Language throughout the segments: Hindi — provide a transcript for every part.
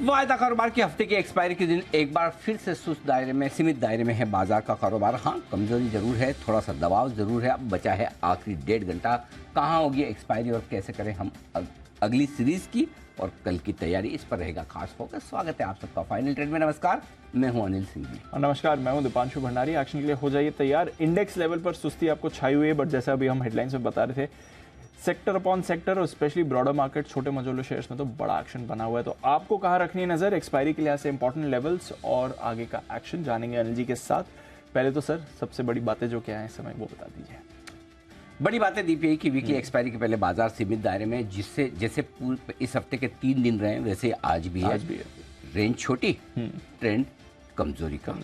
वायदा कारोबार के हफ्ते के एक्सपायरी के दिन एक बार फिर से सुस्त दायरे में सीमित दायरे में है बाजार का कारोबार। हाँ, कमजोरी जरूर है, थोड़ा सा दबाव जरूर है। अब बचा है आखिरी 1.5 घंटा। कहाँ होगी एक्सपायरी और कैसे करें हम अगली सीरीज की और कल की तैयारी, इस पर रहेगा खास फोकस। स्वागत है आप सबका फाइनल ट्रेड में। नमस्कार, मैं हूं अनिल सिंह जी। और नमस्कार, मैं हूं दीपांशु भंडारी। एक्शन के लिए हो जाइए तैयार। इंडेक्स लेवल पर सुस्ती आपको छाई हुई है, बट जैसा अभी हम हेडलाइंस में बता रहे थे, सेक्टर अपॉन सेक्टर और स्पेशली ब्रॉडर मार्केट, छोटे मझोले शेयर्स में तो बड़ा एक्शन बना हुआ है। तो आपको कहाँ रखनी है नजर एक्सपायरी के लिहाज से इंपॉर्टेंट लेवल्स और आगे का एक्शन जानेंगे अनिल जी के साथ। पहले तो सर, सबसे बड़ी बातें जो क्या है इस समय वो बता दीजिए। बड़ी बातें दीपी की वीकली एक्सपायरी के पहले बाजार सीमित दायरे में, जिससे जैसे इस हफ्ते के 3 दिन रहे वैसे आज भी है। रेंज छोटी, ट्रेंड कमजोरी का।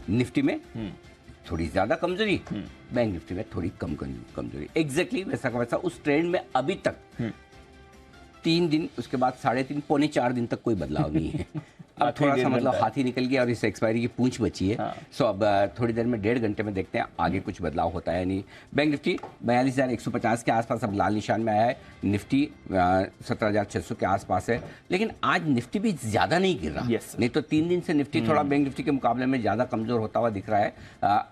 निफ्टी में थोड़ी ज्यादा कमजोरी, बैंक निफ्टी में थोड़ी कम कमजोरी। एग्जैक्टली वैसा का वैसा उस ट्रेंड में अभी तक 3 दिन, उसके बाद 3.5 पौने 4 दिन तक कोई बदलाव नहीं है। अब थोड़ा सा मतलब हाथी निकल गया और इस एक्सपायरी की पूंछ बची है। सो अब थोड़ी देर में 1.5 घंटे में देखते हैं आगे कुछ बदलाव होता है नहीं। बैंक निफ्टी 42,150 के आसपास अब लाल निशान में आया है। निफ्टी 17,600 के आसपास है। लेकिन आज निफ्टी भी ज्यादा नहीं गिर रहा। नहीं तो 3 दिन से निफ्टी थोड़ा बैंक निफ्टी के मुकाबले में ज्यादा कमजोर होता हुआ दिख रहा है।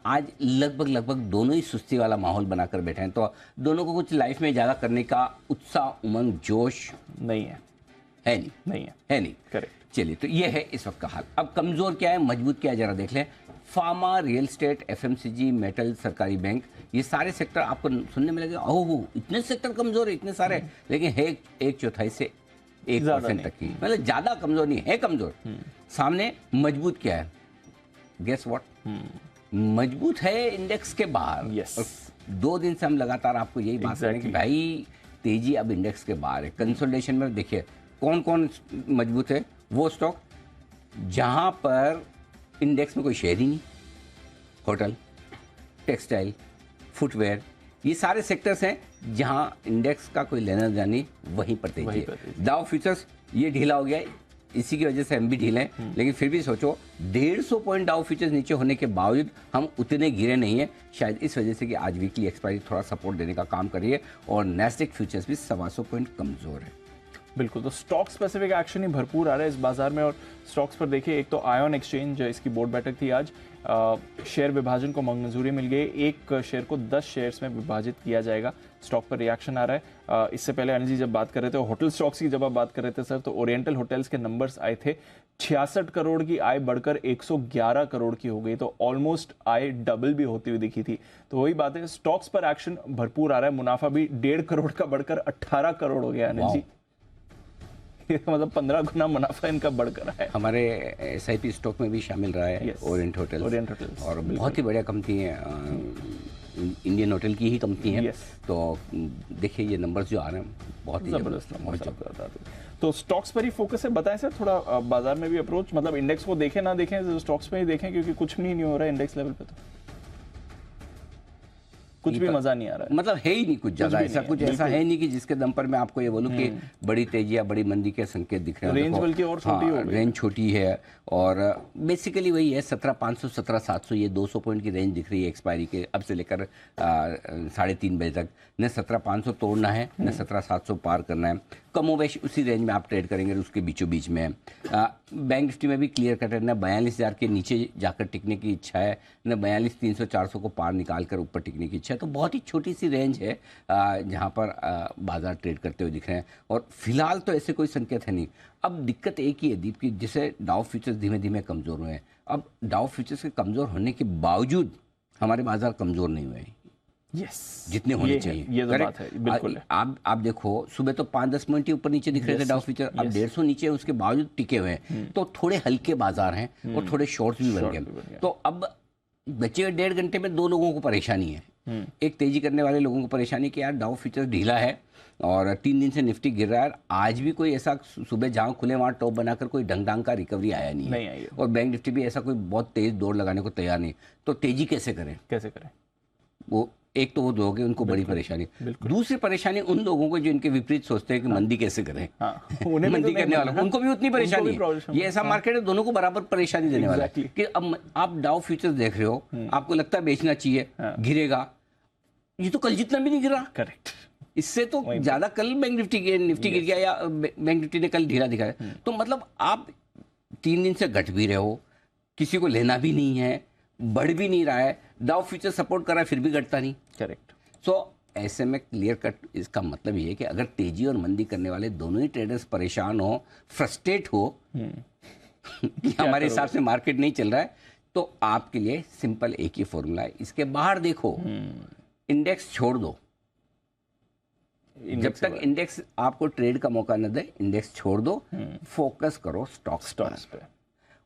आज लगभग दोनों ही सुस्ती वाला माहौल बनाकर बैठे हैं। तो दोनों को कुछ लाइफ में ज्यादा करने का उत्साह, उमंग, जोश नहीं है नहीं। करेक्ट। चलिए, तो ये है इस वक्त का हाल। अब कमजोर क्या है, मजबूत क्या है, जरा देख लें। Pharma, real estate, FMCG, metal, सरकारी बैंक, ये सारे सेक्टर आपको सुनने में लगे ओह इतने सेक्टर कमजोर है, इतने सारे, लेकिन है 1/4 से 1% तक की, मतलब ज्यादा कमजोर नहीं है, कमजोर। सामने मजबूत क्या है, गेस व्हाट, मजबूत है इंडेक्स के बाहर। yes. 2 दिन से हम लगातार आपको यही बात करें कि भाई तेजी अब इंडेक्स के बाहर है। कंसोलिडेशन में देखिए कौन कौन मजबूत है, वो स्टॉक जहां पर इंडेक्स में कोई शेयर ही नहीं, होटल, टेक्सटाइल, फुटवेयर, ये सारे सेक्टर्स हैं जहां इंडेक्स का कोई लेना देना नहीं, वहीं पर तेजी है। डाउ फ्यूचर्स ये ढीला हो गया है, इसी की वजह से हम भी ढीले हैं। लेकिन फिर भी सोचो 150 पॉइंट डाउ फ्यूचर्स नीचे होने के बावजूद हम उतने गिरे नहीं है, शायद इस वजह से कि आज वीकली एक्सपायरी थोड़ा सपोर्ट देने का काम कर रही है। और नैस्डैक फ्यूचर्स भी 125 पॉइंट कमजोर है। बिल्कुल, तो स्टॉक स्पेसिफिक एक्शन ही भरपूर आ रहा है इस बाजार में। और स्टॉक्स पर देखिए, एक तो आयन एक्सचेंज, इसकी बोर्ड बैठक थी आज। शेयर विभाजन को मंजूरी मिल गई, एक शेयर को 10 शेयर्स में विभाजित किया जाएगा। स्टॉक पर रिएक्शन आ रहा है। इससे पहले अनिल जी जब बात कर रहे थे होटल स्टॉक्स की, जब आप बात कर रहे थे सर, तो ओरिएंटल होटल्स के नंबर्स आए थे। 66 करोड़ की आय बढ़कर 111 करोड़ की हो गई, तो ऑलमोस्ट आय डबल भी होती हुई दिखी थी। तो वही बात है, स्टॉक्स पर एक्शन भरपूर आ रहा है। मुनाफा भी 1.5 करोड़ का बढ़कर 18 करोड़ हो गया अनिल जी। मतलब 15 गुना मुनाफा इनका बढ़कर है। हमारे SIP स्टॉक में भी शामिल रहा है ओरिएंट होटल्स, और बहुत ही बढ़िया कंपनी है, इंडियन होटल की ही कंपनी है। तो देखिए ये नंबर्स जो आ रहे हैं बहुत ही जबरदस्त। तो स्टॉक्स पर ही फोकस है। बताएं सर थोड़ा, बाजार में भी अप्रोच, मतलब इंडेक्स को देखें ना देखें, स्टॉक्स पे ही देखें, क्योंकि कुछ नहीं हो रहा है इंडेक्स लेवल पे, तो कुछ भी मजा नहीं आ रहा है। मतलब है ही नहीं कुछ ज्यादा ऐसा, कुछ ऐसा है नहीं कि जिसके दम पर मैं आपको ये बोलूं कि बड़ी तेजी या बड़ी मंदी के संकेत दिख रहे हैं। रेंज बल्कि और छोटी हो गई, रेंज छोटी है। और बेसिकली वही है 17,500 17,700, ये 200 पॉइंट की रेंज दिख रही है एक्सपायरी के अब से लेकर 3:30 बजे तक। न 17,500 तोड़ना है, न 17,700 पार करना है। कमोवेश उसी रेंज में आप ट्रेड करेंगे, उसके बीचों बीच में। बैंक निफ्टी में भी क्लियर कट है, न 42,000 के नीचे जाकर टिकने की इच्छा है, न 42,300 400 को पार निकाल कर ऊपर टिकने की इच्छा है। तो बहुत ही छोटी सी रेंज है जहां पर बाजार ट्रेड करते हुए दिख रहे हैं। और फिलहाल तो ऐसे कोई संकेत है नहीं। अब दिक्कत एक ही है दीप की, जैसे डाउ फ्यूचर्स धीमे धीमे कमजोर हुए हैं। अब डाउ फ्यूचर्स के कमजोर होने के बावजूद हमारे बाजार कमजोर नहीं हुए जितने होने चाहिए। ये तो बात है, बिल्कुल। आप देखो सुबह तो 5-10 मिनट ही ऊपर नीचे दिख रहे थे डाउ फ्यूचर, अब 150 नीचे है, उसके बावजूद टिके हुए हैं। तो थोड़े हल्के बाजार हैं और थोड़े शॉर्ट्स भी बन गए। तो अब बचे हुए 1.5 घंटे में 2 लोगों को परेशानी है। एक तेजी करने वाले लोगों को परेशानी कि यार डाउ फ्यूचर ढीला है और 3 दिन से निफ्टी गिर रहा है। आज भी कोई ऐसा सुबह जहां खुले वहां टॉप बनाकर कोई ढंग का रिकवरी आया नहीं है। और बैंक निफ्टी भी ऐसा कोई बहुत तेज दौड़ लगाने को तैयार नहीं। तो तेजी कैसे करें वो, एक तो वो लोग हैं उनको बड़ी परेशानी, दूसरी परेशानी उन लोगों को जो इनके विपरीत सोचते हैं कि मंदी कैसे करें। मंदी करने वालों उनको भी उतनी परेशानी है। ये ऐसा मार्केट है, दोनों को बराबर परेशानी देने वाला है कि अब आप डाउ फ्यूचर्स देख रहे हो, आपको लगता है बेचना चाहिए, गिरेगा, ये तो कल जितना भी नहीं गिरा। करेक्ट, इससे तो ज्यादा कल बैंक निफ्टी गिर गया या बैंक निफ्टी ने कल ढीला दिखाया। तो मतलब आप 3 दिन से घट भी रहे हो, किसी को लेना भी नहीं है, बढ़ भी नहीं रहा है, डाउ फ्यूचर सपोर्ट कर रहा है फिर भी घटता नहीं। करेक्ट। सो ऐसे में क्लियर कट इसका मतलब ये है कि अगर तेजी और मंदी करने वाले दोनों ही ट्रेडर्स परेशान हो, फ्रस्ट्रेट हो कि हमारे हिसाब से मार्केट नहीं चल रहा है, तो आपके लिए सिंपल एक ही फॉर्मूला है, इसके बाहर देखो, इंडेक्स छोड़ दो। जब तक इंडेक्स आपको ट्रेड का मौका न दे, इंडेक्स छोड़ दो, फोकस करो स्टॉक्स पे।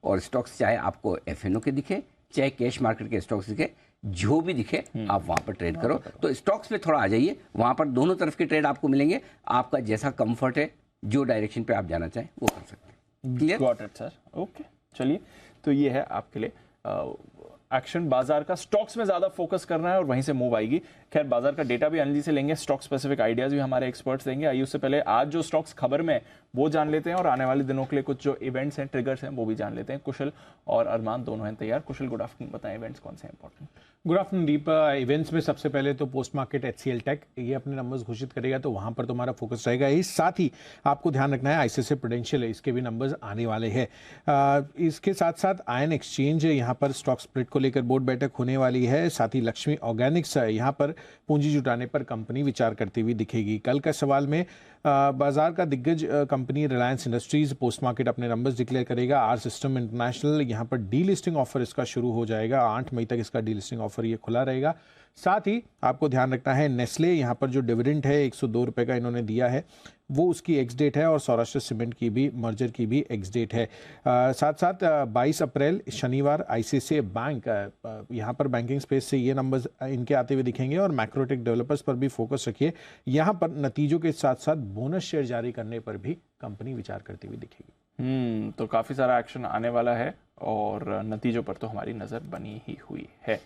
और स्टॉक्स चाहे आपको एफएनओ के दिखे, चाहे कैश मार्केट के स्टॉक्स दिखे, जो भी दिखे आप वहां पर ट्रेड करो। तो स्टॉक्स पे थोड़ा आ जाइए, वहां पर दोनों तरफ के ट्रेड आपको मिलेंगे। आपका जैसा कंफर्ट है, जो डायरेक्शन पे आप जाना चाहें वो कर सकते हैं। Clear? Got it sir. Okay, चलिए, तो ये है आपके लिए एक्शन। बाजार का स्टॉक्स में ज्यादा फोकस करना है और वहीं से मूव आएगी। खैर, बाजार का डेटा भी एनालिसिस से लेंगे, स्टॉक स्पेसिफिक आइडियाज भी हमारे एक्सपर्ट्स देंगे। आइए उससे पहले आज जो स्टॉक्स खबर में वो जान लेते हैं और आने वाले दिनों के लिए कुछ जो इवेंट्स हैं, ट्रिगर्स हैं, वो भी जान लेते हैं। कुशल और अरमान दोनों हैं तैयार। कुशल, गुड आफ्टरनून, बताएं इवेंट्स कौन से इंपॉर्टेंट? गुड आफ्टरनून दीप। इवेंट्स में सबसे पहले तो पोस्ट मार्केट HCL टेक ये अपने नंबर्स घोषित करेगा, तो वहां पर तुम्हारा फोकस रहेगा। इस साथ ही आपको ध्यान रखना है आईसीआईसीआई प्रूडेंशियल, इसके भी नंबर्स आने वाले हैं। इसके साथ साथ आयन एक्सचेंज, यहाँ पर स्टॉक स्प्लिट को लेकर बोर्ड बैठक होने वाली है। साथ ही लक्ष्मी ऑर्गेनिक्स, यहाँ पर पूंजी जुटाने पर कंपनी विचार करती हुई दिखेगी। कल का सवाल में बाजार का दिग्गज company Reliance industries post market अपने नंबर्स डिक्लेयर करेगा। आर सिस्टम इंटरनेशनल, यहाँ पर डी लिस्टिंग ऑफर इसका शुरू हो जाएगा, 8 मई तक इसका डी लिस्टिंग ऑफर ये खुला रहेगा। साथ ही आपको ध्यान रखना है नेस्ले, यहाँ पर जो डिविडेंड है 102 रुपये का इन्होंने दिया है, वो उसकी एक्स डेट है। और सौराष्ट्र सीमेंट की भी मर्जर की भी एक्स डेट है। साथ साथ 22 अप्रैल शनिवार आईसीआईसीआई बैंक, यहाँ पर बैंकिंग स्पेस से ये नंबर्स इनके आते हुए दिखेंगे। और मैक्रोटेक डेवलपर्स पर भी फोकस रखिए, यहाँ पर नतीजों के साथ साथ बोनस शेयर जारी करने पर भी कंपनी विचार करती हुई दिखेगी। तो काफी सारा एक्शन आने वाला है और नतीजों पर तो हमारी नजर बनी ही हुई है।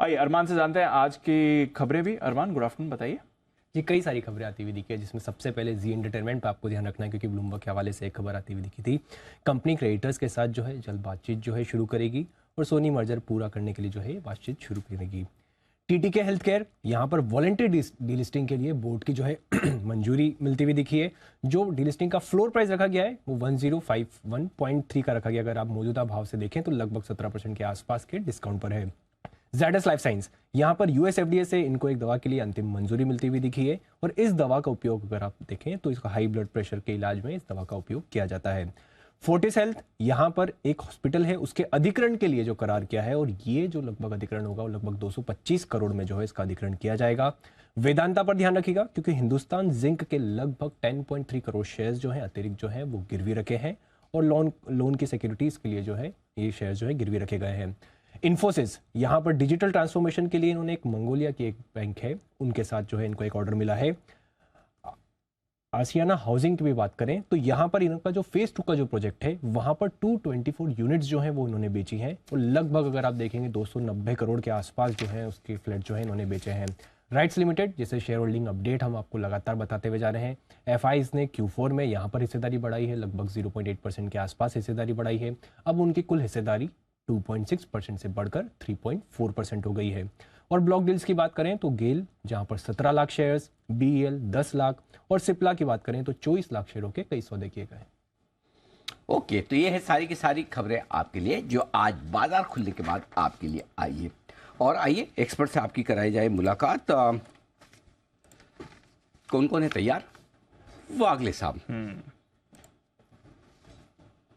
आइए अरमान से जानते हैं आज की खबरें भी। अरमान, गुड आफ्टरनून, बताइए। जी, कई सारी खबरें आती हुई दिखी है, जिसमें सबसे पहले जी एंटरटेनमेंट पर आपको ध्यान रखना है, क्योंकि ब्लूमबर्ग के हवाले से एक खबर आती हुई दिखी थी। कंपनी क्रेडिटर्स के साथ जो है जल्द बातचीत जो है शुरू करेगी और सोनी मर्जर पूरा करने के लिए जो है बातचीत शुरू करेगी। टीटीके हेल्थ केयर, यहाँ पर वॉलंटरी डीलिस्टिंग के लिए बोर्ड की जो है मंजूरी मिलती हुई दिखी है। जो डीलिस्टिंग का फ्लोर प्राइस रखा गया है वो 1051.3 का रखा गया। अगर आप मौजूदा भाव से देखें तो लगभग 17% के आसपास के डिस्काउंट पर है। ज़ेडस लाइफ साइंस, यहाँ पर यूएस एफडीए से इनको एक दवा के लिए अंतिम मंजूरी मिलती हुई दिखी है और इस दवा का उपयोग अगर आप देखें तो इसका हाई ब्लड प्रेशर के इलाज में इस दवा का उपयोग किया जाता है। फोर्टिस हेल्थ, यहाँ पर एक हॉस्पिटल है, उसके अधिग्रहण के लिए जो करार किया है और ये जो लगभग अधिग्रहण होगा वो लगभग 225 करोड़ में जो है इसका अधिग्रहण किया जाएगा। वेदांता पर ध्यान रखिएगा, क्योंकि हिंदुस्तान जिंक के लगभग 10.3 करोड़ शेयर्स जो है अतिरिक्त जो है वो गिरवी रखे हैं और लोन की सिक्योरिटीज के लिए जो है ये शेयर जो है गिरवी रखे गए हैं। इन्फोसिस, यहाँ पर डिजिटल ट्रांसफॉर्मेशन के लिए इन्होंने एक मंगोलिया की एक बैंक है उनके साथ जो है इनको एक ऑर्डर मिला है। आसियाना हाउसिंग की भी बात करें तो यहाँ पर इनका जो फेज 2 का जो प्रोजेक्ट है वहाँ पर 224 यूनिट्स जो हैं वो इन्होंने बेची हैं और लगभग अगर आप देखेंगे 290 करोड़ के आसपास जो है उसके फ्लैट जो है इन्होंने बेचे हैं। राइट्स लिमिटेड, जैसे शेयर होल्डिंग अपडेट हम आपको लगातार बताते हुए जा रहे हैं। एफआईज ने Q4 में यहाँ पर हिस्सेदारी बढ़ाई है, लगभग 0.8% के आसपास हिस्सेदारी बढ़ाई है। अब उनकी कुल हिस्सेदारी 2.6% से बढ़कर 3.4% हो गई है। और ब्लॉक डील्स की बात करें तो गेल जहां पर 17 लाख शेयर्स, बीईएल 10 लाख और सिप्ला की बात करें तो 24 लाख शेयरों के कई सौदे किए गए। ओके, तो ये है सारी की सारी खबरें आपके लिए जो आज बाजार खुलने के बाद आपके लिए आई है। और आइए एक्सपर्ट से आपकी कराई जाए मुलाकात। कौन कौन है तैयार? वागले साहब,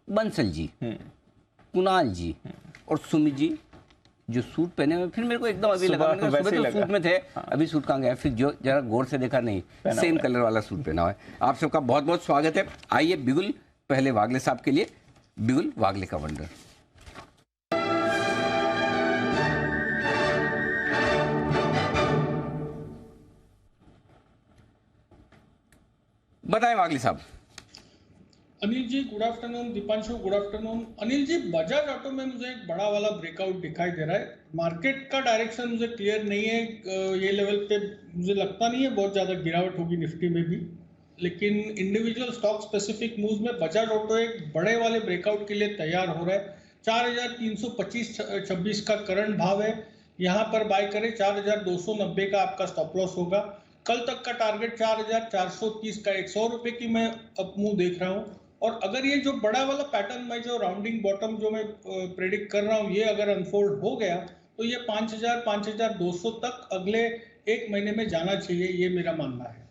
बंसल जी, कुणाल जी और सुमित जी जो सूट पहने हुए, फिर मेरे को एकदम अभी लगा मैंने सुबह तो सूट में थे, अभी सूट कहाँ गया, फिर जो जरा गौर से देखा नहीं, सेम कलर वाला सूट पहना हुआ है। आप सबका बहुत बहुत स्वागत है। आइए बिगुल, पहले वागले साहब के लिए बिगुल वागले का वंडर। बताएं वागले साहब। Anil ji good afternoon, Deepanshu good afternoon. Anil ji, Bajaj Auto में मुझे एक बड़ा वाला ब्रेकआउट दिखाई दे रहा है। मार्केट का डायरेक्शन मुझे क्लियर नहीं है, ये लेवल पे मुझे लगता नहीं है बहुत ज़्यादा गिरावट होगी निफ्टी में भी, लेकिन इंडिविजुअल स्टॉक स्पेसिफिक मूव में बजाज ऑटो एक बड़े वाले ब्रेकआउट के लिए तैयार हो रहा है। 4,325.26 का करंट भाव है, यहाँ पर बाय करें। 4,290 का आपका स्टॉप लॉस होगा। कल तक का टारगेट 4,430 का 100 रुपए की मैं अब मुंह देख रहा हूँ। और अगर ये जो बड़ा वाला पैटर्न में जो राउंडिंग बॉटम जो मैं प्रेडिक्ट कर रहा हूँ, ये अगर अनफोल्ड हो गया तो ये 5,000 5,200 तक अगले एक महीने में जाना चाहिए, ये मेरा मानना है।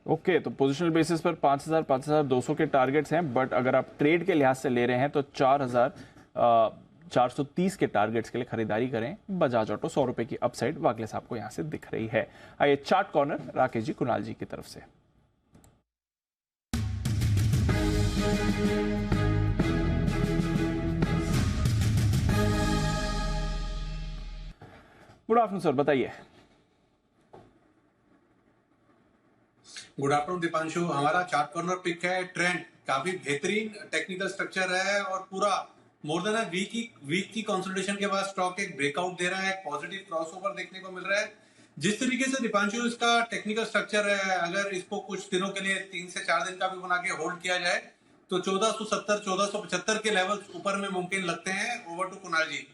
ओके, तो पोजिशनल बेसिस पर 5,000 5,200 के टारगेट्स हैं, बट अगर आप ट्रेड के लिहाज से ले रहे हैं तो 4,430 के टारगेट्स के लिए खरीदारी करें। बजाज ऑटो 100 रुपए की अपसाइड वागलेस आपको यहां से दिख रही है। आइए चार्ट कॉर्नर राकेश जी, कुणाल जी की तरफ से। गुड आफ्टरनून सर, बताइए। Good afternoon Deepanshu. हमारा चार्ट कॉर्नर पिक है ट्रेंड। काफी बेहतरीन टेक्निकल स्ट्रक्चर है और पूरा मोर देन वीक की कंसोलिडेशन के बाद स्टॉक एक ब्रेकआउट दे रहा है, एक पॉजिटिव क्रॉसओवर देखने को मिल रहा है। जिस तरीके से दीपांशु इसका टेक्निकल स्ट्रक्चर है, अगर इसको कुछ दिनों के लिए 3 से 4 दिन का भी बना के होल्ड किया जाए तो 1470 1475 के लेवल्स ऊपर में मुमकिन लगते हैं। ओवर टू कुणाल जी।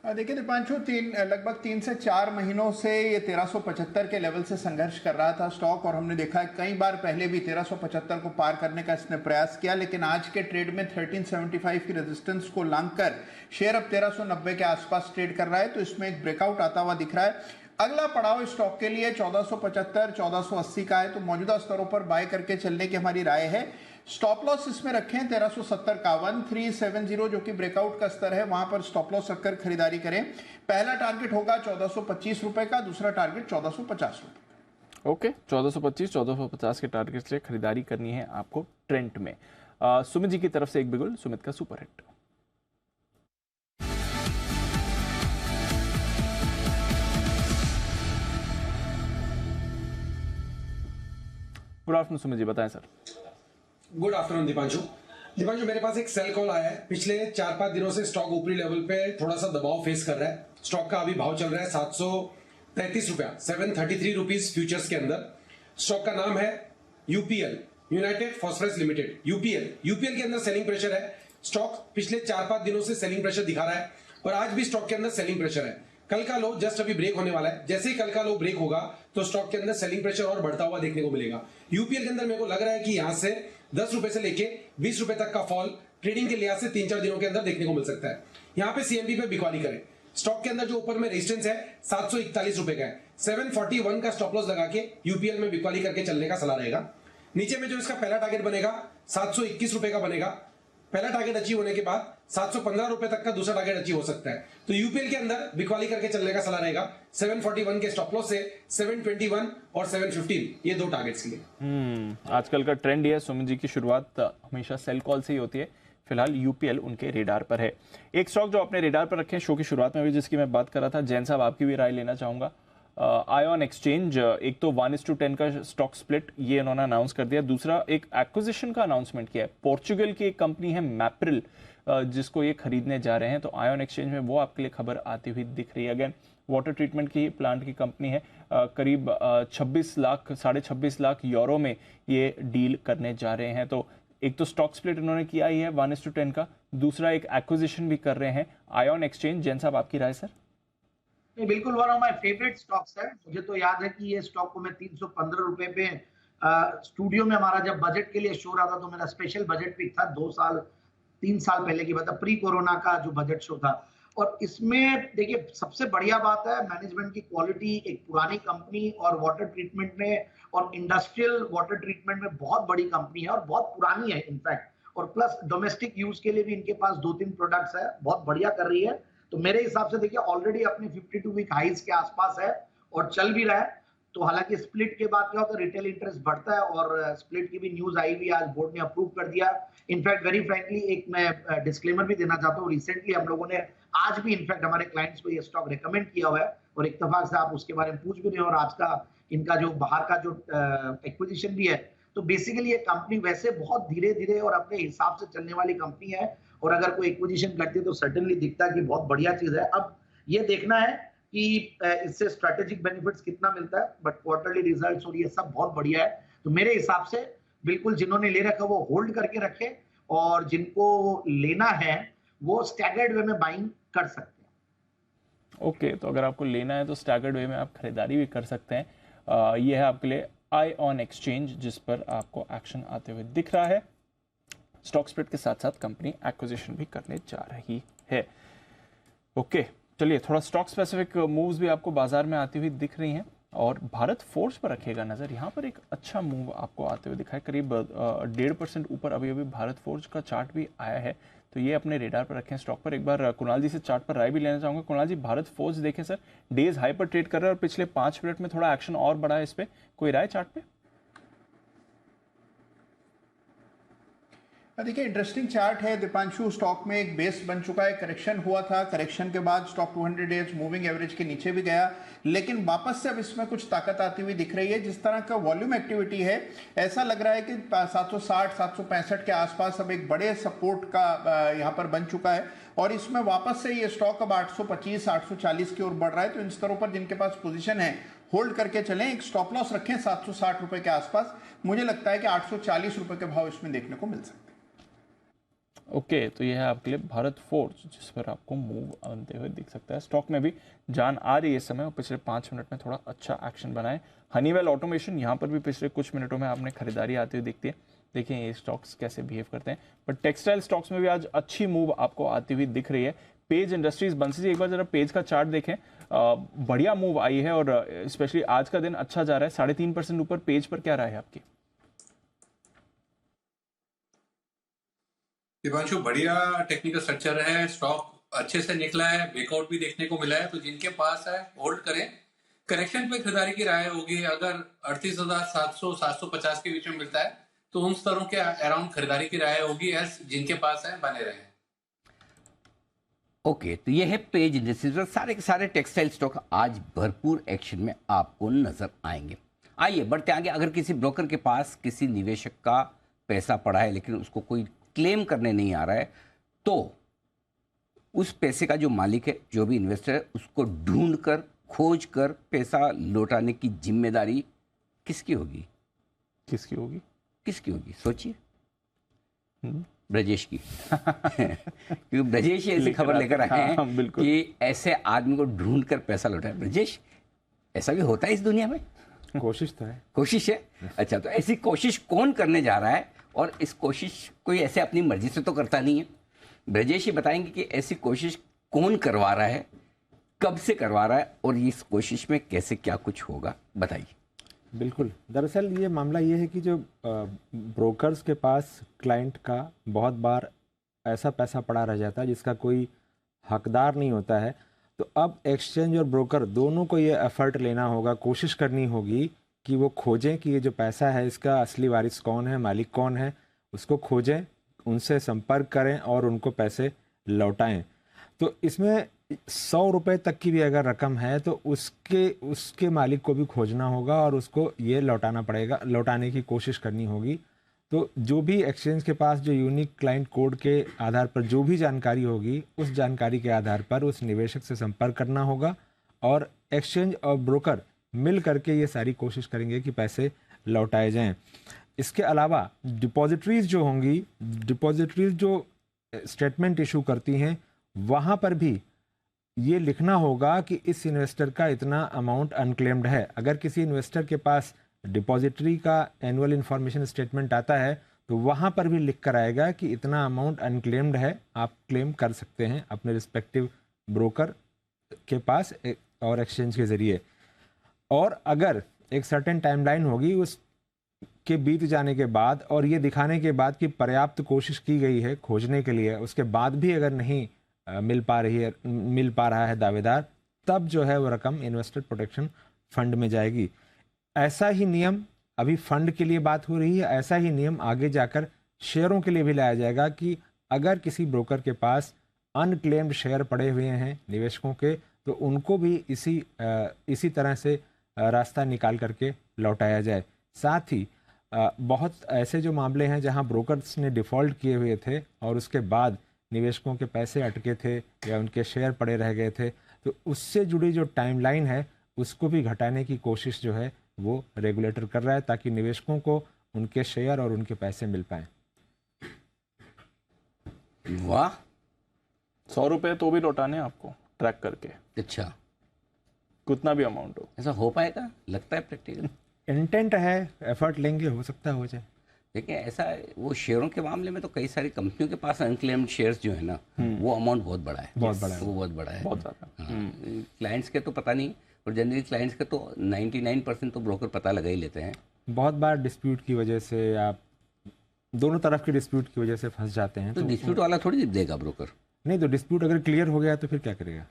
देखिए दीपांशु, लगभग 3 से 4 महीनों से ये 1375 के लेवल से संघर्ष कर रहा था स्टॉक, और हमने देखा है कई बार पहले भी 1375 को पार करने का इसने प्रयास किया, लेकिन आज के ट्रेड में 1375 की रेजिस्टेंस को लांघकर शेयर अब 1390 के आसपास ट्रेड कर रहा है, तो इसमें एक ब्रेकआउट आता हुआ दिख रहा है। अगला पड़ाव स्टॉक के लिए 1475 1480 का है, तो मौजूदा स्तरों पर बाय करके चलने की हमारी राय है। स्टॉप लॉस इसमें रखें 1370 का 1370 जो कि ब्रेकआउट का स्तर है, वहां पर स्टॉप लॉस रखकर खरीदारी करें। पहला टारगेट होगा 1425 रुपए का, दूसरा टारगेट 1450 रुपए। ओके, 1425 1450 के टारगेट से खरीदारी करनी है आपको ट्रेंड में। सुमित जी की तरफ से एक बिगुल, सुमित का super hit. Good afternoon Sumit ji, बताएं सर। Good afternoon Deepanshu. मेरे पास एक सेल कॉल आया है। पिछले 4-5 दिनों से स्टॉक ऊपरी लेवल पे थोड़ा सा दबाव फेस कर रहा है। स्टॉक का अभी भाव चल रहा है 733 रुपया, 733 रुपीज फ्यूचर्स के अंदर। स्टॉक का नाम है UPL, United phosphorus limited. UPL के अंदर सेलिंग प्रेशर है। स्टॉक पिछले 4-5 दिनों से सेलिंग प्रेशर दिखा रहा है और आज भी स्टॉक के अंदर सेलिंग प्रेशर है। कल का लो जस्ट अभी ब्रेक होने वाला है। जैसे ही कल का लो ब्रेक होगा तो स्टॉक के अंदर सेलिंग प्रेशर और बढ़ता हुआ देखने को मिलेगा। यूपीएल के अंदर मेरे को लग रहा है कि यहां से 10 रुपए से लेके 20 रुपए तक का फॉल ट्रेडिंग के लिहाज से 3-4 दिनों के अंदर देखने को मिल सकता है। यहां पे सीएमबी पे बिकवाली करें। स्टॉक के अंदर जो ऊपर में रेजिस्टेंस है 741 रुपए का है, 741 का स्टॉप लॉस लगा के यूपीएल में बिकवाली करके चलने का सलाह रहेगा। नीचे में जो इसका पहला टारगेट बनेगा 721 रुपए का बनेगा। पहला टारगेट अचीव होने के बाद 715 रुपए तक का दूसरा टारगेट अचीव हो सकता है। तो यूपीएल के अंदर बिकवाली करके चलने का सलाह रहेगा। 741 के स्टॉप लॉस से 721 और 715 ये दो टारगेट्स के लिए। आजकल का ट्रेंड ये है, सुमित जी की शुरुआत हमेशा सेल कॉल से ही होती है। फिलहाल यूपीएल उनके रेडार पर है। एक स्टॉक जो अपने रेडार पर रखे हैं शो की शुरुआत में भी, जिसकी मैं बात कर रहा था, जैन साहब आपकी भी राय लेना चाहूंगा। आयोन एक्सचेंज, एक तो 1:10 का स्टॉक स्प्लिट ये इन्होंने अनाउंस कर दिया, दूसरा एक एक्विजिशन का अनाउंसमेंट किया है। पोर्चुगल की एक कंपनी है मैप्रिल, जिसको ये खरीदने जा रहे हैं, तो आयोन एक्सचेंज में वो आपके लिए खबर आती हुई दिख रही है। अगेन वाटर ट्रीटमेंट की प्लांट की कंपनी है, करीब 26 लाख यूरो में ये डील करने जा रहे हैं। तो एक तो स्टॉक स्प्लिट इन्होंने किया ही है 1:10 का, दूसरा एक एक्विजिशन भी कर रहे हैं। आयोन एक्सचेंज, जैन साहब आपकी राय सर? बिल्कुल one of my favourite stocks है। मुझे तो याद है कि ये स्टॉक को मैं 315 रुपए पे स्टूडियो में हमारा जब बजट के लिए शो रहा था तो मेरा स्पेशल बजट पिक था 3 साल पहले की बात है, प्री कोरोना का जो बजट शो था। और इसमें देखिए सबसे बढ़िया बात है मैनेजमेंट की क्वालिटी, एक पुरानी कंपनी और वाटर ट्रीटमेंट में और इंडस्ट्रियल वाटर ट्रीटमेंट में बहुत बड़ी कंपनी है और बहुत पुरानी है इनफैक्ट, और प्लस डोमेस्टिक यूज के लिए भी इनके पास 2-3 प्रोडक्ट्स है, बहुत बढ़िया कर रही है। तो मेरे हिसाब से देखिए ऑलरेडी अपने 52 वीक हाइज के आसपास है और चल भी रहा है। तो हालांकि स्प्लिट के बाद क्या होता है, रिटेल इंटरेस्ट बढ़ता है और स्प्लिट की भी न्यूज आई हुई, आज बोर्ड ने अप्रूव कर दिया। इनफैक्ट वेरी फ्रैंकली एक मैं डिस्क्लेमर भी देना चाहता हूँ, रिसेंटली हम लोगों ने आज भी इनफैक्ट हमारे क्लाइंट्स को ये स्टॉक रिकमेंड किया हुआ है और इत्तेफाक से आप उसके बारे में पूछ भी रहे हो, और आज का इनका जो बाहर का जो एक्विजिशन भी है। तो बेसिकली ये कंपनी वैसे बहुत धीरे धीरे और अपने हिसाब से चलने वाली कंपनी है, और अगर कोई एक्विजिशन करती है तो सर्टेनली दिखता है कि बहुत बढ़िया चीज है। अब ये देखना है कि इससे स्ट्रेटेजिक बेनिफिट्स कितना मिलता है, बट क्वार्टरली रिजल्ट्स और ये सब बहुत बढ़िया है। तो मेरे हिसाब से बिल्कुल जिन्होंने ले रखा वो होल्ड करके रखे, और जिनको लेना है वो स्टैगर्ड वे में बाइंग कर सकते हैं। ओके, तो अगर आपको लेना है तो स्टैगर्ड वे में आप खरीदारी भी कर सकते हैं। ये है आपके लिए आईऑन एक्सचेंज, जिस पर आपको एक्शन आते हुए दिख रहा है। स्टॉक स्प्लिट के साथ साथ कंपनी एक्विजिशन भी करने जा रही है। ओके, चलिए थोड़ा स्टॉक स्पेसिफिक मूव्स भी आपको बाजार में आती हुई दिख रही हैं, और भारत फोर्ज पर रखिएगा नज़र। यहाँ पर एक अच्छा मूव आपको आते हुए दिखा है, करीब 1.5% ऊपर अभी अभी भारत फोर्ज का चार्ट भी आया है, तो ये अपने रेडार पर रखें स्टॉक पर। एक बार कुणाल जी से चार्ट पर राय भी लेना चाहूँगा। कुणाल जी, भारत फोर्ज देखें सर, डेज हाई पर ट्रेड कर रहा है और पिछले 5 मिनट में थोड़ा एक्शन और बढ़ा है इस पर, कोई राय चार्ट पे? देखिए, इंटरेस्टिंग चार्ट है दीपांशु। स्टॉक में एक बेस बन चुका है, करेक्शन हुआ था, करेक्शन के बाद स्टॉक 200 डेज मूविंग एवरेज के नीचे भी गया, लेकिन वापस से अब इसमें कुछ ताकत आती हुई दिख रही है। जिस तरह का वॉल्यूम एक्टिविटी है, ऐसा लग रहा है कि 760 765 के आसपास अब एक बड़े सपोर्ट का यहाँ पर बन चुका है, और इसमें वापस से ये स्टॉक अब 825 840 की ओर बढ़ रहा है। तो इन स्तरों पर जिनके पास पोजीशन है, होल्ड करके चलें। एक स्टॉप लॉस रखें 760 रुपए के आसपास। मुझे लगता है कि 840 रुपए के भाव इसमें देखने को मिल सकते हैं। ओके, तो ये है आपके लिए भारत फोर्ज, जिस पर आपको मूव आते हुए दिख सकता है। स्टॉक में भी जान आ रही है इस समय, और पिछले 5 मिनट में थोड़ा अच्छा एक्शन बनाए। हनीवेल ऑटोमेशन, यहाँ पर भी पिछले कुछ मिनटों में आपने खरीदारी आती हुई दिखती है। देखिए ये स्टॉक्स कैसे बिहेव करते हैं। बट टेक्सटाइल स्टॉक्स में भी आज अच्छी मूव आपको आती हुई दिख रही है। पेज इंडस्ट्रीज, बंसी जी एक बार जरा पेज का चार्ट देखें, बढ़िया मूव आई है, और स्पेशली आज का दिन अच्छा जा रहा है, 3.5% ऊपर। पेज पर क्या राय है आपकी? दिपांशु, बढ़िया टेक्निकल स्ट्रक्चर है, स्टॉक अच्छे से निकला है, ब्रेकआउट भी देखने को मिला है, तो जिनके पास है होल्ड करें। करेक्शन पे खरीदारी की राय होगी, अगर 38,700 750 के बीच में मिलता है तो उन स्तरों के अराउंड खरीदारी की राय होगी। एस जिनके पास है बने रहे। ओके, तो ये है पेज इंडस्ट्रीज और सारे के सारे टेक्सटाइल स्टॉक आज भरपूर एक्शन में आपको नजर आएंगे। आइए बढ़ते आगे। अगर किसी ब्रोकर के पास किसी निवेशक का पैसा पड़ा है लेकिन उसको कोई क्लेम करने नहीं आ रहा है, तो उस पैसे का जो मालिक है, जो भी इन्वेस्टर है, उसको ढूंढ कर खोज कर पैसा लौटाने की जिम्मेदारी किसकी होगी? किसकी होगी? किसकी होगी सोचिए। ब्रजेश की। क्योंकि ब्रजेश ऐसी खबर लेकर आए हैं कि ऐसे आदमी को ढूंढ कर पैसा लौटाए। ब्रजेश, ऐसा भी होता है इस दुनिया में? कोशिश तो है। कोशिश है। अच्छा, तो ऐसी कोशिश कौन करने जा रहा है, और इस कोशिश कोई ऐसे अपनी मर्जी से तो करता नहीं है। ब्रजेश ही बताएंगे कि ऐसी कोशिश कौन करवा रहा है, कब से करवा रहा है, और इस कोशिश में कैसे क्या कुछ होगा, बताइए। बिल्कुल, दरअसल ये मामला ये है कि जो ब्रोकर्स के पास क्लाइंट का बहुत बार ऐसा पैसा पड़ा रह जाता है जिसका कोई हकदार नहीं होता है। तो अब एक्सचेंज और ब्रोकर दोनों को ये एफर्ट लेना होगा, कोशिश करनी होगी कि वो खोजें कि ये जो पैसा है इसका असली वारिस कौन है, मालिक कौन है, उसको खोजें, उनसे संपर्क करें और उनको पैसे लौटाएं। तो इसमें 100 रुपये तक की भी अगर रकम है तो उसके मालिक को भी खोजना होगा और उसको ये लौटाना पड़ेगा, लौटाने की कोशिश करनी होगी। तो जो भी एक्सचेंज के पास जो यूनिक क्लाइंट कोड के आधार पर जो भी जानकारी होगी, उस जानकारी के आधार पर उस निवेशक से संपर्क करना होगा, और एक्सचेंज और ब्रोकर मिल करके ये सारी कोशिश करेंगे कि पैसे लौटाए जाएं। इसके अलावा डिपॉजिटरीज जो होंगी, डिपॉजिटरीज जो स्टेटमेंट इशू करती हैं, वहाँ पर भी ये लिखना होगा कि इस इन्वेस्टर का इतना अमाउंट अनक्लेम्ड है। अगर किसी इन्वेस्टर के पास डिपॉजिटरी का एनुअल इंफॉर्मेशन स्टेटमेंट आता है तो वहाँ पर भी लिख कर आएगा कि इतना अमाउंट अनक्लेम्ड है, आप क्लेम कर सकते हैं अपने रिस्पेक्टिव ब्रोकर के पास और एक्सचेंज के ज़रिए। और अगर एक सर्टेन टाइमलाइन होगी उस के बीत जाने के बाद और ये दिखाने के बाद कि पर्याप्त कोशिश की गई है खोजने के लिए, उसके बाद भी अगर नहीं मिल पा रहा है दावेदार, तब जो है वो रकम इन्वेस्टर प्रोटेक्शन फंड में जाएगी। ऐसा ही नियम अभी फंड के लिए बात हो रही है, ऐसा ही नियम आगे जाकर शेयरों के लिए भी लाया जाएगा कि अगर किसी ब्रोकर के पास अनक्लेम्ड शेयर पड़े हुए हैं निवेशकों के, तो उनको भी इसी तरह से रास्ता निकाल करके लौटाया जाए। साथ ही बहुत ऐसे जो मामले हैं जहां ब्रोकर्स ने डिफ़ॉल्ट किए हुए थे और उसके बाद निवेशकों के पैसे अटके थे या उनके शेयर पड़े रह गए थे, तो उससे जुड़ी जो टाइमलाइन है उसको भी घटाने की कोशिश जो है वो रेगुलेटर कर रहा है, ताकि निवेशकों को उनके शेयर और उनके पैसे मिल पाएं। वाह, 100 रुपये तो भी लौटाने आपको। ट्रैक करके, अच्छा, कितना भी अमाउंट हो। ऐसा हो पाएगा? लगता है प्रैक्टिकल? इंटेंट है, एफर्ट लेंगे, हो सकता है हो जाए। देखिए ऐसा वो शेयरों के मामले में तो कई सारी कंपनियों के पास अनक्लेम्ड शेयर्स जो है ना, वो अमाउंट बहुत बड़ा है, बहुत बड़ा है। वो बहुत बड़ा है, बहुत ज़्यादा। क्लाइंट्स के तो पता नहीं, और जनरली क्लाइंट्स के तो 99% तो ब्रोकर पता लगा ही लेते हैं। बहुत बार डिस्प्यूट की वजह से या दोनों तरफ के डिस्प्यूट की वजह से फंस जाते हैं। तो डिस्प्यूट वाला थोड़ी देगा ब्रोकर। नहीं, तो डिस्प्यूट अगर क्लियर हो गया तो फिर क्या करेगा?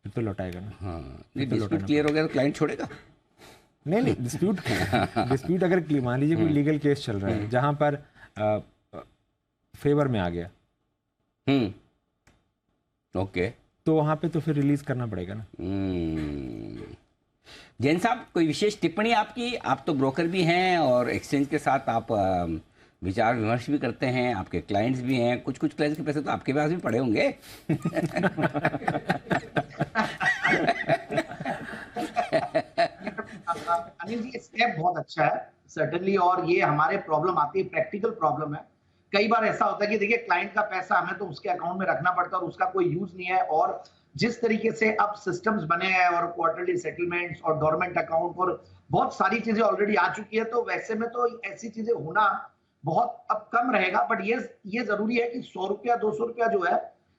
फिर तो लौटाएगा ना। हाँ, नहीं डिस्प्यूट क्लियर हो गया तो क्लाइंट छोड़ेगा? नहीं, डिस्प्यूट अगर मान लीजिए कोई लीगल केस चल रहा है जहां पर फेवर में आ गया, ओके, तो वहां पे तो फिर रिलीज करना पड़ेगा ना। जैन साहब, कोई विशेष टिप्पणी आपकी? आप तो ब्रोकर भी हैं और एक्सचेंज के साथ आप विचार विमर्श भी करते हैं, आपके क्लाइंट्स भी हैं, कुछ क्लाइंट्स के पैसे तो आपके पास भी पड़े होंगे। अनिल जी, स्टेप बहुत अच्छा है सर्टेनली, और ये हमारे प्रॉब्लम आती है, प्रैक्टिकल प्रॉब्लम है। कई बार ऐसा होता है कि देखिए क्लाइंट का पैसा हमें तो उसके अकाउंट में रखना पड़ता है और उसका कोई यूज नहीं है, और जिस तरीके से अब सिस्टम्स बने हैं और क्वार्टरली सेटलमेंट्स और डोरमेंट अकाउंट और बहुत सारी चीजें ऑलरेडी आ चुकी है, तो वैसे में तो ऐसी चीजें होना बहुत अब कम रहेगा। बट ये जरूरी है कि 100 रुपया 200 रुपया जो है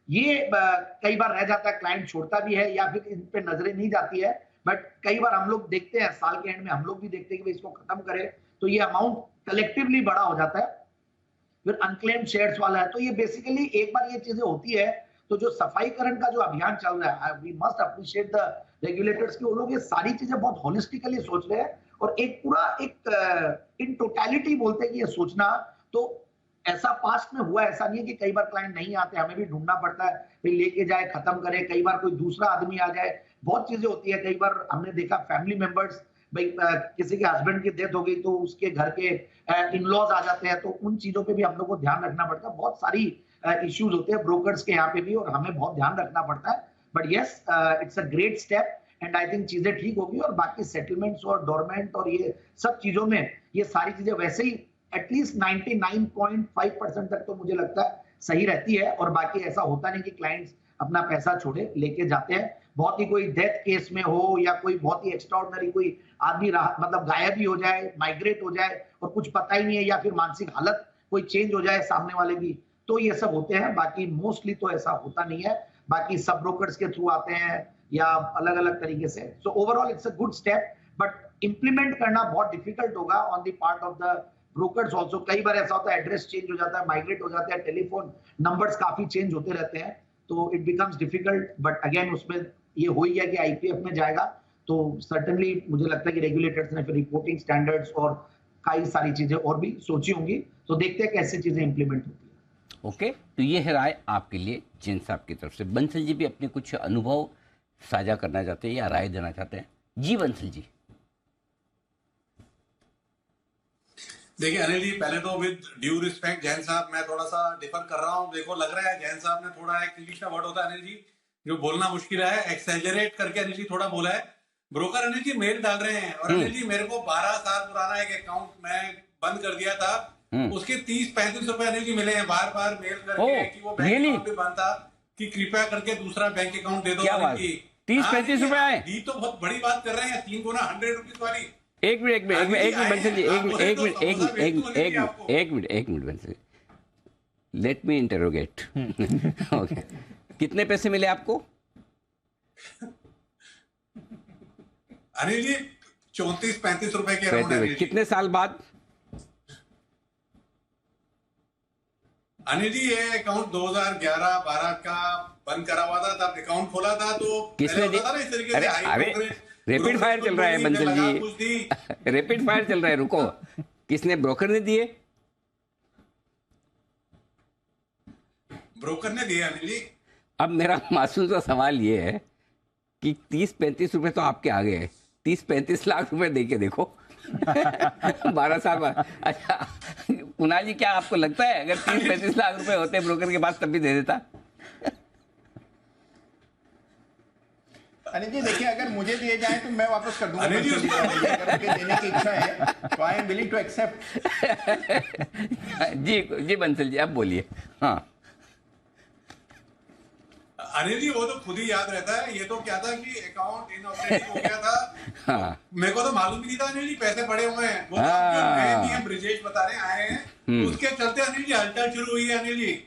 ये कई बार रह जाता है, क्लाइंट छोड़ता भी है या फिर इन पे नजरें नहीं जाती है। बट कई बार हम लोग देखते हैं, साल के एंड में हम लोग भी देखते हैं कि इसको खत्म करें, तो ये अमाउंट कलेक्टिवली बड़ा हो जाता है। फिर अनक्लेम्ड शेयर्स वाला है, तो ये बेसिकली एक बार ये चीजें होती है तो जो सफाईकरण का जो अभियान चल रहा है, we must appreciate the regulators कि वो लोग ये सारी चीजें बहुत होलिस्टिकली सोच रहे हैं और एक पूरा एक इन टोटलिटी बोलते हैं कि ये सोचना। तो ऐसा पास्ट में हुआ, ऐसा नहीं है कि कई बार क्लाइंट नहीं आते, हमें भी ढूंढना पड़ता है, फिर लेके जाए, खत्म करे, कई बार कोई दूसरा आदमी आ जाए, बहुत चीजें होती है। कई बार हमने देखा फैमिली मेंबर्स, भाई किसी के हस्बैंड की डेथ हो गई तो उसके घर के इन लॉज आ जाते हैं, तो उन चीजों पे भी हम लोग को ध्यान रखना पड़ता है। बहुत सारी इश्यूज होते हैं ब्रोकर्स के यहाँ पे भी, और हमें बहुत ध्यान रखना पड़ता है। But yes, it's a great step and I think चीजें ठीक होगी, और बाकी सेटलमेंट्स और डोरमेंट और ये सब चीजों में ये सारी चीजें वैसे ही एटलीस्ट 99.5% तक तो मुझे लगता है सही रहती है। और बाकी ऐसा होता नहीं कि क्लाइंट्स अपना पैसा छोड़े, लेके जाते हैं। बहुत ही कोई डेथ केस में हो या कोई बहुत ही एक्स्ट्राऑर्डिनरी कोई आदमी मतलब गायब ही हो जाए, माइग्रेट हो जाए और कुछ पता ही नहीं है, या फिर मानसिक हालत कोई चेंज हो जाए सामने वाले की, तो ये सब होते हैं। बाकी मोस्टली तो ऐसा होता नहीं है, बाकी सब ब्रोकर्स के थ्रू आते हैं या अलग अलग तरीके से। So overall it's a good step, but implement करना बहुत डिफिकल्ट होगा on the part of the brokers also. कई बार ऐसा होता है एड्रेस चेंज हो जाता है, माइग्रेट हो जाते हैं, टेलीफोन नंबर्स काफी चेंज होते रहते हैं, तो it becomes difficult. But again उसमें ये हो ही गया कि आईपीएफ में जाएगा, तो सर्टेनली मुझे लगता है कि रेगुलेटर्स ने फिर रिपोर्टिंग स्टैंडर्ड्स और कई सारी चीजें और भी सोची होंगी, तो देखते हैं कैसे चीजें इंप्लीमेंट होती है। ओके, तो ये है राय आपके लिए जैन साहब की तरफ से। बंसल जी भी अपने कुछ अनुभव साझा करना चाहते हैं या राय देना चाहते हैं? जी बंसल जी। देखिए अनिल जी, पहले तो विद ड्यू रिस्पेक्ट जैन साहब, मैं थोड़ा सा डिफर कर रहा हूँ। देखो लग रहा है जैन साहब ने थोड़ा एक इंग्लिश का वर्ड होता है अनिल जी जो बोलना मुश्किल है, एक्सेजरेट करके अनिल जी थोड़ा बोला है। ब्रोकर अनिल जी मेल डाल रहे हैं, और अनिल जी मेरे को 12 साल पुराना एक अकाउंट मैं बंद कर दिया था, उसके 30-35 रुपए अनिल जी मिले हैं बार बार मेल करके कि वो बैंक अकाउंट भी बंद था, कि कृपया करके दूसरा बैंक अकाउंट दे दो। क्या बात, 30-35 रुपए आए? ये तो बहुत बड़ी बात कर रहे हैं, 3 गुना 100 रुपीज वाली। एक मिनट बंसल जी, एक minute Bansal, let me interrogate. Okay, कितने पैसे मिले आपको? अनिल जी 34-35 रुपए के अराउंड है। कितने साल बाद? अनिल जी ये अकाउंट 2011-12 का बंद करा हुआ था, तब अकाउंट खोला था तो किसने होता था इस तरीके से। अरे रैपिड फायर चल रहा है बंसल जी, रैपिड फायर चल रहा है, रुको। किसने? ब्रोकर ने दिए? ब्रोकर ने दिए अनिल जी। अब मेरा मासूम सा सवाल ये है कि 30-35 रुपए तो आपके आ गए, 30-35 लाख रुपए दे के देखो 12 साल बाद। अच्छा कुणाल जी, क्या आपको लगता है अगर 30-35 लाख रुपए होते ब्रोकर के पास तब भी दे देता? अनिल जी देखिए, अगर मुझे दिए जाए तो मैं वापस कर दूंगा। अगर मुझे देने की इच्छा है तो I am willing to accept. जी बंसल जी, अब बोलिए। हाँ अनिल जी वो तो खुद ही याद रहता है, ये तो क्या था कि अकाउंट इनऑपरेटिव हो गया था। हाँ। मेरे को तो मालूम ही नहीं था अनिल जी पैसे पड़े हुए हैं। वो तो जो नए नियम ब्रिजेश बता रहे आए हैं, उसके चलते अनिल जी हलचल शुरू हुई है अनिल जी।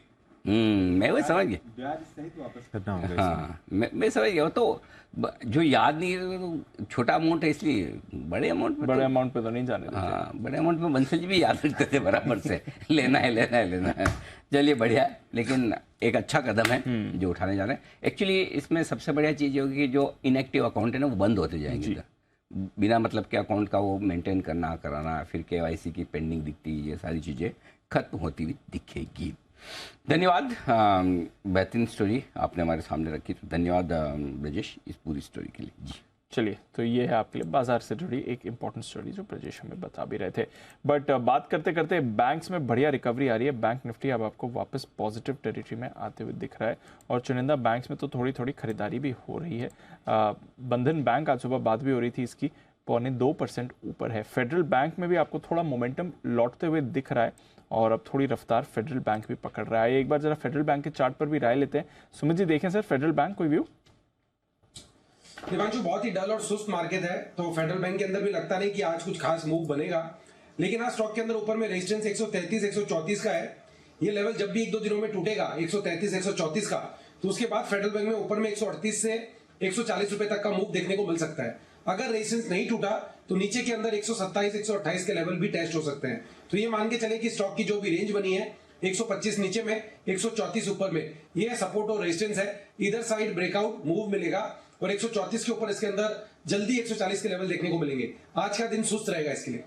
मैं वही समझ गया। ब्याज सहित वापस करना होगा। हाँ, मैं समझ गया। वो तो जो याद नहीं है तो छोटा अमाउंट है, इसलिए बड़े अमाउंट पे बड़े अमाउंट पे तो नहीं जाने देते। हाँ, बड़े अमाउंट पे बंसल जी भी याद रखते थे बराबर से लेना है लेना है लेना है। चलिए बढ़िया है, लेकिन एक अच्छा कदम है जो उठाने जा रहे हैं। एक्चुअली इसमें सबसे बढ़िया चीज़ होगी कि जो इनएक्टिव अकाउंट है ना वो बंद होते जाएंगे इधर। बिना मतलब के अकाउंट का वो मेंटेन करना कराना, फिर KYC की पेंडिंग दिखती, ये सारी चीज़ें खत्म होती हुई दिखेगी। धन्यवाद, बेहतरीन स्टोरी आपने हमारे सामने रखी, तो धन्यवाद ब्रजेश इस पूरी स्टोरी के लिए जी। चलिए, तो ये है आपके लिए बाजार से जुड़ी एक इंपॉर्टेंट स्टोरी जो ब्रजेश हमें बता भी रहे थे। बट बात करते करते बैंक्स में बढ़िया रिकवरी आ रही है। बैंक निफ्टी अब आपको वापस पॉजिटिव टेरिटरी में आते हुए दिख रहा है और चुनिंदा बैंक्स में तो थोड़ी थोड़ी खरीदारी भी हो रही है। बंधन बैंक आज सुबह बात भी हो रही थी इसकी, 0.2% ऊपर है। फेडरल बैंक में भी आपको थोड़ा मोमेंटम लौटते हुए दिख रहा है और अब थोड़ी रफ्तार फेडरल बैंक भी पकड़ रहा है। एक बार जरा फेडरल बैंक के चार्ट पर भी राय लेते हैं। सुमित जी देखें सर, फेडरल बैंक कोई व्यू? दिवांशु, बहुत ही डल और सुस्त मार्केट है, तो फेडरल बैंक के अंदर भी लगता नहीं कि आज कुछ खास मूव बनेगा। लेकिन आज स्टॉक के अंदर ऊपर में रेजिस्टेंस 133 134 का है। ये लेवल जब भी 1-2 दिनों में टूटेगा 133 134 का, तो उसके बाद फेडरल बैंक में ऊपर में 138 से 140 रुपए तक का मूव देखने को मिल सकता है। अगर रेजिस्टेंस नहीं टूटा तो नीचे के अंदर 127 128 के लेवल भी टेस्ट हो सकते हैं। तो ये मान के चले कि स्टॉक की जो भी रेंज बनी है 125 नीचे में 134 ऊपर में, ये सपोर्ट और रेजिस्टेंस है। इधर साइड ब्रेकआउट मूव मिलेगा और 134 के ऊपर इसके अंदर जल्दी 140 के लेवल देखने को मिलेंगे। आज का दिन सुस्त रहेगा इसके लिए,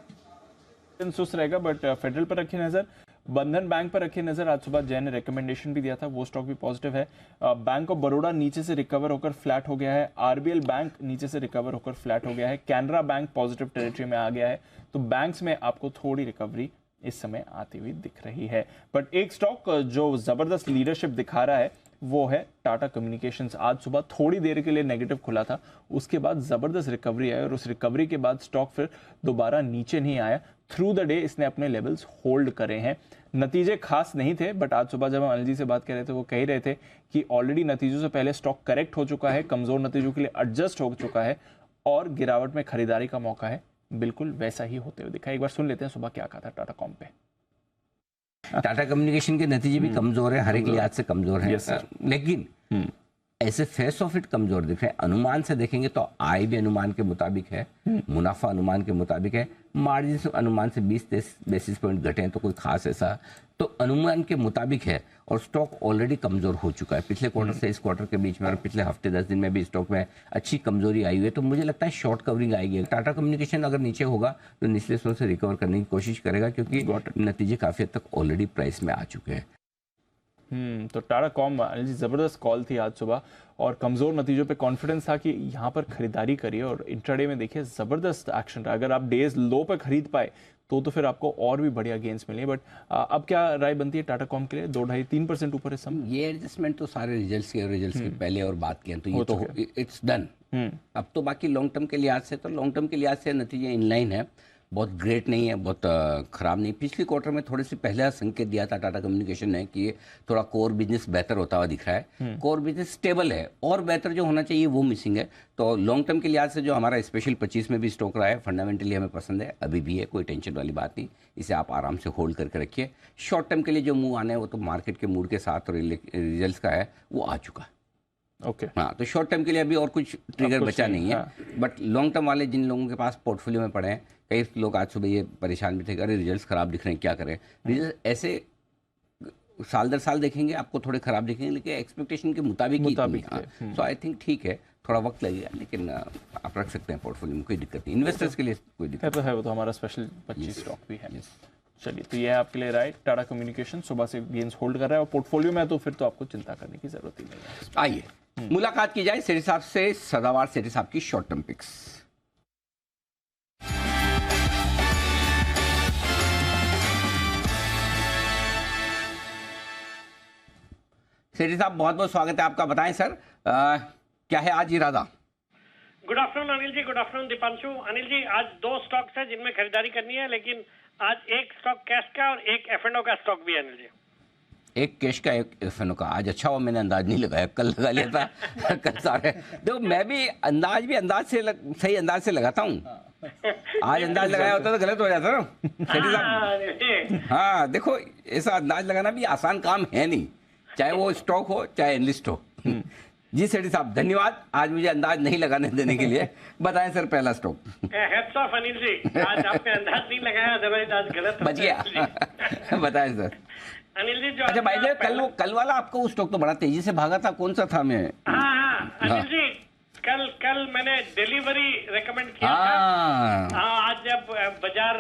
दिन सुस्त रहेगा। बट फेडरल पर रखी नजर, बंधन बैंक पर रखी नजर। आज सुबह जय ने रेकमेंडेशन भी दिया था, वो स्टॉक भी पॉजिटिव है। बैंक ऑफ बड़ौदा नीचे से रिकवर होकर फ्लैट हो गया है। RBL बैंक नीचे से रिकवर होकर फ्लैट हो गया है। कैनरा बैंक पॉजिटिव टेरिटरी में आ गया है। तो बैंक्स में आपको थोड़ी रिकवरी इस समय आती हुई दिख रही है। बट एक स्टॉक जो जबरदस्त लीडरशिप दिखा रहा है वो है टाटा कम्युनिकेशंस। आज सुबह थोड़ी देर के लिए नेगेटिव खुला था, उसके बाद जबरदस्त रिकवरी आई और उस रिकवरी के बाद स्टॉक फिर दोबारा नीचे नहीं आया। थ्रू द डे इसने अपने लेवल्स होल्ड करे हैं। नतीजे खास नहीं थे, बट आज सुबह जब हम अनिल जी से बात कर रहे थे वो कह रहे थे कि ऑलरेडी नतीजों से पहले स्टॉक करेक्ट हो चुका है, कमजोर नतीजों के लिए एडजस्ट हो चुका है और गिरावट में खरीदारी का मौका है। बिल्कुल वैसा ही होते हुए दिखा। एक बार सुन लेते हैं सुबह क्या कहा था टाटा कॉम पे। टाटा कम्युनिकेशन के नतीजे भी कमजोर है, हर एक लिहाज से कमजोर है। लेकिन ऐसे फेस ऑफ इट कमजोर दिख रहे हैं। अनुमान से देखेंगे तो आय भी अनुमान के मुताबिक है, मुनाफा अनुमान के मुताबिक है, मार्जिन से अनुमान से 20-30 बेसिस पॉइंट घटे हैं, तो कोई खास ऐसा तो अनुमान के मुताबिक है। और स्टॉक ऑलरेडी कमजोर हो चुका है पिछले क्वार्टर से इस क्वार्टर के बीच में, और पिछले हफ्ते 10 दिन में भी स्टॉक में अच्छी कमजोरी आई हुई है। तो मुझे लगता है शॉर्ट कवरिंग आएगी। टाटा कम्युनिकेशन अगर नीचे होगा तो निचले स्तर से रिकवर करने की कोशिश करेगा, क्योंकि नतीजे काफी हद तक ऑलरेडी प्राइस में आ चुके हैं। तो टाटा कॉम अनिल जी जबरदस्त कॉल थी आज सुबह और कमजोर नतीजों पे कॉन्फिडेंस था कि यहाँ पर खरीदारी करिए और इंट्राडे में देखिए जबरदस्त एक्शन रहा। अगर आप डेज लो पे खरीद पाए तो फिर आपको और भी बढ़िया गेंस मिले। बट अब क्या राय बनती है टाटा कॉम के लिए? 2-2.5-3% ऊपर है सम। ये एडजस्टमेंट तो सारे रिजल्ट्स के पहले और बात किए तो ये तो इट्स डन। अब तो बाकी लॉन्ग टर्म के लिहाज से, तो लॉन्ग टर्म के लिहाज से नतीजे इनलाइन है, बहुत ग्रेट नहीं है, बहुत खराब नहीं। पिछली क्वार्टर में थोड़ी सी पहला संकेत दिया था टाटा कम्युनिकेशन ने कि थोड़ा कोर बिजनेस बेहतर होता हुआ दिख रहा है। कोर बिजनेस स्टेबल है और बेहतर जो होना चाहिए वो मिसिंग है। तो लॉन्ग टर्म के लिहाज से जो हमारा स्पेशल 25 में भी स्टॉक रहा है, फंडामेंटली हमें पसंद है, अभी भी है, कोई टेंशन वाली बात नहीं। इसे आप आराम से होल्ड करके रखिए। शॉर्ट टर्म के लिए जो मूव आने हैं वो तो मार्केट के मूड के साथ और रिजल्ट का है, वो आ चुका है। ओके हाँ, तो शॉर्ट टर्म के लिए अभी और कुछ ट्रिगर बचा नहीं है। बट लॉन्ग टर्म वाले जिन लोगों के पास पोर्टफोलियो में पड़े हैं, कई लोग आज सुबह ये परेशान भी थे, अरे रिजल्ट्स खराब दिख रहे हैं, क्या करें। रिजल्ट ऐसे साल दर साल देखेंगे आपको थोड़े खराब दिखेंगे, लेकिन एक्सपेक्टेशन के मुताबिक सो आई थिंक ठीक है, थोड़ा वक्त लगेगा, लेकिन आप रख सकते हैं पोर्टफोलियो में, कोई दिक्कत नहीं। इन्वेस्टर्स के लिए कोई दिक्कत है, वो तो हमारा स्पेशल 25 स्टॉक भी है। चलिए, तो ये है आपके लिए राइट। टाटा कम्युनिकेशन सुबह से गेंस होल्ड कर रहा है और पोर्टफोलियो में तो फिर तो आपको चिंता करने की जरूरत ही नहीं है। आइए मुलाकात की जाए सेठी साहब से, सदावार सेठी साहब की शॉर्ट टर्म पिक्स। सेठी साहब बहुत बहुत स्वागत है आपका। बताएं सर, क्या है आज इरादा? Good afternoon Anil ji, good afternoon Deepanshu. Anil ji, आज 2 स्टॉक्स है जिनमें खरीदारी करनी है, लेकिन आज एक स्टॉक कैश का और एक F&O का स्टॉक भी है अनिल जी। एक कैश का एक एफएनओ का। आज अच्छा हुआ मैंने अंदाज नहीं लगाया, कल लगा लिया था। कल सारे देखो मैं भी अंदाज से सही अंदाज से लगाता हूँ। आज अंदाज लगाया होता तो गलत हो जाता ना सेठी साहब। हाँ देखो ऐसा अंदाज लगाना भी आसान काम है नहीं, चाहे वो स्टॉक हो चाहे एनालिस्ट हो। जी सेठी साहब धन्यवाद आज मुझे अंदाज नहीं लगाने देने के लिए। बताएं सर पहला stock. Heads of Anil ji, आज आपने अंदाज नहीं लगाया, अदरवाइज आज गलत बच गया। बताएं सर। अनिल जी जो अच्छा भाई जी कल वाला आपको वो स्टॉक तो बड़ा तेजी से भागा था, कौन सा था? मैं हाँ अनिल जी कल मैंने डिलीवरी रेकमेंड किया था। आज जब बाजार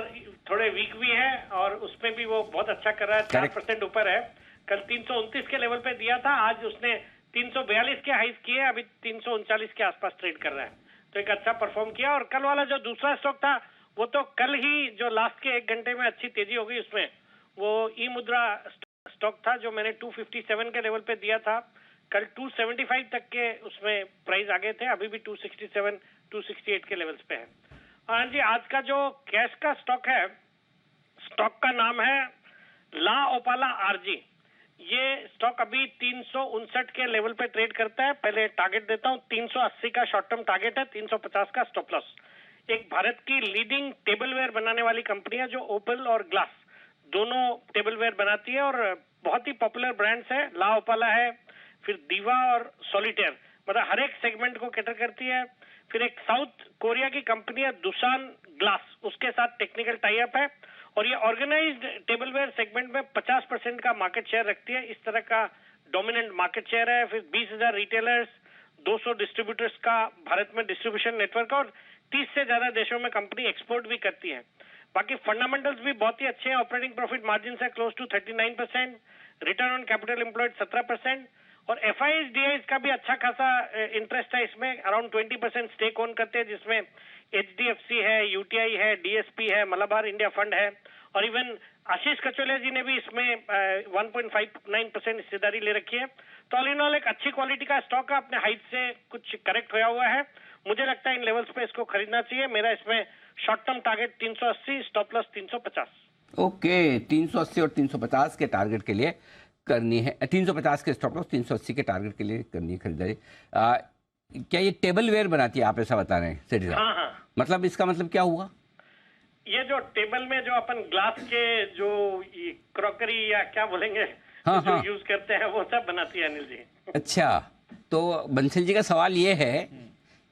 थोड़े वीक भी है और उसमें भी वो बहुत अच्छा कर रहा है, 4% ऊपर है। कल 329 के लेवल पे दिया था, आज उसने 342 के हाइज किए, अभी 339 के आसपास ट्रेड कर रहा है, तो एक अच्छा परफॉर्म किया। और कल वाला जो दूसरा स्टॉक था वो तो कल ही जो लास्ट के 1 घंटे में अच्छी तेजी हो गई, उसमें वो ई मुद्रा स्टॉक था जो मैंने 257 के लेवल पे दिया था, कल 275 तक के उसमें प्राइस आ गए थे, अभी भी 267 268 के लेवल्स पे है। हाँ जी आज का जो कैश का स्टॉक है, स्टॉक का नाम है ला ओपाला आरजी। ये स्टॉक अभी 359 के लेवल पे ट्रेड करता है। पहले टारगेट देता हूं, 380 का शॉर्ट टर्म टारगेट है, 350 का स्टॉप लॉस। एक भारत की लीडिंग टेबलवेयर बनाने वाली कंपनी है जो ओपल और ग्लास दोनों टेबलवेयर बनाती है और बहुत ही पॉपुलर ब्रांड्स है। ला ओपाला है, फिर दीवा और सॉलिटेयर, मतलब हर एक सेगमेंट को कैटर करती है। फिर एक साउथ कोरिया की कंपनी है दुसान ग्लास, उसके साथ टेक्निकल टाई अप है और ये ऑर्गेनाइज्ड टेबलवेयर सेगमेंट में 50% का मार्केट शेयर रखती है। इस तरह का डोमिनेंट मार्केट शेयर है। फिर 20,000 रिटेलर्स, 200 डिस्ट्रीब्यूटर्स का भारत में डिस्ट्रीब्यूशन नेटवर्क और 30 से ज्यादा देशों में कंपनी एक्सपोर्ट भी करती है। बाकी फंडामेंटल्स भी बहुत ही अच्छे हैं। ऑपरेटिंग प्रॉफिट मार्जिन है close to 39%, return on capital employed 17% और एफआईज डीआईज का भी अच्छा खासा इंटरेस्ट है इसमें, अराउंड 20% स्टेक ओन करते हैं, जिसमें एचडीएफसी है, यूटीआई है, डीएसपी है, मलाबार इंडिया फंड है और इवन आशीष कचोलिया जी ने भी इसमें 1.59% हिस्सेदारी ले रखी है। तो ऑल इन ऑल एक अच्छी क्वालिटी का स्टॉक है, अपने हाइट से कुछ करेक्ट होया हुआ है। मुझे लगता है इन लेवल्स पे इसको खरीदना चाहिए। मेरा इसमें short term target 380, stop loss 350। Okay 380 और 350 के टारगेट के लिए करनी है, 350 के स्टॉप लॉस 380 के टारगेट के लिए करनी है खरीदारी। क्या ये टेबलवेयर बनाती है, आप ऐसा बता रहे हैं सेठी साहब? हाँ। मतलब इसका मतलब क्या हुआ? ये जो टेबल में जो अपन ग्लास के जो क्रॉकरी या क्या बोलेंगे जो यूज करते हैं वो सब बनाती है अनिल जी। अच्छा, तो बंसल जी का सवाल ये है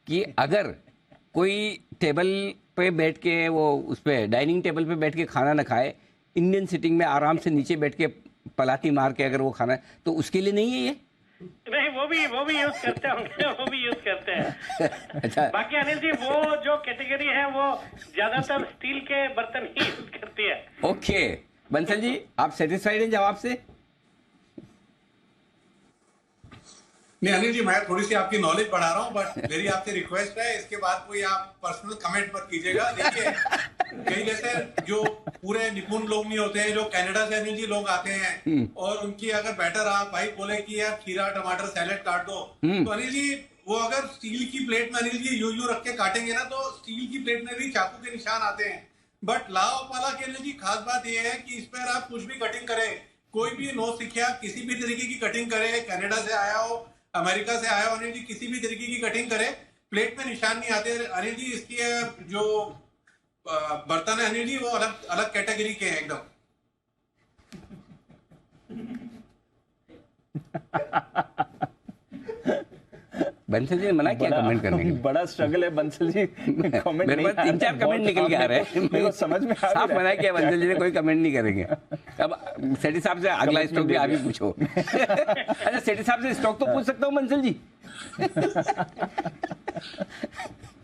कि अगर कोई टेबल पे बैठ के वो उस पे डाइनिंग टेबल पे बैठ के खाना न खाए, इंडियन सिटिंग में आराम से नीचे बैठ के पलाती मार के अगर वो खाना है तो उसके लिए नहीं है ये? नहीं, वो भी यूज करते होंगे, वो भी यूज करते हैं। अच्छा। बाकी अनिल जी वो जो कैटेगरी है वो ज्यादातर स्टील के बर्तन ही यूज करती है। ओके बंसल जी आप सेटिस्फाइड हैं जवाब से? नहीं अनिल जी मैं थोड़ी सी आपकी नॉलेज बढ़ा रहा हूँ, बट मेरी आपसे रिक्वेस्ट है इसके बाद कोई आप पर्सनल कमेंट मत कीजिएगा। देखिए कई जैसे जो पूरे निपुण लोग नहीं होते हैं, जो कनाडा से अनिल जी लोग आते हैं और उनकी अगर बैटर आप भाई बोले कि यार खीरा टमाटर सैलेड काट दो, तो अनिल जी वो अगर स्टील की प्लेट में अनिल जी यूं रख के काटेंगे ना तो स्टील की प्लेट में भी चाकू के निशान आते हैं। बट ला ओपाला के अनिल जी खास बात यह है कि इस पर आप कुछ भी कटिंग करें, कोई भी नो सिखिया किसी भी तरीके की कटिंग करे, कनाडा से आया हो अमेरिका से आया हो अनिल जी, किसी भी तरीके की कटिंग करे प्लेट में निशान नहीं आते अनिल जी। इसकी जो बर्तन है अनिल जी वो अलग अलग कैटेगरी के हैं एकदम। बंसल जी ने मना किया कमेंट करने के लिए। बड़ा स्ट्रगल है बंसल जी, कमेंट मेरे पास 3-4 कमेंट निकल के आ रहे हैं, मेरे को समझ में आ रहा है। मना किया बंसल जी ने, कोई कमेंट नहीं करेंगे। अब सेठी साहब से अगला स्टॉक भी आप ही पूछो। अच्छा सेठी साहब से स्टॉक तो पूछ सकता हूँ बंसल जी?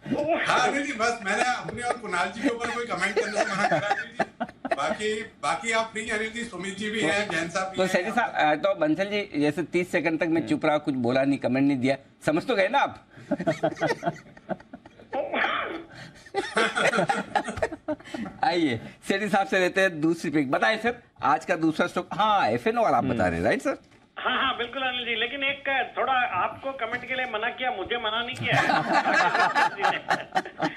हाँ अनिल जी बस मैंने अपने और कुणाल जी के ऊपर कोई कमेंट करने से मना करा अनिल जी। बाकी आप फ्री अनिल जी, सुमित जी भी हैं, जैन साहब भी तो हैं। सेठी साहब तो बंसल जी जैसे 30 सेकंड तक मैं चुप रहा, कुछ बोला नहीं, कमेंट नहीं दिया, समझ तो गए ना आप? आइए सेठी साहब से लेते हैं दूसरी पिक। बताएं सर आज का दूसरा स्टॉक। हाँ एफएनओ वाला आप बता रहे हैं राइट सर? हाँ बिल्कुल अनिल जी, लेकिन एक थोड़ा आपको कमेंट के लिए मना किया, मुझे मना नहीं किया।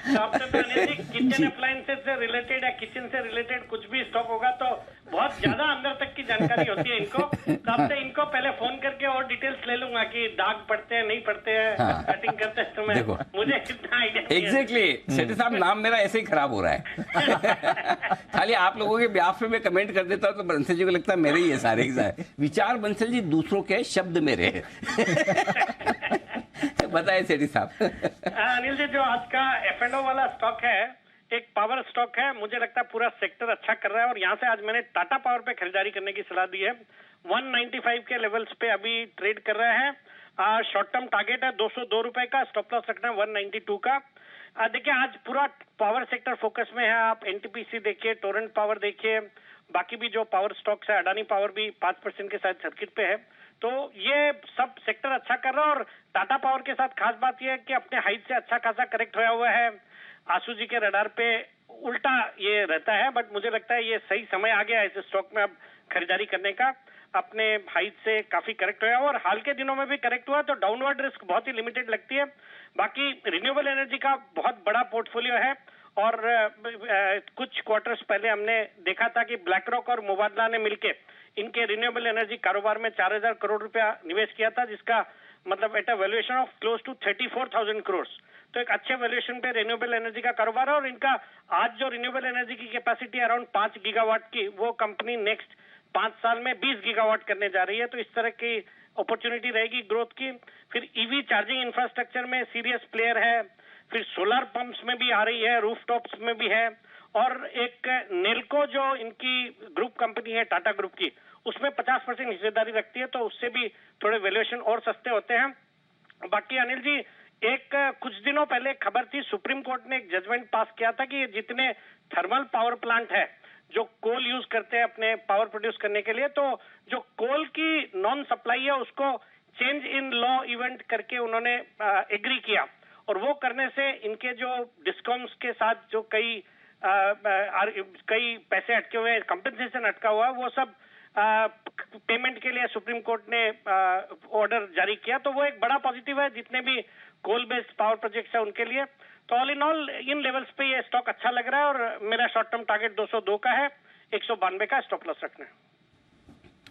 तो आपसे तो अनिल जी किचन अप्लायंसेस से रिलेटेड या किचन से रिलेटेड कुछ भी स्टॉक होगा तो बहुत ज्यादा अंदर तक की जानकारी होती है इनको, तो अब से इनको पहले फोन करके और डिटेल्स ले लूंगा कि दाग पड़ते हैं नहीं पड़ते हैं, कटिंग करते हैं समय, देखो, मुझे इतना आइडिया एग्जैक्टली सेठी साहब, नाम मेरा ऐसे ही खराब हो रहा है। खाली आप लोगों के ब्याह पे मैं कमेंट कर देता हूँ तो बंसल जी को लगता है मेरे ही है सारे के सारे विचार, बंसल जी दूसरों के, शब्द मेरे हैं। बताए सेठी साहब। अनिल जी, जो आज का F&O वाला स्टॉक है, एक पावर स्टॉक है, मुझे लगता है पूरा सेक्टर अच्छा कर रहा है और यहाँ से आज मैंने टाटा पावर पे खरीदारी करने की सलाह दी है। 195 के लेवल्स पे अभी ट्रेड कर रहा है। शॉर्ट टर्म टारगेट है 202 रुपए का, स्टॉप लॉस रखना है 192 का। देखिए आज पूरा पावर सेक्टर फोकस में है। आप एनटीपीसी देखिए, टोरेंट पावर देखिए, बाकी भी जो पावर स्टॉक्स है, अडानी पावर भी 5% के साथ सर्किट पे है, तो ये सब सेक्टर अच्छा कर रहा है। और टाटा पावर के साथ खास बात यह है कि अपने हाइट से अच्छा खासा करेक्ट होया हुआ है। आशु जी के रडार पे उल्टा ये रहता है, बट मुझे लगता है ये सही समय आ गया है इस स्टॉक में अब खरीदारी करने का। अपने हाइट से काफी करेक्ट हुआ और हाल के दिनों में भी करेक्ट हुआ, तो डाउनवर्ड रिस्क बहुत ही लिमिटेड लगती है। बाकी रिन्यूएबल एनर्जी का बहुत बड़ा पोर्टफोलियो है और कुछ क्वार्टर्स पहले हमने देखा था कि ब्लैक रॉक और मुबादला ने मिलके इनके रिन्यूएबल एनर्जी कारोबार में 4000 करोड़ रुपया निवेश किया था, जिसका मतलब at a valuation of close to 34,000 crore. तो एक अच्छे वैल्यूएशन पे रिन्यूएबल एनर्जी का कारोबार है और इनका आज जो रिन्यूएबल एनर्जी की कैपेसिटी अराउंड 5 गीगावाट की, वो कंपनी नेक्स्ट 5 साल में 20 गीगावाट करने जा रही है। तो इस तरह की अपॉर्चुनिटी रहेगी ग्रोथ की। फिर ईवी चार्जिंग इंफ्रास्ट्रक्चर में सीरियस प्लेयर है, फिर सोलर पंप्स में भी आ रही है, रूफटॉप्स में भी है, और एक नेल्को जो इनकी ग्रुप कंपनी है टाटा ग्रुप की, उसमें 50% हिस्सेदारी रखती है, तो उससे भी थोड़े वैल्यूएशन और सस्ते होते हैं। बाकी अनिल जी, एक कुछ दिनों पहले खबर थी, सुप्रीम कोर्ट ने एक जजमेंट पास किया था कि जितने थर्मल पावर प्लांट है जो कोल यूज करते हैं अपने पावर प्रोड्यूस करने के लिए, तो जो कोल की नॉन सप्लाई है उसको चेंज इन लॉ इवेंट करके उन्होंने एग्री किया, और वो करने से इनके जो डिस्कॉम्स के साथ जो कई पैसे अटके हुए, कंपेंसेशन अटका हुआ, वो सब पेमेंट के लिए सुप्रीम कोर्ट ने ऑर्डर जारी किया। तो वो एक बड़ा पॉजिटिव है जितने भी कोल बेस्ड पावर प्रोजेक्ट्स है उनके लिए। तो all in all in levels पे ये स्टॉक अच्छा लग रहा है और मेरा शॉर्ट टर्म टारगेट 202 का है, 192 का स्टॉप लॉस रखना है।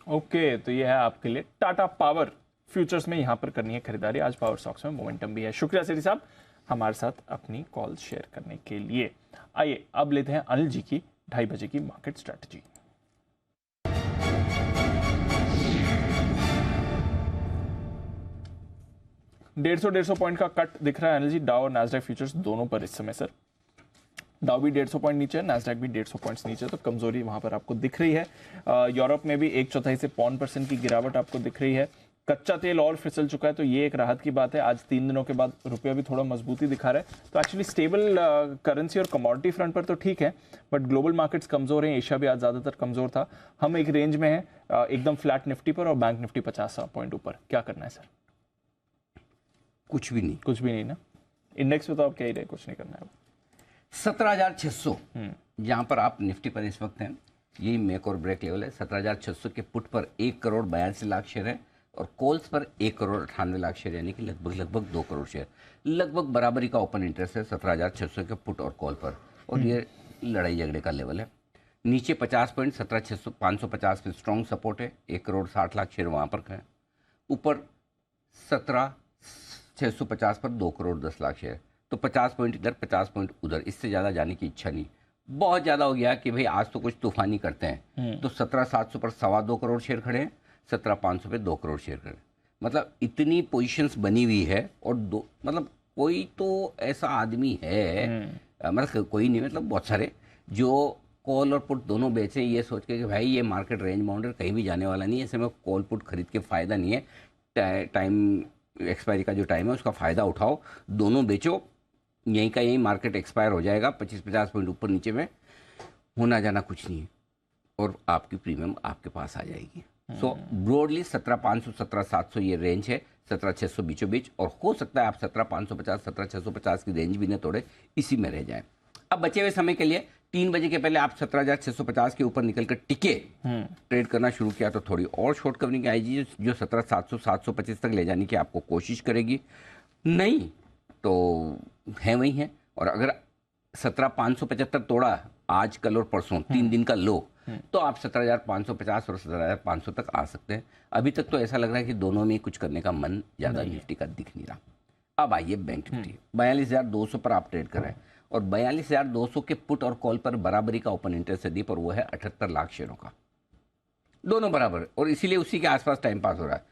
ओके, तो ये है आपके लिए टाटा पावर फ्यूचर्स में यहाँ पर करनी है खरीदारी। आज पावर स्टॉक्स में मोमेंटम भी है। शुक्रिया सेठी साहब हमारे साथ अपनी कॉल शेयर करने के लिए। आइए अब लेते हैं अनिल जी की 2:30 बजे की मार्केट स्ट्रेटजी। डेढ़ सौ पॉइंट का कट दिख रहा है अनिल जी, डाउ और नैस्डैक फ्यूचर्स दोनों पर इस समय। सर डाउ भी 150 पॉइंट नीचे है, नैस्डैक भी 150 पॉइंट्स नीचे, तो कमजोरी वहां पर आपको दिख रही है। यूरोप में भी 1/4 से 0.5% की गिरावट आपको दिख रही है। कच्चा तेल और फिसल चुका है, तो ये एक राहत की बात है। आज 3 दिनों के बाद रुपया भी थोड़ा मजबूती दिखा रहा है, तो एक्चुअली स्टेबल करेंसी और कमोडिटी फ्रंट पर तो ठीक है, बट ग्लोबल मार्केट्स कमजोर हैं। एशिया भी आज ज्यादातर कमजोर था। हम एक रेंज में है, एकदम फ्लैट निफ्टी पर और बैंक निफ्टी 50 पॉइंट ऊपर। क्या करना है सर? कुछ भी नहीं ना। इंडेक्स में तो आप कह ही रहे कुछ नहीं करना है। 17,600 जहां पर आप निफ्टी पर इस वक्त हैं, यही मेक और ब्रेक लेवल है। 17,600 के पुट पर 1 करोड़ 82 लाख शेयर है और कॉल्स पर 1 करोड़ 98 लाख शेयर, यानी कि लगभग 2 करोड़ शेयर। लगभग बराबरी का ओपन इंटरेस्ट है 17,600 के पुट और कॉल पर, और ये लड़ाई झगड़े का लेवल है। नीचे 50 पॉइंट 17,550 पे स्ट्रॉन्ग सपोर्ट है, 1 करोड़ 60 लाख शेयर वहां पर है। ऊपर 17,650 पर 2 करोड़ 10 लाख शेयर, तो 50 पॉइंट इधर 50 पॉइंट उधर, इससे ज़्यादा जाने की इच्छा नहीं। बहुत ज़्यादा हो गया कि भाई आज तो कुछ तूफानी करते हैं, तो 17,700 पर 2.25 करोड़ शेयर खड़े हैं, 17,500 पे 2 करोड़ शेयर खड़े। मतलब इतनी पोजीशंस बनी हुई है, और मतलब कोई तो ऐसा आदमी है, मतलब कोई नहीं, मतलब बहुत सारे जो कॉल और पुट दोनों बेचे ये सोच के कि भाई ये मार्केट रेंज बाउंडर कहीं भी जाने वाला नहीं है, ऐसे में कॉल पुट खरीद के फ़ायदा नहीं है। टाइम एक्सपायरी का जो टाइम है उसका फ़ायदा उठाओ, दोनों बेचो, यहीं का यहीं मार्केट एक्सपायर हो जाएगा। 25-50 पॉइंट ऊपर नीचे में होना जाना कुछ नहीं है, और आपकी प्रीमियम आपके पास आ जाएगी। सो ब्रॉडली 17,500 17,700 ये रेंज है, 17,600 बीचों बीच, और हो सकता है आप 17,550 17,650 की रेंज भी न तोड़े, इसी में रह जाए। अब बचे हुए समय के लिए 3 बजे के पहले आप 17,650 के ऊपर निकलकर टिके ट्रेड करना शुरू किया तो थोड़ी और शॉर्ट कवरिंग आएगी, जो 17,700 725 तक ले जाने की आपको कोशिश करेगी। नहीं तो है वही है, और अगर 17,575 तोड़ा आज कल और परसों 3 दिन का लो, तो आप 17,550 और 17,500 तक आ सकते हैं। अभी तक तो ऐसा लग रहा है कि दोनों में कुछ करने का मन ज़्यादा निफ्टी का दिख नहीं रहा। अब आइए बैंक निफ्टी, 42,200 पर आप ट्रेड कर रहे हैं और 42,200 के पुट और कॉल पर बराबरी का ओपन इंटरेस्ट है दीप, और वो है 78 लाख शेयरों का, दोनों बराबर, और इसीलिए उसी के आसपास टाइम पास हो रहा है।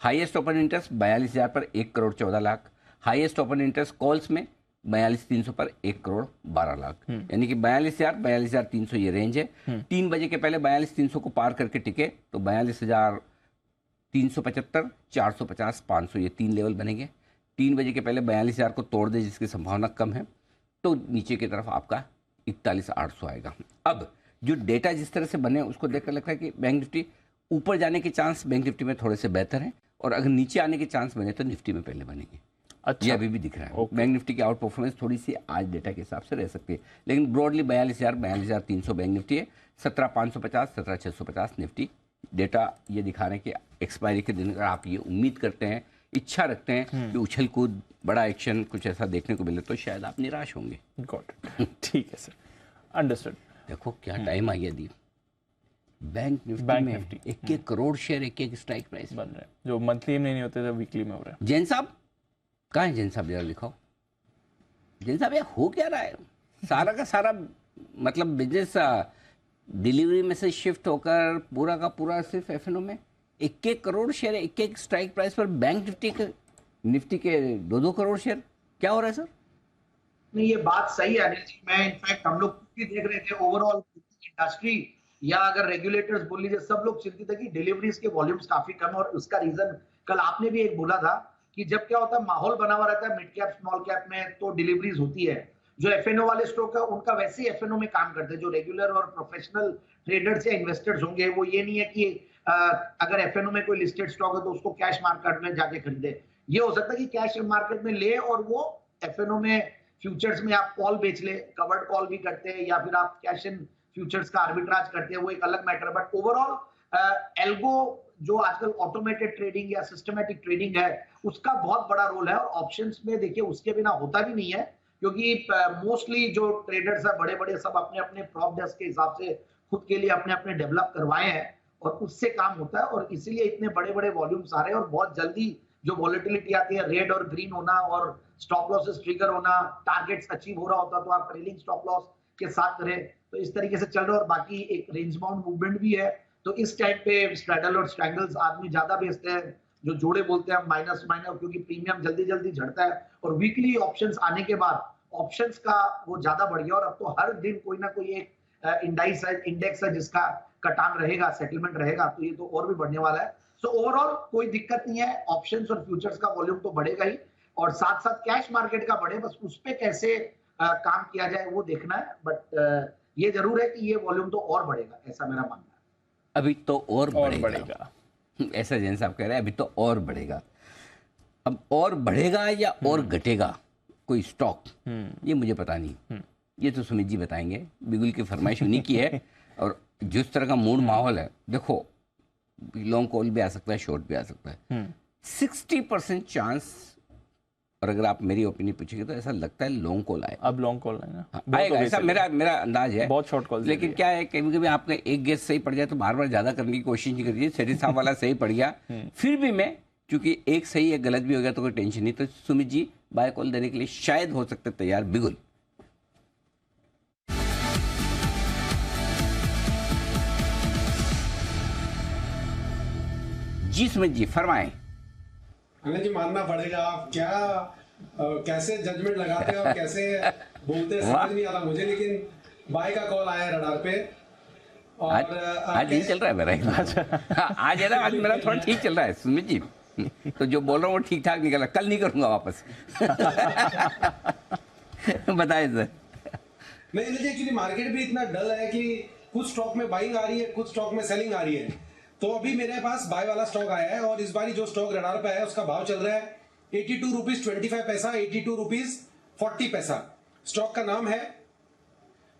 हाईएस्ट ओपन इंटरेस्ट 42,000 पर 1 crore 14 lakh, highest open interest calls में 42,300 पर 1 करोड़ 12 लाख, यानी कि 42,000 42,300 ये रेंज है। 3 बजे के पहले 42,300 को पार करके टिके तो 42,375, 450, 500 ये 3 लेवल बनेंगे। 3 बजे के पहले 42,000 को तोड़ दे जिसकी संभावना कम है तो नीचे की तरफ आपका 41,800 आएगा। अब जो डेटा जिस तरह से बने उसको देखकर लगता है कि बैंक निफ्टी ऊपर जाने के चांस बैंक निफ्टी में थोड़े से बेहतर हैं, और अगर नीचे आने के चांस बने तो निफ्टी में पहले बनेंगे। अच्छा, ये अभी भी दिख रहा है। बैंक निफ्टी की आउट परफॉर्मेंस थोड़ी सी आज डेटा के हिसाब से रह सकती है, लेकिन ब्रॉडली 42,000 42,300 बैंक निफ्टी है, 17,550 17,650 निफ्टी। डेटा ये दिखा रहे हैं कि एक्सपायरी के दिन अगर आप ये उम्मीद करते हैं, इच्छा रखते हैं कि उछल कूद बड़ा एक्शन कुछ ऐसा देखने को मिले तो शायद आप निराश होंगे। गॉट इट, ठीक है सर, अंडरस्टूड। देखो क्या टाइम आ गया दीप, बैंक निफ्टी में 1-1 करोड़ शेयर 1-1 स्ट्राइक प्राइस बन रहे हैं, जो मंथली में नहीं होते थे वीकली में हो रहे हैं। जैन साहब कहाँ है? जैन साहब जरा लिखाओ। जैन साहब ये हो क्या रहा है? सारा का सारा मतलब बिजनेस डिलीवरी में से शिफ्ट होकर पूरा का पूरा सिर्फ एफएनओ में 1-1 करोड़ शेयर 1-1 स्ट्राइक प्राइस पर, बैंक निफ्टी के 2-2 करोड़ शेयर, क्या हो रहा है सर? नहीं, ये बात सही है अनिल जी। मैं इनफैक्ट हम लोग देख रहे थे ओवरऑल इंडस्ट्री या अगर रेगुलेटर्स बोल लीजिए, सब लोग चिंतित है कि डिलीवरीज के वॉल्यूम्स काफी कम है, और उसका रीजन कल आपने भी एक बोला था कि जब क्या होता है माहौल बना हुआ रहता है मिड कैप स्मॉल कैप में तो डिलीवरीज होती है। जो एफएनओ वाले स्टॉक है उनका वैसे ही एफएनओ में काम करते हैं। जो रेगुलर और प्रोफेशनल ट्रेडर्स या इन्वेस्टर्स होंगे वो ये नहीं है कि अगर एफएनओ में कोई लिस्टेड स्टॉक है तो उसको कैश मार्केट में जाके खरीदे। ये हो सकता है कि कैश मार्केट में ले और वो एफएनओ में फ्यूचर्स में आप कॉल बेच ले, कवर्ड कॉल भी करते हैं, या फिर आप कैश इन फ्यूचर्स का आर्बिट्राज करते हैं, वो एक अलग मैटर है। बट ओवरऑल एल्गो जो आजकल ऑटोमेटेड ट्रेडिंग या सिस्टमैटिक ट्रेडिंग है उसका बहुत बड़ा रोल है, और ऑप्शंस में देखिए उसके बिना होता भी नहीं है, क्योंकि मोस्टली जो ट्रेडर्स है बड़े बड़े सब अपने अपने प्रॉप डेस्क के हिसाब से खुद के लिए अपने अपने डेवलप करवाए हैं और उससे काम होता है, और इसीलिए इतने बड़े बड़े वॉल्यूम्स आ रहे हैं। और बहुत जल्दी जो वॉलेटिलिटी आती है, रेड और ग्रीन होना और स्टॉप लॉसेस ट्रिगर होना, टारगेट्स अचीव हो रहा होता तो आप ट्रेलिंग स्टॉप लॉस के साथ करें, तो इस तरीके से चल रहा है। और बाकी एक रेंज बाउंड मूवमेंट भी है, तो इस टाइप पे स्ट्रैडल और स्ट्रैंगल्स आदमी ज्यादा बेचते हैं, जो जोड़े बोलते हैं माइनस, क्योंकि प्रीमियम जल्दी जल्दी झड़ता है। और वीकली ऑप्शंस आने के बाद ऑप्शंस का वो ज्यादा बढ़ गया, और अब तो हर दिन कोई ना कोई एक इंडेक्स है जिसका कटान रहेगा, सेटलमेंट रहेगा, तो ये तो और भी बढ़ने वाला है। सो ओवरऑल कोई दिक्कत नहीं है, ऑप्शंस और फ्यूचर्स का वॉल्यूम तो बढ़ेगा ही, और साथ साथ कैश मार्केट का बढ़े, बस उस पे कैसे काम किया जाए वो देखना है। बट ये जरूर है कि ये वॉल्यूम तो और बढ़ेगा, ऐसा मेरा मानना है। अभी तो और बढ़ेगा। ऐसा जैन साहब कह रहे हैं अभी तो और बढ़ेगा। अब और बढ़ेगा या और घटेगा कोई स्टॉक, ये मुझे पता नहीं, ये तो सुमित जी बताएंगे। बिगुल की फरमाइश उन्हीं की है, और जिस तरह का मूड माहौल है, देखो लॉन्ग कॉल भी आ सकता है, शॉर्ट भी आ सकता है। 60% चांस, और अगर आप मेरी ओपिनियन पूछेंगे तो ऐसा लगता है लॉन्ग कॉल आए। अब लॉन्ग कॉल नहीं ना, आएगा, ऐसा मेरा अंदाज है। बहुत शॉर्ट कॉल, लेकिन क्या है कभी कभी आपका एक गेस सही पड़ जाए तो बार बार ज्यादा करने की कोशिश नहीं करिए। सेठी साहब वाला सही पड़ गया, फिर भी मैं, क्योंकि एक सही एक गलत भी हो गया तो कोई टेंशन नहीं। तो सुमित जी बाय कॉल देने के लिए शायद हो सकते तैयार। बिगुल जी, सुमित जी फरमाएं। अनिल जी मानना पड़ेगा, आप क्या कैसे जजमेंट लगाते हैं और कैसे बोलते हैं समझ नहीं आता मुझे, लेकिन बाय का कॉल आया रडार पे। और आज नहीं चल रहा है मेरा। आज है ना, आज मेरा थोड़ा ठीक चल रहा है सुमित जी, तो जो बोल रहा हूँ वो ठीक ठाक निकल रहा। कल नहीं करूंगा वापस। बताए सर। नहीं अनिल जी, एक्चुअली मार्केट भी इतना डल है कि कुछ स्टॉक में बाइंग आ रही है, कुछ स्टॉक में सेलिंग आ रही है। तो अभी मेरे पास बाय वाला स्टॉक आया है, और इस बारी जो स्टॉक रडार पे है उसका भाव चल रहा है 82 रुपीज 25 पैसा, 82 रुपीज 40 पैसा। स्टॉक का नाम है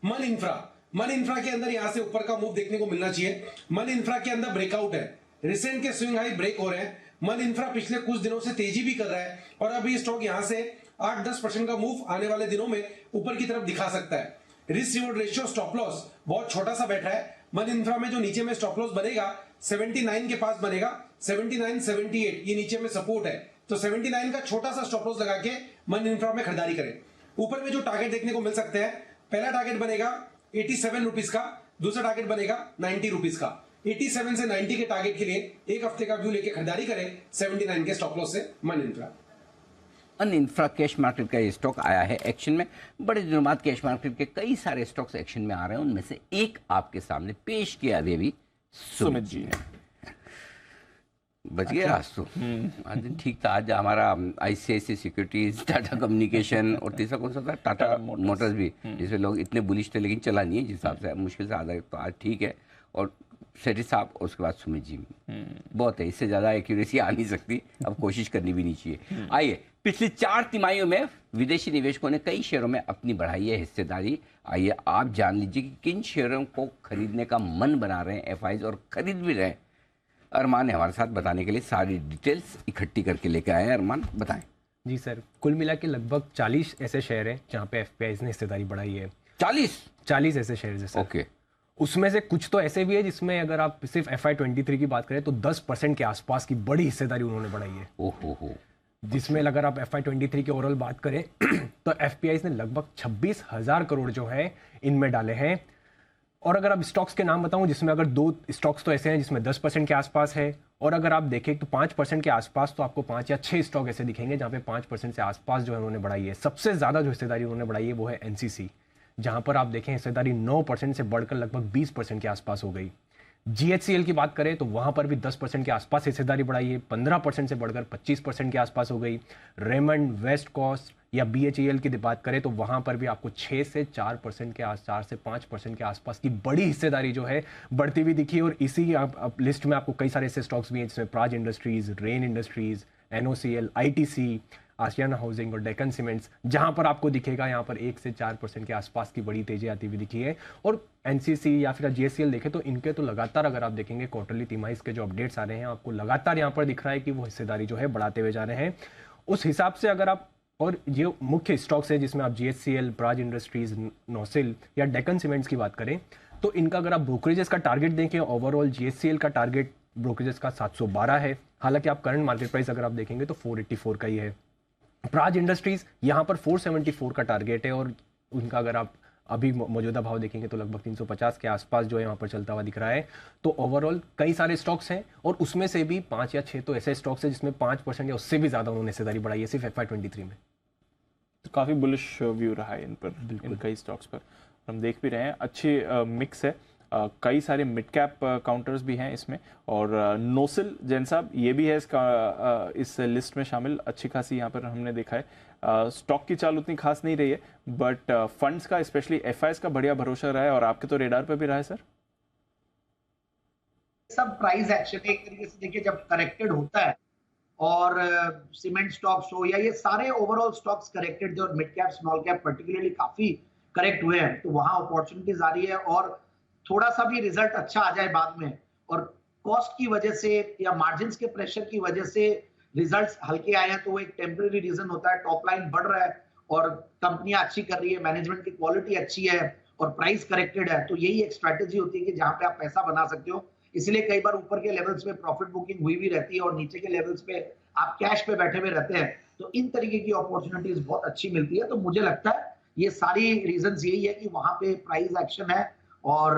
मन इंफ्रा। मन इंफ्रा के अंदर यहां से ऊपर का मूव देखने को मिलना चाहिए। मन इंफ्रा के अंदर ब्रेकआउट है, रिसेंट के स्विंग हाई ब्रेक हो रहे हैं। मन इंफ्रा पिछले कुछ दिनों से तेजी भी कर रहा है, और अभी स्टॉक यहां से 8-10% का मूव आने वाले दिनों में ऊपर की तरफ दिखा सकता है। Risk reward ratio stop loss बहुत छोटा सा बैठ रहा है। मन इंफ्रा में जो नीचे में स्टॉप लॉस बनेगा 79 के पास बनेगा, 79, 78 ये नीचे में सपोर्ट है, तो 79 का छोटा सा स्टॉप लॉस लगा के मन इंफ्रा में खरीदारी करें। ऊपर में जो टारगेट देखने को मिल सकते हैं, पहला टारगेट बनेगा 87 रुपीज का, दूसरा टारगेट बनेगा 90 रुपीज का। 87 से 90 के टारगेट के लिए एक हफ्ते का व्यू लेके खरीदारी करें 79 के स्टॉप लॉस से मन इंफ्रा। मन इंफ्रा कैश मार्केट का ये स्टॉक आया है एक्शन में। बड़े दिनों बाद कैश मार्केट के कई सारे स्टॉक्स एक्शन में आ रहे हैं, उनमें से एक आपके सामने पेश किया अभी सुमित जी ने। बच गए आज तो, आज दिन ठीक था। आज हमारा ICICI सिक्योरिटीज, टाटा कम्युनिकेशन और तीसरा कौन सा था, टाटा मोटर्स भी, जिसमें लोग इतने बुलिश थे लेकिन चला नहीं है, जिस हिसाब से मुश्किल से आधा, तो आज ठीक है। और सेठी साहब और उसके बाद सुमित जी, बहुत है, इससे ज़्यादा एक्यूरेसी आ नहीं सकती, अब कोशिश करनी भी नहीं चाहिए। आइए, पिछली 4 तिमाहियों में विदेशी निवेशकों ने कई शेयरों में अपनी बढ़ाई है हिस्सेदारी। आइए आप जान लीजिए कि किन शेयरों को खरीदने का मन बना रहे हैं FIs और खरीद भी रहे हैं। अरमान ने हमारे साथ बताने के लिए सारी डिटेल्स इकट्ठी करके लेके आए हैं। अरमान बताएं। जी सर, कुल मिला के लगभग 40 ऐसे शेयर हैं जहाँ पे FPIs ने हिस्सेदारी बढ़ाई है। 40 ऐसे शेयर है सर। ओके। उसमें से कुछ तो ऐसे भी है जिसमें अगर आप सिर्फ FY23 की बात करें तो 10% के आसपास की बड़ी हिस्सेदारी उन्होंने बढ़ाई है। ओहो। जिसमें अगर आप FY23 की ओवरऑल बात करें तो FPIs ने लगभग 26,000 करोड़ जो है इनमें डाले हैं। और अगर आप स्टॉक्स के नाम बताऊं, जिसमें अगर 2 स्टॉक्स तो ऐसे हैं जिसमें 10% के आसपास है, और अगर आप देखें तो 5% के आसपास, तो आपको 5 या 6 स्टॉक ऐसे दिखेंगे जहां पे 5% से आसपास जो है उन्होंने बढ़ाई है। सबसे ज्यादा जो हिस्सेदारी उन्होंने बढ़ाई है वो है NCC, जहां पर आप देखें हिस्सेदारी 9% से बढ़कर लगभग 20% के आसपास हो गई। GHCL की बात करें तो वहां पर भी 10% के आसपास हिस्सेदारी बढ़ाई है, 15% से बढ़कर 25% के आसपास हो गई। रेमंड, वेस्ट कोस्ट या BHEL की बात करें तो वहां पर भी आपको 6 से 4% के 4 से 5% के आसपास की बड़ी हिस्सेदारी जो है बढ़ती हुई दिखी। और इसी लिस्ट में आपको कई सारे ऐसे स्टॉक्स भी हैं जिसमें Praj industries, rain industries, NOCL, ITC, आशियाना हाउसिंग और डेक्कन सीमेंट्स, जहां पर आपको दिखेगा यहाँ पर 1 से 4% के आसपास की बड़ी तेजी आती हुई दिखी है। और NCC या फिर GHCL देखें तो इनके तो लगातार अगर आप देखेंगे क्वार्टरली तिमाही के जो अपडेट्स आ रहे हैं, आपको लगातार यहाँ पर दिख रहा है कि वो हिस्सेदारी जो है बढ़ाते हुए जा रहे हैं। उस हिसाब से अगर आप, और ये मुख्य स्टॉक्स है जिसमें आप GHCL, प्राज इंडस्ट्रीज, नोसिल या डेक्कन सीमेंट्स की बात करें तो इनका अगर आप ब्रोकरेजेस का टारगेट देखें, ओवरऑल GHCL का टारगेट ब्रोकरेजेस का 712 है। हालांकि आप करंट मार्केट प्राइस अगर आप देखेंगे तो 484 का ही है। प्राज इंडस्ट्रीज यहाँ पर 474 का टारगेट है, और उनका अगर आप अभी मौजूदा भाव देखेंगे तो लगभग 350 के आसपास जो है यहाँ पर चलता हुआ दिख रहा है। तो ओवरऑल कई सारे स्टॉक्स हैं, और उसमें से भी 5 या 6 तो ऐसे स्टॉक्स हैं जिसमें 5% या उससे भी ज्यादा उन्होंने हिस्सेदारी बढ़ाई है सिर्फ FY23 में। तो काफ़ी बुलिश व्यू रहा है इन पर, इन कई स्टॉक्स पर हम देख भी रहे हैं। अच्छी मिक्स है, कई सारे मिड कैप काउंटर्स भी हैं इसमें, और नोसिल जैन साहब ये भी है इसका इस लिस्ट में शामिल। अच्छी खासी यहाँ पर हमने देखा है स्टॉक की चाल उतनी खास नहीं रही है, बट फंड्स का स्पेशली FIs का बढ़िया भरोसा रहा है, और आपके तो रेडार पर भी रहा है सर। सब प्राइस एक्शन एक तरीके से देखिए, जब करेक्टेड होता है और सीमेंट स्टॉक्स हो या ये सारे ओवरऑल स्टॉक्स करेक्टेड जो mid cap small cap particularly काफी करेक्ट हुए हैं, तो वहां अपॉर्चुनिटीज आ रही है। और थोड़ा सा भी रिजल्ट अच्छा आ जाए बाद में, और कॉस्ट की वजह से या मार्जिन्स के प्रेशर की वजह से रिजल्ट्स हल्के आए हैं, तो वो एक टेम्पररी रीजन होता है। टॉप लाइन बढ़ रहा है और कंपनियां अच्छी कर रही है, मैनेजमेंट की क्वालिटी अच्छी है और प्राइस करेक्टेड है, तो यही एक स्ट्रैटेजी होती है कि जहां पे आप पैसा बना सकते हो। इसलिए कई बार ऊपर के लेवल्स पे प्रॉफिट बुकिंग हुई भी रहती है और नीचे के लेवल्स पे आप कैश पे बैठे हुए रहते हैं, तो इन तरीके की अपॉर्चुनिटीज बहुत अच्छी मिलती है। तो मुझे लगता है ये सारी रीजंस यही है कि वहां पे प्राइस एक्शन है, और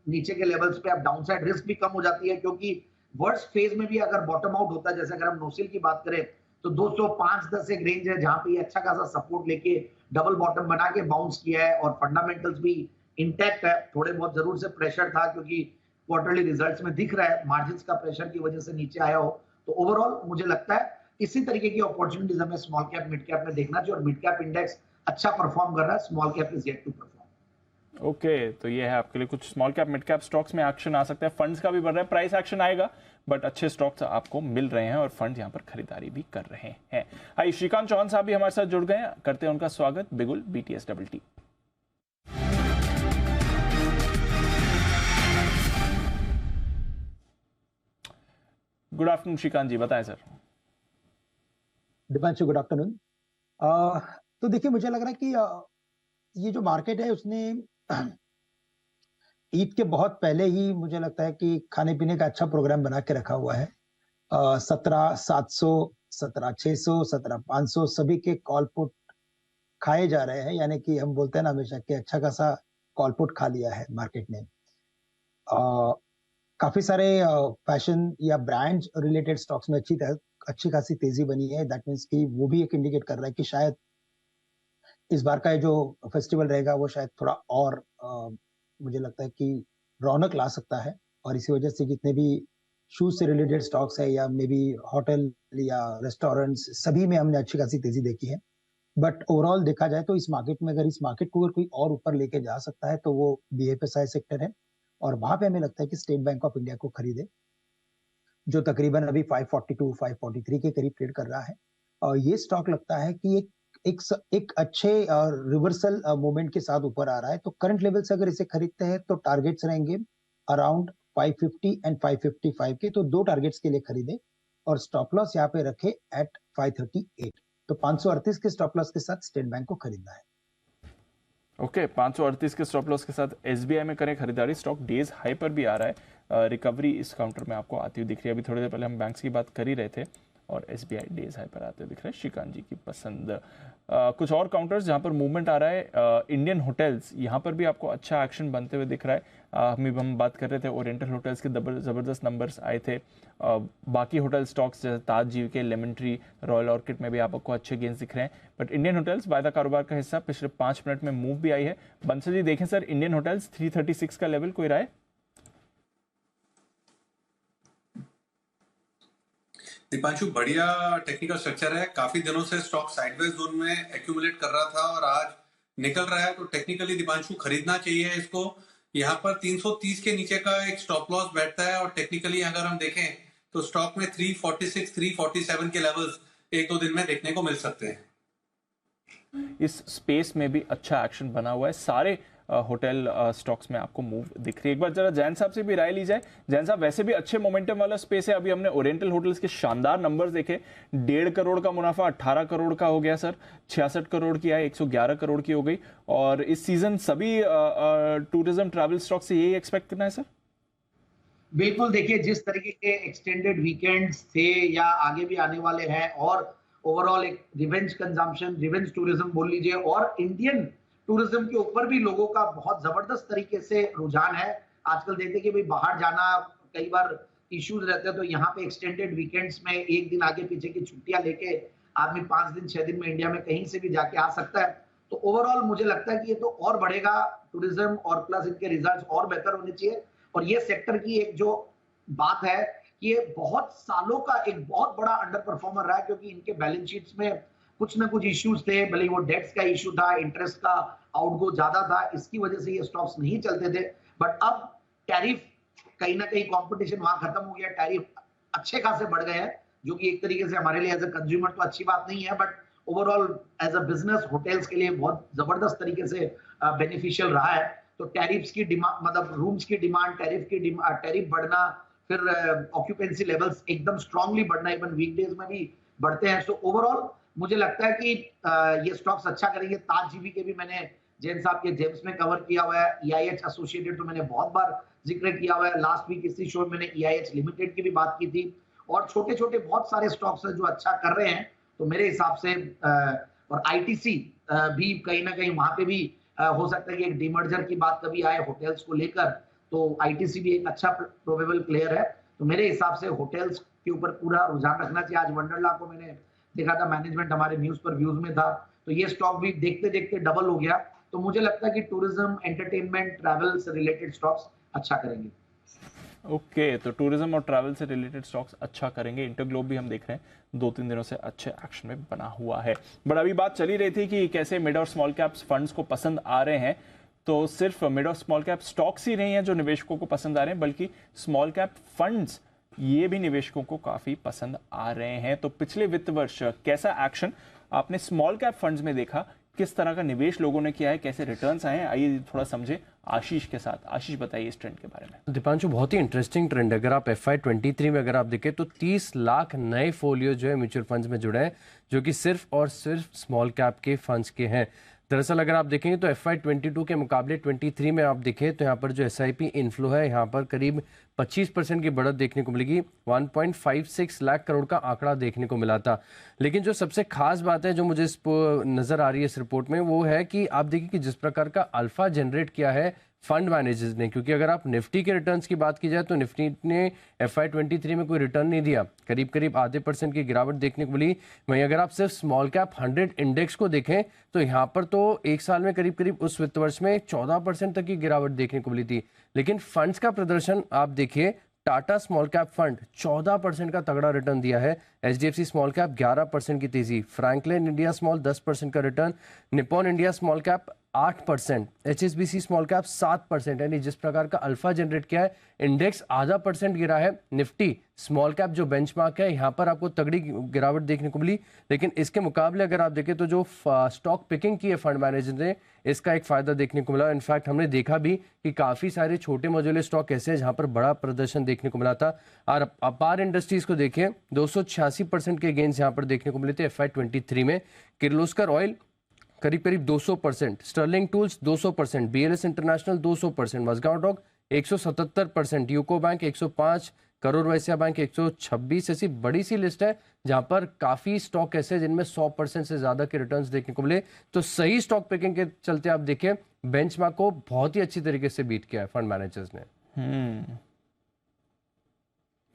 नीचे के लेवल्स पे अब डाउनसाइड रिस्क भी कम हो जाती है, क्योंकि वर्स्ट फेज में भी अगर बॉटम आउट होता है, जैसे अगर हम नोसिल की बात करें तो 205-10 एक रेंज है जहां पे ये अच्छा खासा सपोर्ट लेके डबल बॉटम बना के बाउंस किया है, और फंडामेंटल्स भी इंटैक्ट है। थोड़े बहुत जरूर से प्रेशर था क्योंकि क्वार्टरली रिजल्ट्स में दिख रहा है मार्जिन्स का प्रेशर की वजह से नीचे आया हो, तो ओवरऑल मुझे लगता है इसी तरीके की अपॉर्चुनिटीज हमें स्मॉल कैप मिड कैप में देखना चाहिए, और मिड कैप इंडेक्स अच्छा परफॉर्म कर रहा है, small cap is yet to perform. Okay, तो ये है आपके लिए कुछ small cap mid cap stocks में एक्शन आ सकता है। फंड्स का भी बढ़ रहा है, प्राइस एक्शन आएगा, बट अच्छे स्टॉक्स आपको मिल रहे हैं और फंड यहाँ पर खरीदारी भी कर रहे हैं। आइए, श्रीकांत चौहान साहब भी हमारे साथ जुड़ गए हैं, करते हैं उनका स्वागत Bigul BTS TT। Good afternoon Shrikant ji, बताएं सर। Deepanshu good afternoon. तो देखिए, मुझे लग रहा है कि ये जो मार्केट है उसने ईद के बहुत पहले ही मुझे लगता है कि खाने पीने का अच्छा प्रोग्राम बना के रखा हुआ है। 17,700, 17,600, 17,500 सभी के कॉल पुट खाए जा रहे हैं, यानी कि हम बोलते हैं ना हमेशा कि अच्छा खासा कॉल पुट खा लिया है मार्केट ने। काफी सारे फैशन या ब्रांड रिलेटेड स्टॉक्स में अच्छी खासी तेजी बनी है। दैट मीन्स कि वो भी एक इंडिकेट कर रहा है कि शायद इस बार का ये जो फेस्टिवल रहेगा वो शायद थोड़ा और मुझे लगता है कि रौनक ला सकता है, और इसी वजह से जितने भी शूज से रिलेटेड स्टॉक्स है या मे बी होटल या रेस्टोरेंट्स, सभी में हमने अच्छी खासी तेजी देखी है। बट ओवरऑल देखा जाए तो इस मार्केट में अगर इस मार्केट को अगर कोई और ऊपर लेके जा सकता है तो वो BFSI सेक्टर है, और वहां पे हमें लगता है कि स्टेट बैंक ऑफ इंडिया को खरीदे, जो तकरीबन अभी 542, 543 के करीब ट्रेड कर रहा है। और ये स्टॉक लगता है कि एक अच्छे रिवर्सल मूवमेंट के साथ ऊपर आ रहा है। तो करंट लेवल से अगर इसे खरीदते हैं तो टारगेट्स रहेंगे अराउंड 550 एंड 555 के, तो दो टारगेट्स के लिए खरीदे और स्टॉप लॉस यहाँ पे रखे एट 538। तो 538 के स्टॉप लॉस के साथ स्टेट बैंक को खरीदना है। ओके, 538 के स्टॉप लॉस के साथ SBI में करें खरीदारी। स्टॉक डेज हाई पर भी आ रहा है। रिकवरी इस काउंटर में आपको आती हुई दिख रही है। अभी थोड़ी देर पहले हम बैंक्स की बात कर ही रहे थे और SBI डेज हाई पर आते हुए दिख रहा है। श्रीकांत जी की पसंद। कुछ और काउंटर्स जहां पर मूवमेंट आ रहा है, इंडियन होटल्स, यहां पर भी आपको अच्छा एक्शन बनते हुए दिख रहा है। हम बात कर रहे थे ओरिएंटल होटल्स के ज़बरदस्त नंबर्स आए थे। बाकी होटल स्टॉक्स जैसे Taj GK, Lemon Tree, Royal Orchid में भी आपको अच्छे गेंस दिख रहे हैं। बट इंडियन होटल्स वायदा कारोबार का हिस्सा पिछले 5 मिनट में मूव भी आई है। बंसल जी देखें सर, इंडियन होटल्स 336 का लेवल, कोई राय? दीपांशु, बढ़िया टेक्निकल स्ट्रक्चर है। काफी दिनों से स्टॉक साइडवेज जोन में एक्यूमुलेट कर रहा था और आज निकल रहा है, तो टेक्निकली दीपांशु खरीदना चाहिए इसको। यहाँ पर 330 के नीचे का एक स्टॉप लॉस बैठता है और टेक्निकली अगर हम देखें तो स्टॉक में 346, 347 के लेवल्स 1-2 दिन में देखने को मिल सकते हैं। इस स्पेस में भी अच्छा एक्शन बना हुआ है। सारे होटल स्टॉक्स में आपको मूव दिख रही है। एक बार जरा जैन साहब से भी राय ली जाए। जैन साहब, वैसे भी अच्छे मोमेंटम वाला स्पेस है। अभी हमने ओरिएंटल होटल्स के शानदार नंबर्स देखे। 1.5 करोड़ का मुनाफा 18 करोड़ का हो गया सर, 66 करोड़ की आय 111 करोड़ की हो गई। और इस सीजन सभी टूरिज्म ट्रैवल स्टॉक से यही एक्सपेक्ट करना है सर? बिल्कुल, देखिए जिस तरीके के एक्सटेंडेड वीकेंड्स थे या आगे भी आने वाले हैं, और ओवरऑल एक रिवेंज कंजम्पशन, रिवेंज टूरिज्म बोल लीजिए, और इंडियन टूरिज्म के ऊपर भी लोगों का बहुत जबरदस्त तरीके से रुझान है। आजकल देखते कि भाई बाहर जाना कई बार इश्यूज रहते हैं, तो यहाँ पे एक्सटेंडेड वीकेंड्स में एक दिन आगे पीछे की छुट्टियां लेके आदमी 5 दिन 6 दिन में इंडिया में कहीं से भी जाके आ सकता है। तो ओवरऑल मुझे लगता है कि ये तो और बढ़ेगा टूरिज्म, और प्लस इनके रिजल्ट और बेहतर होने चाहिए। और ये सेक्टर की एक जो बात है कि ये बहुत सालों का एक बहुत बड़ा अंडर परफॉर्मर रहा है, क्योंकि इनके बैलेंस शीट्स में कुछ ना कुछ इश्यूज थे। भले वो डेट्स का इशू था, इंटरेस्ट का आउटगो ज्यादा था, इसकी वजह से ये स्टॉक्स नहीं चलते थे। बट अब टैरिफ कहीं ना कहीं कंपटीशन वहां खत्म हो गया, टैरिफ अच्छे खासे बढ़ गए हैं, जो कि एक तरीके से हमारे लिए एज ए कंज्यूमर तो अच्छी बात नहीं है, but overall as a business hotels के लिए बहुत जबरदस्त तरीके से बेनिफिशियल रहा है। तो टैरिफ्स की डिमांड, मतलब रूम्स की डिमांड, टैरिफ बढ़ना, फिर ऑक्यूपेंसी लेवल्स एकदम स्ट्रांगली बढ़ना, इवन वीकडेज में भी बढ़ते हैं। सो ओवरऑल मुझे लगता है कि ये स्टॉक्स अच्छा करेंगे। ताज जीवी के भी मैंने जैन साहब के जेम्स में कवर किया हुआ है। EIH एसोसिएटेड तो मैंने बहुत बार जिक्र किया हुआ है। लास्ट वीक इसी शो में मैंने EIH लिमिटेड की भी बात की थी। और छोटे छोटे बहुत सारे स्टॉक्स हैं जो अच्छा कर रहे हैं। तो मेरे हिसाब से और ITC भी कहीं ना कहीं वहां पे भी हो सकता है कि एक डीमर्जर की बात कभी आए होटल्स को लेकर, तो ITC भी एक अच्छा प्रोबेबल प्लेयर है। तो मेरे हिसाब से होटल्स के ऊपर पूरा रुझान रखना चाहिए। आज वंडरला को मैंने देखा था, मैनेजमेंट हमारे न्यूज पर व्यूज में था, तो ये स्टॉक भी देखते देखते डबल हो गया। तो मुझे लगता है कि टूरिज्म, एंटरटेनमेंट, ट्रैवल से रिलेटेड स्टॉक्स अच्छा करेंगे। ओके, तो टूरिज्म और ट्रैवल से रिलेटेड स्टॉक्स अच्छा करेंगे। इंटरग्लोब भी हम देख रहे हैं 2-3 दिनों से अच्छे एक्शन में बना हुआ है। बट अभी बात चली रही थी कि कैसे मिड और स्मॉल कैप्स फंड्स को पसंद आ रहे हैं। तो सिर्फ मिड और स्मॉल कैप स्टॉक्स ही नहीं है जो निवेशकों को पसंद आ रहे हैं, बल्कि स्मॉल कैप फंड्स ये भी निवेशकों को काफी पसंद आ रहे हैं। तो पिछले वित्त वर्ष कैसा एक्शन आपने स्मॉल कैप फंड्स में देखा, किस तरह का निवेश लोगों ने किया है, कैसे रिटर्न्स आए हैं, आइए थोड़ा समझे आशीष के साथ। आशीष बताइए इस ट्रेंड के बारे में। दीपांशु, बहुत ही इंटरेस्टिंग ट्रेंड है। अगर आप FY23 में अगर आप देखें तो 30 लाख नए फोलियो जो है म्यूचुअल फंड्स में जुड़े हैं, जो कि सिर्फ और सिर्फ स्मॉल कैप के फंड्स के हैं। दरअसल अगर आप देखेंगे तो FY22 के मुकाबले 23 में आप देखें तो यहाँ पर जो SIP इनफ्लो है यहाँ पर करीब 25% की बढ़त देखने को मिलेगी। 1.56 लाख करोड़ का आंकड़ा देखने को मिला था। लेकिन जो सबसे खास बात है जो मुझे नजर आ रही है इस रिपोर्ट में, वो है कि आप देखिए कि जिस प्रकार का अल्फा जनरेट किया है फंड मैनेजर्स ने, क्योंकि अगर आप निफ्टी के रिटर्न्स की बात की जाए तो निफ्टी ने FY23 में कोई रिटर्न नहीं दिया, करीब करीब आधे % की गिरावट देखने को मिली। वहीं अगर आप सिर्फ स्मॉल कैप 100 इंडेक्स को देखें तो यहाँ पर तो एक साल में करीब करीब उस वित्त वर्ष में 14% तक की गिरावट देखने को मिली थी। लेकिन फंड्स का प्रदर्शन आप देखिए, टाटा स्मॉल कैप फंड 14% का तगड़ा रिटर्न दिया है, HDFC स्मॉल कैप 11% की तेजी, फ्रैंकलिन इंडिया स्मॉल 10% का return, Nippon India small cap 8%, HSBC small cap 7%। यानी जिस प्रकार का अल्फा जनरेट किया है, इंडेक्स आधा % गिरा है। निफ्टी स्मॉल कैप जो बेंचमार्क है यहाँ पर आपको तगड़ी गिरावट देखने को मिली। लेकिन इसके मुकाबले अगर आप देखें तो जो स्टॉक पिकिंग की है फंड मैनेजर ने, इसका एक फायदा देखने को मिला। इनफैक्ट हमने देखा भी कि काफी सारे छोटे मझोले स्टॉक ऐसे हैं जहां पर बड़ा प्रदर्शन देखने को मिला था। और अपार इंडस्ट्रीज को देखें, 286% के गेन्स यहां पर देखने को मिले थे FY23 में। किर्लोस्कर ऑयल करीब करीब 200%, Sterling Tools 200%, BLS international 200%, Mazagon dock 177%, UCO bank 105, Karur Vysya bank 126। ऐसी बड़ी सी लिस्ट है जहां पर काफी स्टॉक ऐसे जिनमें 100% से ज्यादा के रिटर्न्स देखने को मिले। तो सही स्टॉक पिकिंग के चलते आप देखें बेंचमार्क को बहुत ही अच्छी तरीके से बीट किया है फंड मैनेजर्स ने।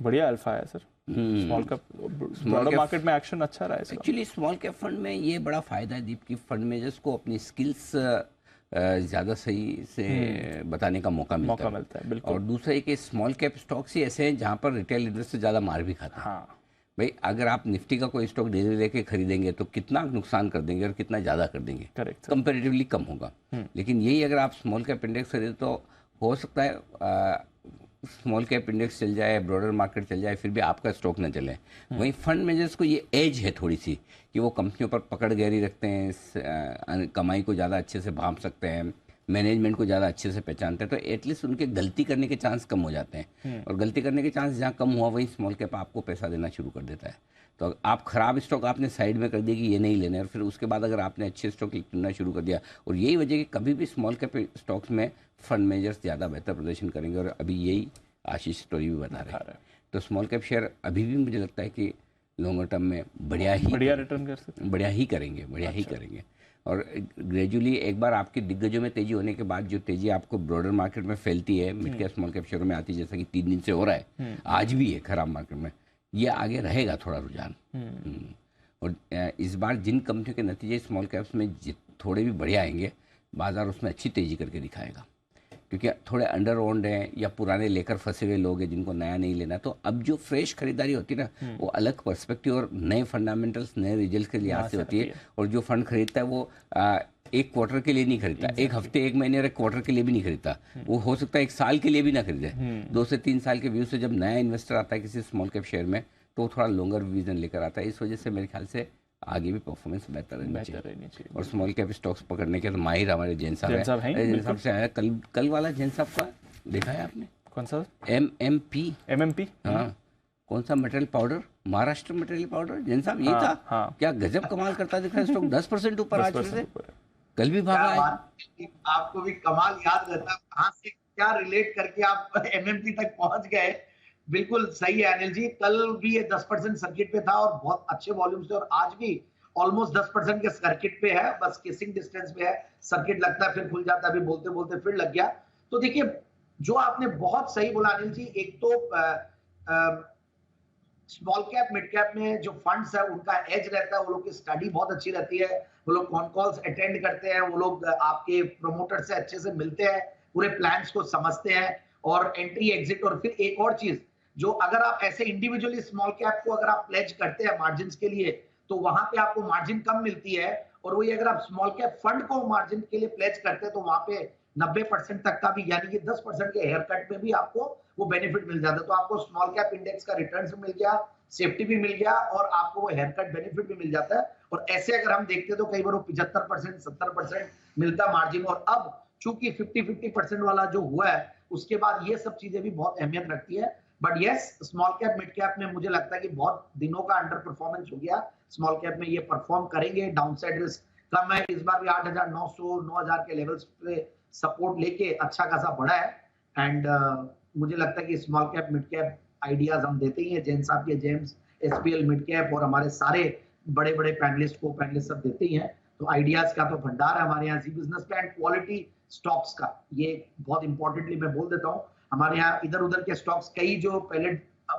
बढ़िया अल्फा है सर। स्मॉल कैप मार्केट में एक्शन अच्छा रहा है। एक्चुअली स्मॉल कैप फंड में ये बड़ा फायदा है दीप की फंड मैनेजर्स को अपनी स्किल्स ज़्यादा सही से बताने का मौका मिलता है। बिल्कुल। और दूसरा एक स्मॉल कैप स्टॉक्स ही ऐसे हैं जहाँ पर रिटेल इन्वेस्टर ज़्यादा मार भी खाता है। हाँ। भाई अगर आप निफ्टी का कोई स्टॉक डेली लेके खरीदेंगे तो कितना नुकसान कर देंगे और कितना ज़्यादा कर देंगे, कंपेरेटिवली कम होगा। लेकिन यही अगर आप स्मॉल कैप इंडेक्स खरीदे तो हो सकता है स्मॉल कैप इंडेक्स चल जाए, ब्रॉडर मार्केट चल जाए, फिर भी आपका स्टॉक न चले। वहीं फंड मैनेजर्स को ये एज है थोड़ी सी कि वो कंपनियों पर पकड़ गहरी रखते हैं, कमाई को ज़्यादा अच्छे से भांप सकते हैं, मैनेजमेंट को ज़्यादा अच्छे से पहचानते हैं, तो एटलीस्ट उनके गलती करने के चांस कम हो जाते हैं। और गलती करने के चांस जहाँ कम हुआ वहीं स्मॉल कैप आपको पैसा देना शुरू कर देता है। तो आप खराब स्टॉक आपने साइड में कर दिया कि ये नहीं लेने, और फिर उसके बाद अगर आपने अच्छे स्टॉक चुनना शुरू कर दिया, और यही वजह कि कभी भी स्मॉल कैप स्टॉक्स में फंड मैनेजर्स ज़्यादा बेहतर प्रदर्शन करेंगे। और अभी यही आशीष स्टोरी भी बता रहे हैं। तो स्मॉल कैप शेयर अभी भी मुझे लगता है कि लॉन्गर टर्म में बढ़िया रिटर्न कर सकते हैं, बढ़िया ही करेंगे। और ग्रेजुअली एक बार आपकी दिग्गजों में तेजी होने के बाद जो तेजी आपको ब्रॉडर मार्केट में फैलती है, मिड कैप स्मॉल कैप शेयरों में आती है, जैसा कि 3 दिन से हो रहा है, आज भी है खराब मार्केट में, ये आगे रहेगा थोड़ा रुझान। और इस बार जिन कंपनियों के नतीजे स्मॉल कैप्स में थोड़े भी बढ़िया आएंगे, बाजार उसमें अच्छी तेजी करके दिखाएगा, क्योंकि थोड़े अंडर ओन्ड हैं या पुराने लेकर फंसे हुए लोग हैं जिनको नया नहीं लेना। तो अब जो फ्रेश खरीदारी होती है ना, वो अलग पर्सपेक्टिव और नए फंडामेंटल्स, नए रिजल्ट के लिहाज से होती है। और जो फंड खरीदता है वो एक क्वार्टर के लिए नहीं खरीदता, एक हफ्ते, एक महीने और एक क्वार्टर के लिए भी नहीं खरीदता, वो हो सकता है 1 साल के लिए भी ना खरीदे। 2 से 3 साल के व्यू से जब नया इन्वेस्टर आता है किसी स्मॉल कैप शेयर में, तो थोड़ा लॉन्गर विजन लेकर आता है। इस वजह से मेरे ख्याल से आगे भी परफॉर्मेंस बेहतर रहनी चाहिए। और स्मॉल कैप स्टॉक्स पकड़ने के तो माहिर हमारे जैन साहब हैं। जैन साहब से आया कल वाला जैन साहब का देखा है आपने? कौन सा? MMP। हाँ, कौन सा material powder, Maharashtra material powder. Jain साहब ये था क्या गजब कमाल करता दिख रहा है स्टॉक, 10% ऊपर आज से, कल भी भागा है। आपको भी कमाल याद रहता है कहाँ से क्या रिलेट करके आप MMP तक पहुंच गए। बिल्कुल सही है अनिल जी, कल भी ये 10% सर्किट पे था और बहुत अच्छे वॉल्यूम से, और आज भी ऑलमोस्ट 10% के सर्किट पे है, बस किसिंग डिस्टेंस पे है। सर्किट लगता है फिर खुल जाता है, अभी बोलते बोलते फिर लग गया। तो देखिए जो आपने बहुत सही बोला अनिल जी, एक तो स्मॉल कैप मिड कैप में जो फंड्स है उनका एज रहता है, वो लोग की स्टडी बहुत अच्छी रहती है, वो लोग कॉन कॉल्स अटेंड करते हैं, वो लोग आपके प्रोमोटर से अच्छे से मिलते हैं, पूरे प्लान्स को समझते हैं, और एंट्री एग्जिट। और फिर एक और चीज, जो अगर आप ऐसे इंडिविजुअली स्मॉल कैप को अगर आप प्लेज करते हैं मार्जिन के लिए, तो वहां पे आपको मार्जिन कम मिलती है। और वही अगर आप स्मॉल कैप फंड को मार्जिन के लिए प्लेज करते हैं तो वहां पे 90% तक का भी, यानी कि 10% के हेयर कट में भी आपको वो बेनिफिट मिल जाता है। तो आपको स्मॉल कैप इंडेक्स का रिटर्न भी मिल गया, सेफ्टी भी मिल गया, और आपको वो हेयर कट बेनिफिट भी मिल जाता है। और ऐसे अगर हम देखते हैं तो कई बार वो 75%, 70% मिलता मार्जिन। और अब चूंकि 50-50% वाला जो हुआ है, उसके बाद ये सब चीजें भी बहुत अहमियत रखती है। But yes, small cap mid cap में मुझे लगता है कि बहुत दिनों का अंडर परफॉर्मेंस हो गया। स्मॉल कैप में ये परफॉर्म करेंगे, डाउनसाइड रिस्क कम है, इस बार भी 8,900 9,000 के लेवल्स पे सपोर्ट लेके अच्छा खासा बढ़ा है। एंड मुझे लगता है कि small cap mid cap ideas हम देते ही हैं, जैन साहब के जेम्स, एसपीएल मिड कैप और हमारे सारे बड़े बड़े पैनलिस्ट को पैनलिस्ट सब देते ही हैं। तो आइडियाज का तो भंडार है हमारे यहाँ जी बिजनेस पे, एंड क्वालिटी स्टॉक्स का ये बहुत इंपॉर्टेंटली मैं बोल देता हूँ। हमारे यहाँ इधर उधर के स्टॉक्स कई जो पहले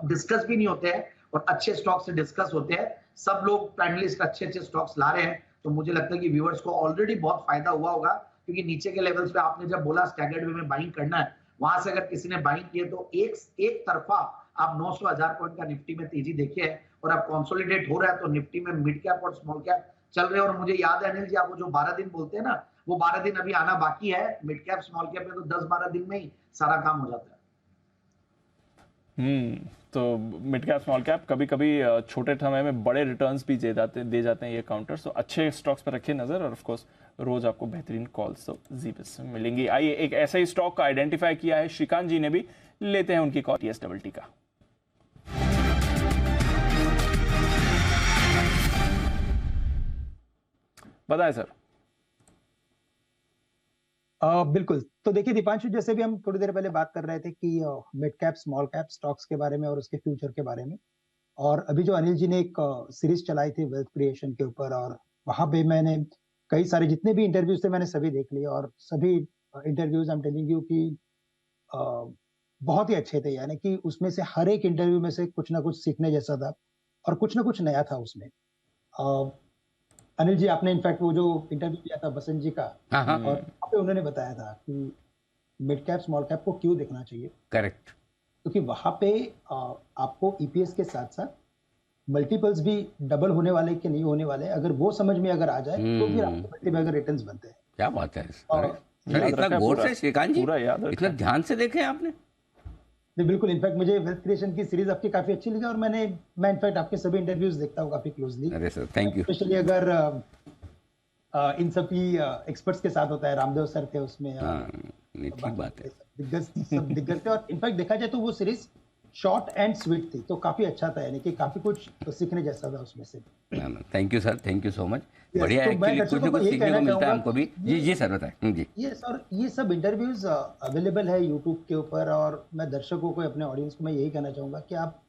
डिस्कस भी नहीं होते हैं और अच्छे स्टॉक से डिस्कस होते हैं, सब लोग पैनलिस्ट अच्छे अच्छे स्टॉक्स ला रहे हैं। तो मुझे लगता है कि व्यूअर्स को ऑलरेडी बहुत फायदा हुआ होगा, क्योंकि नीचे के लेवल्स पे आपने जब बोला स्टैगर्ड वे में बाइंग करना है, वहां से अगर किसी ने बाइंग किए तो एक तरफा आप 900,000 पॉइंट का निफ्टी में तेजी देखिए है, और अब कंसोलिडेट हो रहा है तो निफ्टी में मिड कैप और स्मॉल कैप चल रहे हैं। और मुझे याद है अनिल जी, आप वो जो 12 दिन बोलते हैं ना, वो 12 दिन अभी आना बाकी है। मिड कैप स्मॉल कैप में तो 10-12 दिन में ही सारा काम हो जाता है। तो मिड कैप स्मॉल कैप कभी कभी छोटे समय में बड़े रिटर्न्स भी दे जाते हैं ये काउंटर्स। तो अच्छे स्टॉक्स पर रखिए नजर, और ऑफ कोर्स रोज आपको बेहतरीन कॉल्स तो जीबीएस में मिलेंगी। आइए एक ऐसा ही स्टॉक का आइडेंटिफाई किया है श्रीकांत जी ने भी, लेते हैं उनकी कॉल TSWT का। बताएं सर। बिल्कुल, तो देखिए दीपांशु, जैसे भी हम थोड़ी देर पहले बात कर रहे थे कि mid cap small cap stocks के बारे में और उसके फ्यूचर के बारे में, और अभी जो अनिल जी ने एक सीरीज चलाई थी वेल्थ क्रिएशन के ऊपर, और वहां पे मैंने कई सारे जितने भी इंटरव्यूज थे मैंने सभी देख लिए, और सभी interviews I am telling you कि बहुत ही अच्छे थे। यानी कि उसमें से हर एक इंटरव्यू में से कुछ ना कुछ सीखने जैसा था और कुछ ना कुछ नया था उसमें। अनिल जी, आपने इनफैक्ट वो जो इंटरव्यू किया था बसंत जी का, और वहाँ पे उन्होंने बताया था कि मिड कैप स्मॉल कैप को क्यों देखना चाहिए। करेक्ट। क्योंकि वहां पे आपको ईपीएस के साथ साथ मल्टीपल्स भी डबल होने वाले कि नहीं होने वाले, अगर वो समझ में अगर आ जाए तो फिर आपके मल्टीबैगर रिटर्न्स बनते हैं। क्या बात है, इतना गौर से श्रीकांत जी, इतना ध्यान से देखे आपने। बिल्कुल, इनफैक्ट मुझे वेल्थ क्रिएशन की सीरीज आपकी काफी अच्छी लगी, और मैं इनफैक्ट आपके सभी इंटरव्यूज देखता हूँ काफी क्लोजली। अरे सर, थैंक यू। स्पेशली अगर इन सभी एक्सपर्ट्स के साथ होता है, रामदेव सर थे उसमें, ठीक बात है, दिग्गज थे, और इनफैक्ट देखा जाए तो वो सीरीज शॉर्ट एंड स्वीट थी, तो काफी अच्छा था, यानी कि काफी कुछ तो सीखने जैसा था उसमें से। Thank you sir, thank you so much. बढ़िया, एक्चुअली कुछ ना कुछ सीखने को मिलता है हमको भी। जी सर, बताएं। जी यस, और ये सब इंटरव्यूज अवेलेबल है यूट्यूब के ऊपर, और मैं दर्शकों को, अपने ऑडियंस को मैं यही कहना चाहूंगा कि आप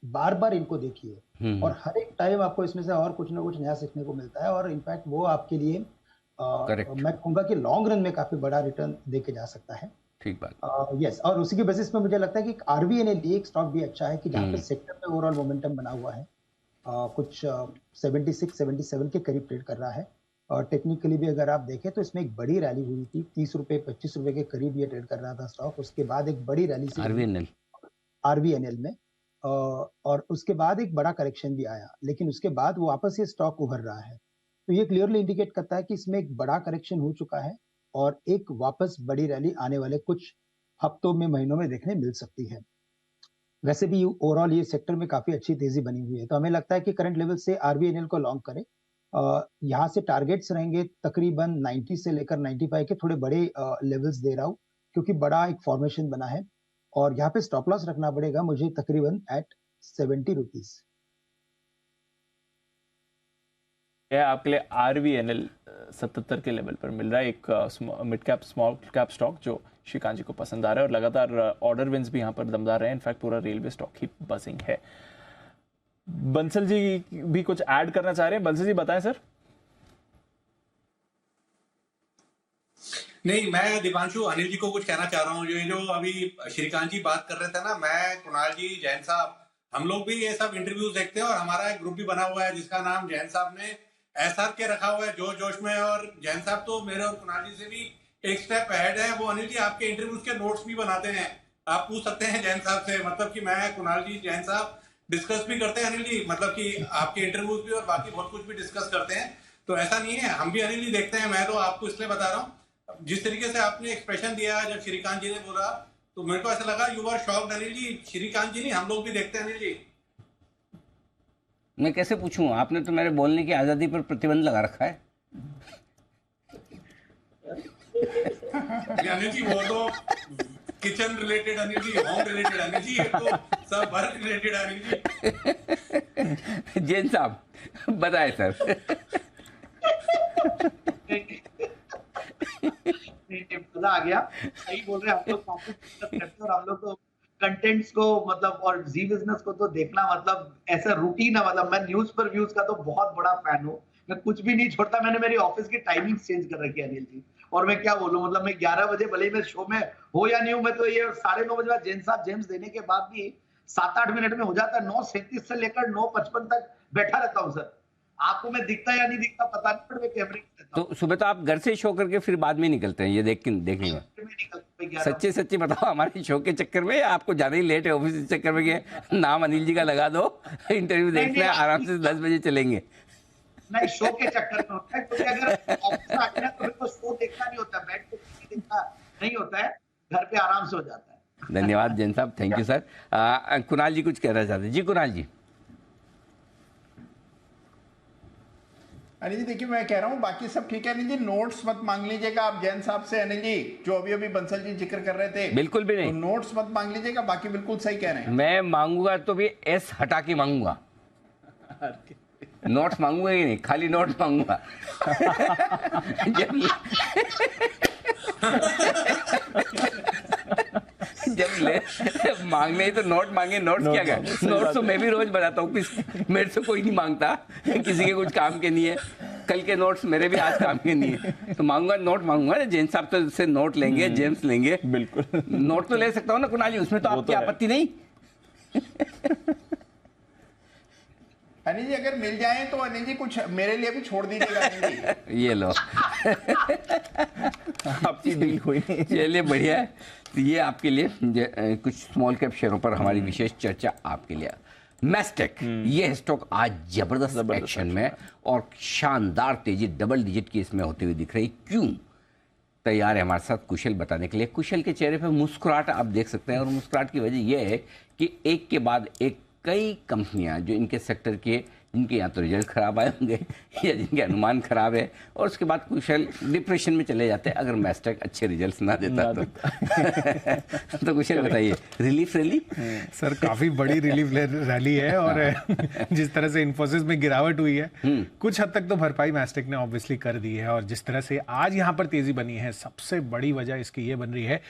बार बार इनको देखिए, और हर एक टाइम आपको इसमें से और कुछ ना कुछ नया सीखने को मिलता है, और इनफैक्ट वो आपके लिए मैं कहूंगा कि लॉन्ग रन में काफी बड़ा रिटर्न देके जा सकता है। ठीक बात। यस, और उसी के बेसिस पे मुझे लगता है कि RVNL एक स्टॉक भी अच्छा है कि जहाँ पे सेक्टर में ओवरऑल मोमेंटम बना हुआ है, कुछ 76-77 के करीब ट्रेड कर रहा है, और टेक्निकली भी अगर आप देखें तो इसमें एक बड़ी रैली हुई थी, 30 रुपए 25 रुपए के करीब ये ट्रेड कर रहा था स्टॉक। उसके बाद एक बड़ी रैली RVNL में, और उसके बाद एक बड़ा करेक्शन भी आया, लेकिन उसके बाद वापस ये स्टॉक उभर रहा है। तो ये क्लियरली इंडिकेट करता है कि इसमें एक बड़ा करेक्शन हो चुका है, और एक वापस बड़ी रैली आने वाले कुछ हफ्तों में, महीनों में देखने मिल सकती है। वैसे भी ओवरऑल ये सेक्टर में काफी अच्छी तेजी बनी हुई है, तो हमें लगता है कि करंट लेवल से RVNL को लॉन्ग करें। यहाँ से टारगेट्स रहेंगे तकरीबन 90 से लेकर 95 के, थोड़े बड़े लेवल्स दे रहा हूँ क्योंकि बड़ा एक फॉर्मेशन बना है, और यहाँ पे स्टॉप लॉस रखना पड़ेगा मुझे तकरीबन एट 70 रुपीज। आपके लिए RVNL 77 के लेवल पर मिल रहा है, एक mid cap small cap stock जो श्रीकांत जी को पसंद आ रहा है, और लगातार ऑर्डर विंस भी यहाँ पर दमदार है। इनफैक्ट पूरा रेलवे स्टॉक ही बजिंग है। बंसल जी भी कुछ ऐड करना चाह रहे हैं। बंसल जी बताएं सर। नहीं, मैं दीपांशु अनिल जी को कुछ कहना चाह रहा हूँ। ये जो अभी श्रीकांत जी बात कर रहे थे ना, मैं, कुणाल जी, जैन साहब, हम लोग भी ये सब इंटरव्यूज देखते हैं, और हमारा एक ग्रुप भी बना हुआ है जिसका नाम जैन साहब ने SR के रखा हुआ है, जोश में। और जैन साहब तो मेरे और कुणाल जी से भी एक स्टेप अहेड है। वो अनिल जी आपके इंटरव्यूज के नोट्स भी बनाते हैं, आप पूछ सकते हैं जैन साहब से। मतलब कि मैं, कुणाल जी, जैन साहब डिस्कस भी करते हैं अनिल जी, मतलब कि आपके इंटरव्यूज भी और बाकी बहुत कुछ भी डिस्कस करते हैं। तो ऐसा नहीं है, हम भी अनिल जी देखते हैं। मैं तो आपको इसलिए बता रहा हूँ, जिस तरीके से आपने एक्सप्रेशन दिया जब श्रीकांत जी ने बोला, तो मेरे को ऐसा लगा you are shocked Anil ji. Shrikant जी नहीं, हम लोग भी देखते हैं अनिल जी। मैं कैसे पूछूं, आपने तो मेरे बोलने की आजादी पर प्रतिबंध लगा रखा है। अनिल जी वो तो kitchen related Anil ji, home related Anil ji, ये तो सब वर्क रिलेटेड अनिल जी। जैन साहब बताएं सर। मजा आ गया। सही बोल रहे हैं, हम लोग काफी करते हैं और हम लोग तो कंटेंट्स को मतलब और जी बिजनेस को तो देखना मतलब ऐसा रूटीन है। मतलब मैं न्यूज पर व्यूज का तो बहुत बड़ा फैन हूँ, मैं कुछ भी नहीं छोड़ता। मैंने मेरी ऑफिस की टाइमिंग चेंज कर रखी है अनिल जी, और मैं क्या बोलूं, मतलब मैं 11 बजे भले ही मैं शो में हो या नहीं हूं, मैं तो ये 9:30 बजे बाद जेम्स साहब जेम्स देने के बाद भी 7-8 मिनट में हो जाता है। 9:37 से लेकर 9:55 तक बैठा रहता हूं सर। आपको मैं दिखता या नहीं दिखता पता नहीं, पर मैं कैमरे तो सुबह तो आप घर से शो करके फिर बाद में निकलते हैं ये देखने में? सच्चे बताओ, हमारे शो के चक्कर में आपको ज्यादा ही लेट है ऑफिस के चक्कर में कि नाम अनिल जी का लगा दो, इंटरव्यू देखते हैं आराम से 10 बजे चलेंगे? नहीं, शो के चक्कर में होता है, क्योंकि अगर ऑफिस आ गया तो फिर तो शो देखना नहीं होता, बैठ के देखना नहीं होता है, घर पे आराम से हो जाता है। धन्यवाद जैन साहब, थैंक यू सर। कुणाल जी कुछ कहना चाहते हैं? जी कुणाल जी। अनिल जी देखिए, मैं कह रहा हूँ बाकी सब ठीक है। अनिल जी नोट्स मत मांग लीजिएगा आप जैन साहब से। अनिल जी जो अभी बंसल जी जिक्र कर रहे थे, बिल्कुल भी नहीं, तो नोट्स मत मांग लीजिएगा, बाकी बिल्कुल सही कह रहे हैं। मैं मांगूंगा तो भी एस हटा के मांगूंगा, नोट्स मांगूंगा ही नहीं, खाली नोट्स मांगूंगा। जब मांगने ही तो नोट मांगे, नोट्स क्या क्या? नोट्स तो मैं भी रोज बनाता हूँ, मेरे से कोई नहीं मांगता, किसी के कुछ काम के नहीं है। कल के नोट्स मेरे भी आज काम के नहीं है, तो मांगूंगा, नोट मांगूंगा ना। जेम्स साहब तो से नोट लेंगे, जेम्स लेंगे, बिल्कुल नोट तो ले सकता हूँ ना कुणाल जी, उसमें तो आपकी आपत्ति नहीं? अनिल जी अगर मिल जाए तो अनिल जी कुछ मेरे लिए भी छोड़ दीजिएगा अनिल जी। ये लो आपकी डील हुई। चलिए बढ़िया है, तो ये आपके लिए कुछ स्मॉल कैप शेयरों पर हमारी विशेष चर्चा आपके लिए। मैस्टेक, ये स्टॉक आज जबरदस्त एक्शन में और शानदार तेजी डबल डिजिट की इसमें होती हुई दिख रही। क्यों? तैयार है हमारे साथ कुशल बताने के लिए। कुशल के चेहरे पे मुस्कुराहट आप देख सकते हैं, और मुस्कुराहट की वजह यह है कि एक के बाद एक कई कंपनियां जो इनके सेक्टर के, जिनके यहाँ तो रिजल्ट खराब आए होंगे या जिनके अनुमान खराब है, और उसके बाद कुशल डिप्रेशन में चले जाते हैं अगर मैस्टेक अच्छे रिजल्ट्स ना देता तो। तो कुशल बताइए, रिलीफ रैली? सर काफी बड़ी रिलीफ रैली है, और जिस तरह से इन्फोसिस में गिरावट हुई है, कुछ हद तक तो भरपाई मैस्टेक ने ऑब्वियसली कर दी है। और जिस तरह से आज यहाँ पर तेजी बनी है, सबसे बड़ी वजह इसकी ये बन रही है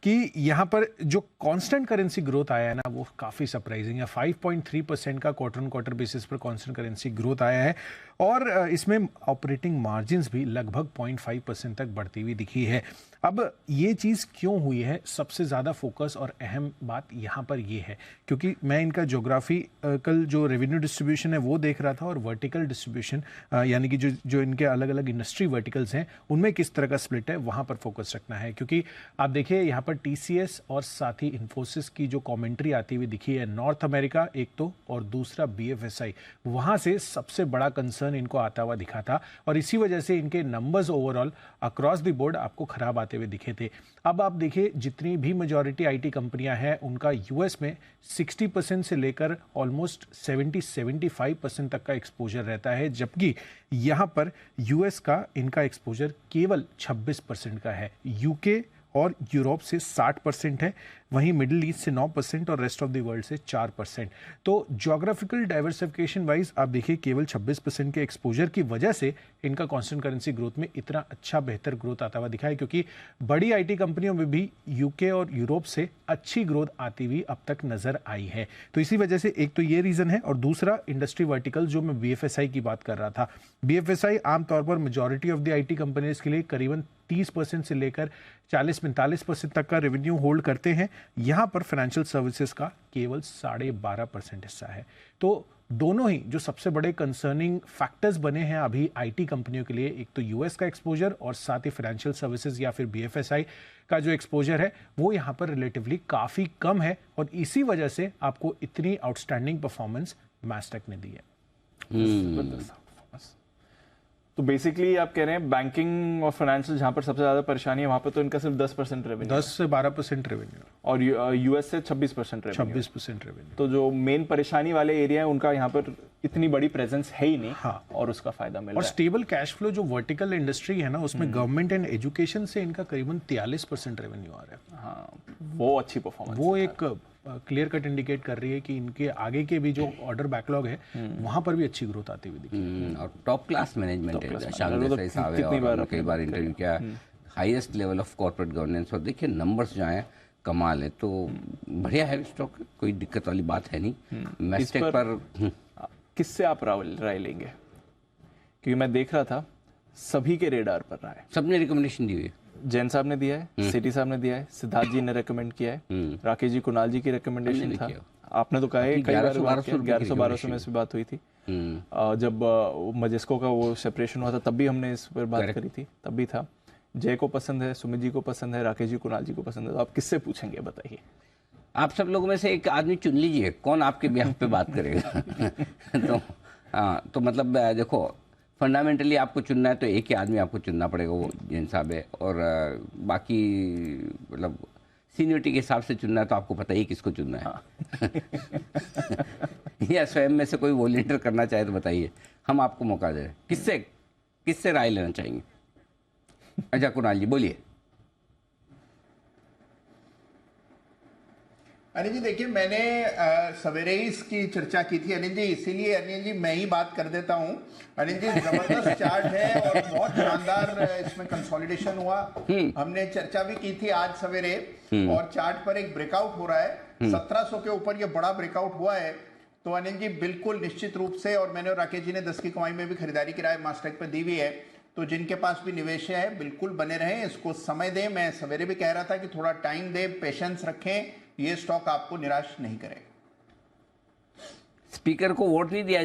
कि यहाँ पर जो कांस्टेंट करेंसी ग्रोथ आया है ना, वो काफी सरप्राइजिंग है। 5.3% का क्वार्टर ऑन क्वार्टर बेसिस पर कांस्टेंट करेंसी ग्रोथ आया है, और इसमें ऑपरेटिंग मार्जिन्स भी लगभग 0.5% तक बढ़ती हुई दिखी है। अब ये चीज़ क्यों हुई है, सबसे ज़्यादा फोकस और अहम बात यहाँ पर ये है, क्योंकि मैं इनका जोग्राफिकल जो रेवेन्यू डिस्ट्रीब्यूशन है वो देख रहा था, और वर्टिकल डिस्ट्रीब्यूशन यानी कि जो इनके अलग अलग इंडस्ट्री वर्टिकल्स हैं उनमें किस तरह का स्प्लिट है, वहाँ पर फोकस रखना है। क्योंकि आप देखिए यहाँ पर TCS और साथ ही इन्फोसिस की जो कॉमेंट्री आती हुई दिखी है, नॉर्थ अमेरिका एक तो, और दूसरा BFSI, वहाँ से सबसे बड़ा कंसर्न इनको आता हुआ दिखा था, और इसी वजह से इनके numbers overall across the board आपको खराब आते हुए दिखे थे। अब आप देखिए जितनी भी मेजॉरिटी IT कंपनियां हैं, उनका US में 60% से लेकर ऑलमोस्ट 70-75% तक का एक्सपोजर रहता है, जबकि यहाँ पर US का इनका एक्सपोजर केवल 26% का है। UK और यूरोप से 60% है, वहीं मिडिल ईस्ट से 9% और रेस्ट ऑफ द वर्ल्ड से 4%। तो ज्योग्राफिकल डाइवर्सिफिकेशन वाइज आप देखिए केवल 26% के एक्सपोजर की वजह से इनका कांस्टेंट करेंसी ग्रोथ में इतना अच्छा बेहतर ग्रोथ आता हुआ दिखा है, क्योंकि बड़ी IT कंपनियों में भी UK और यूरोप से अच्छी ग्रोथ आती हुई अब तक नजर आई है। तो इसी वजह से एक तो ये रीजन है, और दूसरा इंडस्ट्री वर्टिकल जो मैं BFSI की बात कर रहा था। BFSI आमतौर पर majority of the IT companies के लिए करीबन 30% से लेकर 40-45% तक का रेवेन्यू होल्ड करते हैं। यहाँ पर फाइनेंशियल सर्विसेज का केवल 12.5% हिस्सा है। तो दोनों ही जो सबसे बड़े कंसर्निंग फैक्टर्स बने हैं अभी IT कंपनियों के लिए, एक तो US का एक्सपोजर और साथ ही फाइनेंशियल सर्विसेज या फिर BFSI का जो एक्सपोजर है वो यहाँ पर रिलेटिवली काफ़ी कम है, और इसी वजह से आपको इतनी आउटस्टैंडिंग परफॉर्मेंस मैस्टेक ने दी है। तो बेसिकली आप कह रहे हैं बैंकिंग और फाइनेंशियल जहां पर सबसे ज्यादा परेशानी है, वहां पर तो इनका सिर्फ 10% रेवेन्यू, 10 से 12% रेवेन्यू, और US से 26% रेवेन्यू, 26% रेवेन्यू। तो जो मेन परेशानी वाले एरिया है उनका यहाँ पर इतनी बड़ी प्रेजेंस है ही नहीं। हाँ, और उसका फायदा मिल रहा है। और स्टेबल कैश फ्लो जो वर्टिकल इंडस्ट्री है ना, उसमें गवर्नमेंट एंड एजुकेशन से इनका करीबन 43% रेवेन्यू आ रहा है। हाँ, वो अच्छी परफॉर्मेंस, वो एक क्लियर कट इंडिकेट कर रही है कि इनके आगे के भी जो ऑर्डर बैकलॉग है वहां पर भी अच्छी ग्रोथ आती हुई दिखी। और टॉप क्लास मैनेजमेंट है, शानदार साहब है, और कई बार इंटरव्यू किया, highest level of corporate governance, और देखिए नंबर्स जो आए कमाल है, तो बढ़िया है स्टॉक, कोई दिक्कत वाली बात है नहीं। मैस्टेक पर किससे आप राय लेंगे? क्योंकि मैं देख रहा था सभी के रेडार पर रहा है, सबने रिकमेंडेशन दी हुई है। जैन साहब ने दिया है, सिटी साहब ने दिया है, सिद्धार्थ जी ने रेकमेंड किया है, राकेश जी, कुणाल जी की रिकमेंडेशन था, आपने तो कहा है कई बार 1100-1200 में से बात हुई थी। जब मजेस्को का वो सेपरेशन हुआ था तब भी हमने इस पर बात करी थी, तब भी था। जय को पसंद है, सुमित जी को पसंद है, राकेश जी, कुणाल जी को पसंद है, तो आप किससे पूछेंगे बताइए? आप सब लोगों में से एक आदमी चुन लीजिए, कौन आपके बिहाफ पे बात करेगा। तो हाँ, तो मतलब देखो फंडामेंटली आपको चुनना है तो एक ही आदमी आपको चुनना पड़ेगा, वो जैन साहब है। और बाकी मतलब सीनियरिटी के हिसाब से चुनना है तो आपको पता ही किसको चुनना है। या स्वयं में से कोई वॉलंटियर करना चाहे तो बताइए, हम आपको मौका दे रहे हैं। किससे राय लेना चाहेंगे? अच्छा कुणाल जी बोलिए। अनिल जी देखिए, मैंने सवेरे ही इसकी चर्चा की थी अनिल जी, इसीलिए अनिल जी मैं ही बात कर देता हूँ। अनिल जी जबरदस्त चार्ट है और बहुत शानदार इसमें कंसोलिडेशन हुआ। हमने चर्चा भी की थी आज सवेरे, और चार्ट पर एक ब्रेकआउट हो रहा है 1700 के ऊपर, ये बड़ा ब्रेकआउट हुआ है। तो अनिल जी बिल्कुल निश्चित रूप से, और मैंने और राकेश जी ने 10 की कमाई में भी खरीदारी की राय मास्टेक पर दी हुई है, तो जिनके पास भी निवेश है बिल्कुल बने रहें, इसको समय दें। मैं सवेरे भी कह रहा था कि थोड़ा टाइम दें, पेशेंस रखें, ये स्टॉक आपको निराश नहीं करेगा। स्पीकर को वोट नहीं दिया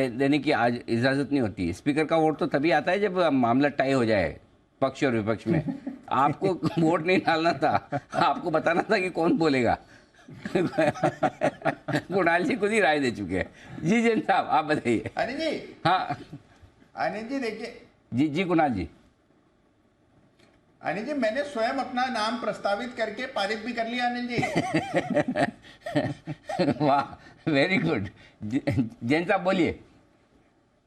देने की आज इजाजत नहीं होती। स्पीकर का वोट तो तभी आता है जब मामला टाई हो जाए पक्ष और विपक्ष में। आपको वोट नहीं डालना था, आपको बताना था कि कौन बोलेगा। कुणाल जी खुद ही राय दे चुके हैं। जी जैन साहब आप बताइए। अनिल जी, हाँ अनिल जी देखिए। जी कुणाल जी। अनिल जी मैंने स्वयं अपना नाम प्रस्तावित करके पारित भी कर लिया अनिल जी। वाह वेरी गुड। जैन साहब बोलिए।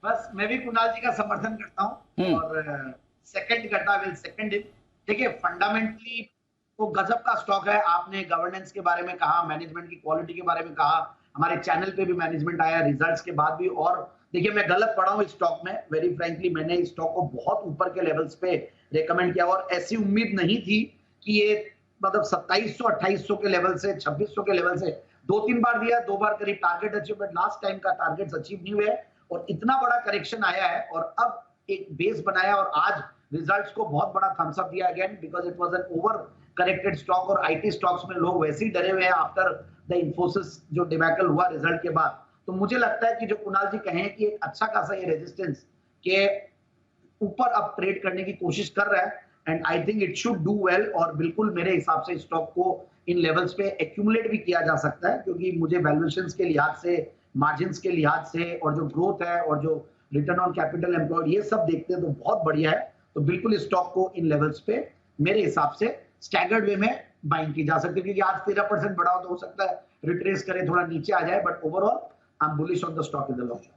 बस मैं भी कुणाल जी का समर्थन करता हूँ और सेकंड करता विल सेकंड इट। देखिए फंडामेंटली तो गजब का स्टॉक है। आपने गवर्नेंस के बारे में कहा, मैनेजमेंट की क्वालिटी के बारे में कहा, हमारे चैनल पे भी मैनेजमेंट आया रिजल्ट्स के बाद भी। और देखिए मैं गलत पड़ा हूँ इस स्टॉक में, वेरी फ्रैंकली मैंने इस स्टॉक को बहुत ऊपर के लेवल्स पे रेकमेंड किया और ऐसी उम्मीद नहीं थी कि ये मतलब 2700-2800 के लेवल से 2600 के लेवल से 2-3 बार दिया, 2 बार करीब target achieve, but last time का टारगेट्स अचीव नहीं हुए और इतना बड़ा करेक्शन आया है और अब एक बेस बनाया और आज रिजल्ट्स को बहुत बड़ा थम्स अप दिया again because it was an over corrected stock. और आईटी स्टॉक्स में लोग वैसे ही डरे हुए हैं आफ्टर द इन्फोसिस जो डिबैकल हुआ रिजल्ट के बाद। तो मुझे लगता है कि जो कुणाल जी कहें कि एक अच्छा खासा ये रेजिस्टेंस के ऊपर अब ट्रेड करने की कोशिश कर रहा है and I think it should do well. और बिल्कुल मेरे हिसाब से स्टॉक को इन लेवल्स पे एक्यूमुलेट भी किया जा सकता है क्योंकि मुझे वैल्यूएशंस के लिहाज से, मार्जिन्स के लिहाज से और जो ग्रोथ है और जो रिटर्न ऑन कैपिटल एम्प्लॉयड ये सब देखते हैं तो बहुत बढ़िया है। तो बिल्कुल इस स्टॉक को इन लेवल्स पे मेरे हिसाब से स्टैगर्ड वे में बाइंग की जा सकती है क्योंकि आज 13% बढ़ा तो हो सकता है रिट्रेस करे, थोड़ा नीचे आ जाए, but overall I am bullish on the stock in the long term.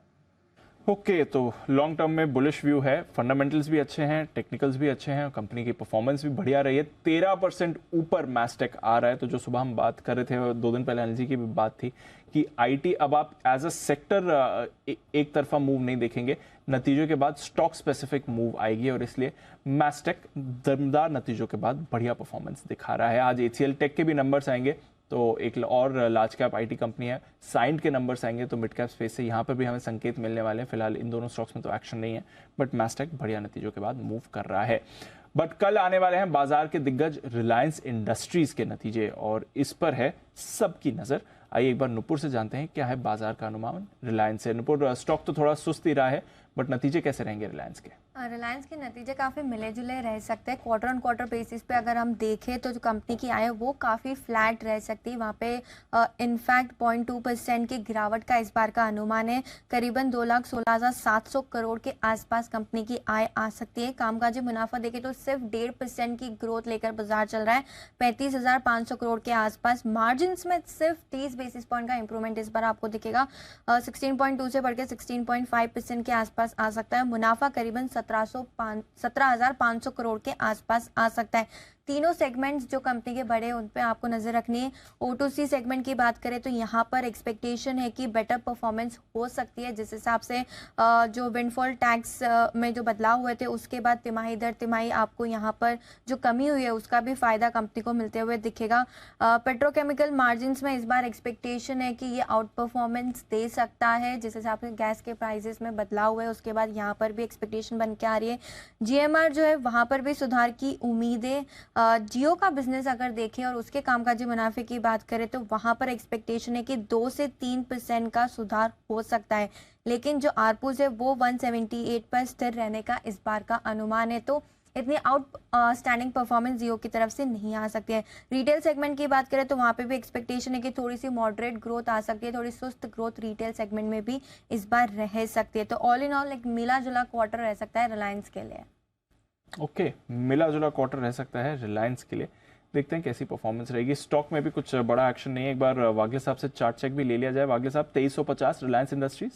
Okay, तो लॉन्ग टर्म में बुलिश व्यू है, फंडामेंटल्स भी अच्छे हैं, टेक्निकल्स भी अच्छे हैं, कंपनी की परफॉर्मेंस भी बढ़िया रही है। 13% ऊपर मैस्टेक आ रहा है। तो जो सुबह हम बात कर रहे थे और 2 दिन पहले अनिल जी की भी बात थी कि आईटी अब आप एज अ सेक्टर एक तरफा मूव नहीं देखेंगे, नतीजों के बाद स्टॉक स्पेसिफिक मूव आएगी और इसलिए मैस्टेक दमदार नतीजों के बाद बढ़िया परफॉर्मेंस दिखा रहा है। आज एचसीएल टेक के भी नंबर्स आएंगे, तो एक और लार्ज कैप आईटी कंपनी है साइंट के नंबर्स आएंगे, तो मिड कैप स्पेस से यहाँ पर भी हमें संकेत मिलने वाले हैं। फिलहाल इन दोनों स्टॉक्स में तो एक्शन नहीं है, बट मैस्टेक बढ़िया नतीजों के बाद मूव कर रहा है। बट कल आने वाले हैं बाजार के दिग्गज रिलायंस इंडस्ट्रीज के नतीजे और इस पर है सबकी नजर। आइए एक बार नुपुर से जानते हैं क्या है बाजार का अनुमान रिलायंस से। नुपुर, स्टॉक तो थोड़ा सुस्त ही रहा है बट नतीजे कैसे रहेंगे रिलायंस के? रिलायंस के नतीजे काफ़ी मिले जुले रह सकते हैं। क्वार्टर ऑन क्वार्टर बेसिस पे अगर हम देखें तो जो कंपनी की आय है वो काफ़ी फ्लैट रह सकती है। वहाँ पे इनफैक्ट 0.2% की गिरावट का इस बार का अनुमान है। करीबन 2,16,700 करोड़ के आसपास कंपनी की आय आ सकती है। कामकाजी मुनाफा देखें तो सिर्फ 1.5% की ग्रोथ लेकर बाजार चल रहा है, 35,500 करोड़ के आसपास। मार्जिन में सिर्फ 30 बेसिस पॉइंट का इंप्रूवमेंट इस बार आपको दिखेगा, 16.2 से बढ़ के 16.5% के आसपास आ सकता है। मुनाफा करीबन 17,500 करोड़ के आसपास आ सकता है। तीनों सेगमेंट्स जो कंपनी के बड़े उन पे आपको नज़र रखनी है। O2C सेगमेंट की बात करें तो यहाँ पर एक्सपेक्टेशन है कि बेटर परफॉर्मेंस हो सकती है, जिस हिसाब से जो विंडफॉल टैक्स में जो बदलाव हुए थे उसके बाद तिमाही दर तिमाही आपको यहाँ पर जो कमी हुई है उसका भी फ़ायदा कंपनी को मिलते हुए दिखेगा। पेट्रोकेमिकल मार्जिन्स में इस बार एक्सपेक्टेशन है कि ये आउट परफॉर्मेंस दे सकता है, जिस हिसाब से गैस के प्राइसेस में बदलाव हुए उसके बाद यहाँ पर भी एक्सपेक्टेशन बन के आ रही है। GMR जो है वहाँ पर भी सुधार की उम्मीदें। जियो का बिजनेस अगर देखें और उसके कामकाजी मुनाफे की बात करें तो वहाँ पर एक्सपेक्टेशन है कि 2 से 3% का सुधार हो सकता है, लेकिन जो आरपूज है वो 178 पर स्थिर रहने का इस बार का अनुमान है। तो इतनी आउटस्टैंडिंग परफॉर्मेंस जियो की तरफ से नहीं आ सकती है। रिटेल सेगमेंट की बात करें तो वहाँ पे भी एक्सपेक्टेशन है कि थोड़ी सी मॉडरेट ग्रोथ आ सकती है, थोड़ी सुस्त ग्रोथ रिटेल सेगमेंट में भी इस बार रह सकती है। तो ऑल इन ऑल एक मिला जुला क्वार्टर रह सकता है रिलायंस के लिए। ओके, मिला जुला क्वार्टर रह सकता है रिलायंस के लिए। देखते हैं कैसी परफॉर्मेंस रहेगी। स्टॉक में भी कुछ बड़ा एक्शन नहीं है। एक बार वागले साहब से चार्ट चेक भी ले लिया जाए। वागले साहब 2350 रिलायंस इंडस्ट्रीज।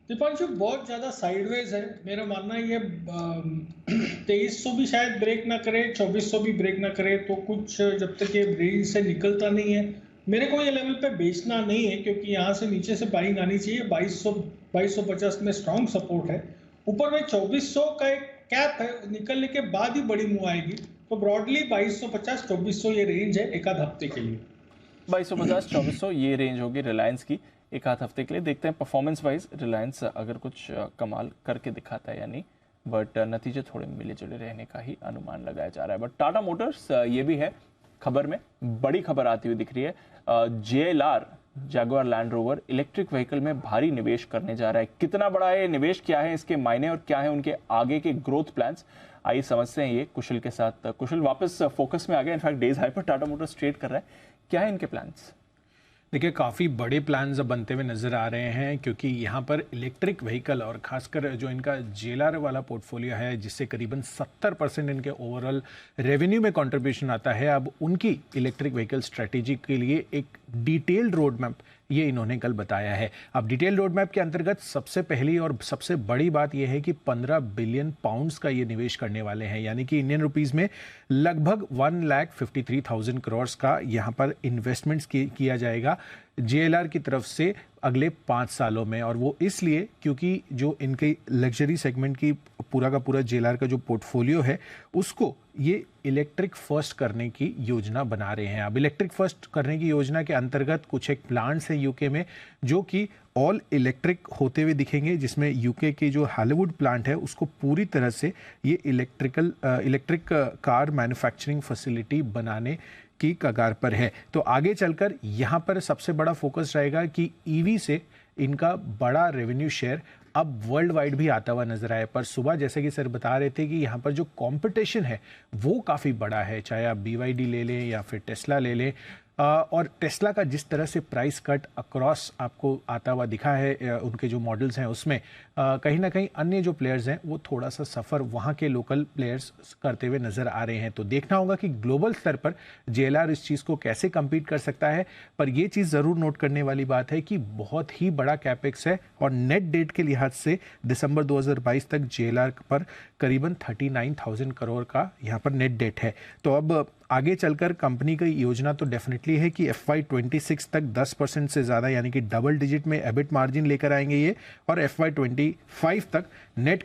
दीपांशु बहुत ज्यादा साइडवेज है, मेरा मानना है ये 2300 भी शायद ब्रेक ना करे, 2400 भी ब्रेक ना करे, तो कुछ जब तक ये रेंज से निकलता नहीं है मेरे को ये लेवल पे बेचना नहीं है, क्योंकि यहाँ से नीचे से बाइंग आनी चाहिए। 2250 में स्ट्रॉन्ग सपोर्ट है, ऊपर में 2400 का एक कैप है, निकलने के बाद ही बड़ी मूव आएगी। तो ब्रॉडली 2250-2400 ये रेंज है एक आध हफ्ते के लिए। 2250-2400 ये रेंज होगी रिलायंस की एक आध हफ्ते के लिए। देखते हैं परफॉर्मेंस वाइज रिलायंस अगर कुछ कमाल करके दिखाता है या नहीं, बट नतीजे थोड़े मिले जुले रहने का ही अनुमान लगाया जा रहा है। बट टाटा मोटर्स ये भी है खबर में, बड़ी खबर आती हुई दिख रही है। JLR Jaguar land rover electric vehicle में भारी निवेश करने जा रहा है। कितना बड़ा है निवेश, क्या है इसके मायने और क्या है उनके आगे के ग्रोथ प्लान्स, आइए समझते हैं ये कुशल के साथ। कुशल वापस फोकस में आ गया, इनफैक्ट डेज हाई पर टाटा मोटर्स ट्रेड कर रहा है, क्या है इनके प्लान्स? देखिए काफ़ी बड़े प्लान्स अब बनते हुए नज़र आ रहे हैं, क्योंकि यहाँ पर इलेक्ट्रिक व्हीकल और ख़ासकर जो इनका JLR वाला पोर्टफोलियो है जिससे करीबन 70% इनके ओवरऑल रेवेन्यू में कंट्रीब्यूशन आता है, अब उनकी इलेक्ट्रिक व्हीकल स्ट्रेटेजी के लिए एक डिटेल्ड रोड मैप ये इन्होंने कल बताया है। अब डिटेल रोड मैप के अंतर्गत सबसे पहली और सबसे बड़ी बात यह है कि 15 बिलियन पाउंड्स का ये निवेश करने वाले हैं, यानी कि इंडियन रुपीस में लगभग 1,53,000 करोड़ का यहाँ पर इन्वेस्टमेंट्स किया जाएगा JLR की तरफ से अगले 5 सालों में। और वो इसलिए क्योंकि जो इनके लग्जरी सेगमेंट की पूरा का पूरा JLR का जो पोर्टफोलियो है उसको ये इलेक्ट्रिक फर्स्ट करने की योजना बना रहे हैं। अब इलेक्ट्रिक फर्स्ट करने की योजना के अंतर्गत कुछ एक प्लांट्स हैं यूके में जो कि ऑल इलेक्ट्रिक होते हुए दिखेंगे, जिसमें यूके की जो हॉलीवुड प्लांट है उसको पूरी तरह से ये इलेक्ट्रिक कार मैन्युफैक्चरिंग फैसिलिटी बनाने की कगार पर है। तो आगे चलकर यहाँ पर सबसे बड़ा फोकस रहेगा कि EV से इनका बड़ा रेवेन्यू शेयर अब वर्ल्ड वाइड भी आता हुआ नजर आए। पर सुबह जैसे कि सर बता रहे थे कि यहाँ पर जो कंपटीशन है वो काफ़ी बड़ा है, चाहे आप BYD ले लें या फिर टेस्ला ले लें। और टेस्ला का जिस तरह से प्राइस कट अक्रॉस आपको आता हुआ दिखा है उनके जो मॉडल्स हैं उसमें कहीं ना कहीं अन्य जो प्लेयर्स हैं वो थोड़ा सा सफ़र वहाँ के लोकल प्लेयर्स करते हुए नज़र आ रहे हैं। तो देखना होगा कि ग्लोबल स्तर पर JLR इस चीज़ को कैसे कम्पीट कर सकता है। पर ये चीज़ ज़रूर नोट करने वाली बात है कि बहुत ही बड़ा कैपेक्स है और नेट डेट के लिहाज से दिसंबर 2022 तक JLR पर करीबन 39,000 करोड़ का यहाँ पर नेट डेट है। तो अब आगे चलकर कंपनी की योजना तो डेफिनेटली है कि FY26 तक 10% से ज़्यादा यानी कि डबल डिजिट में एबिट मार्जिन लेकर आएंगे ये, और FY25 तक नेट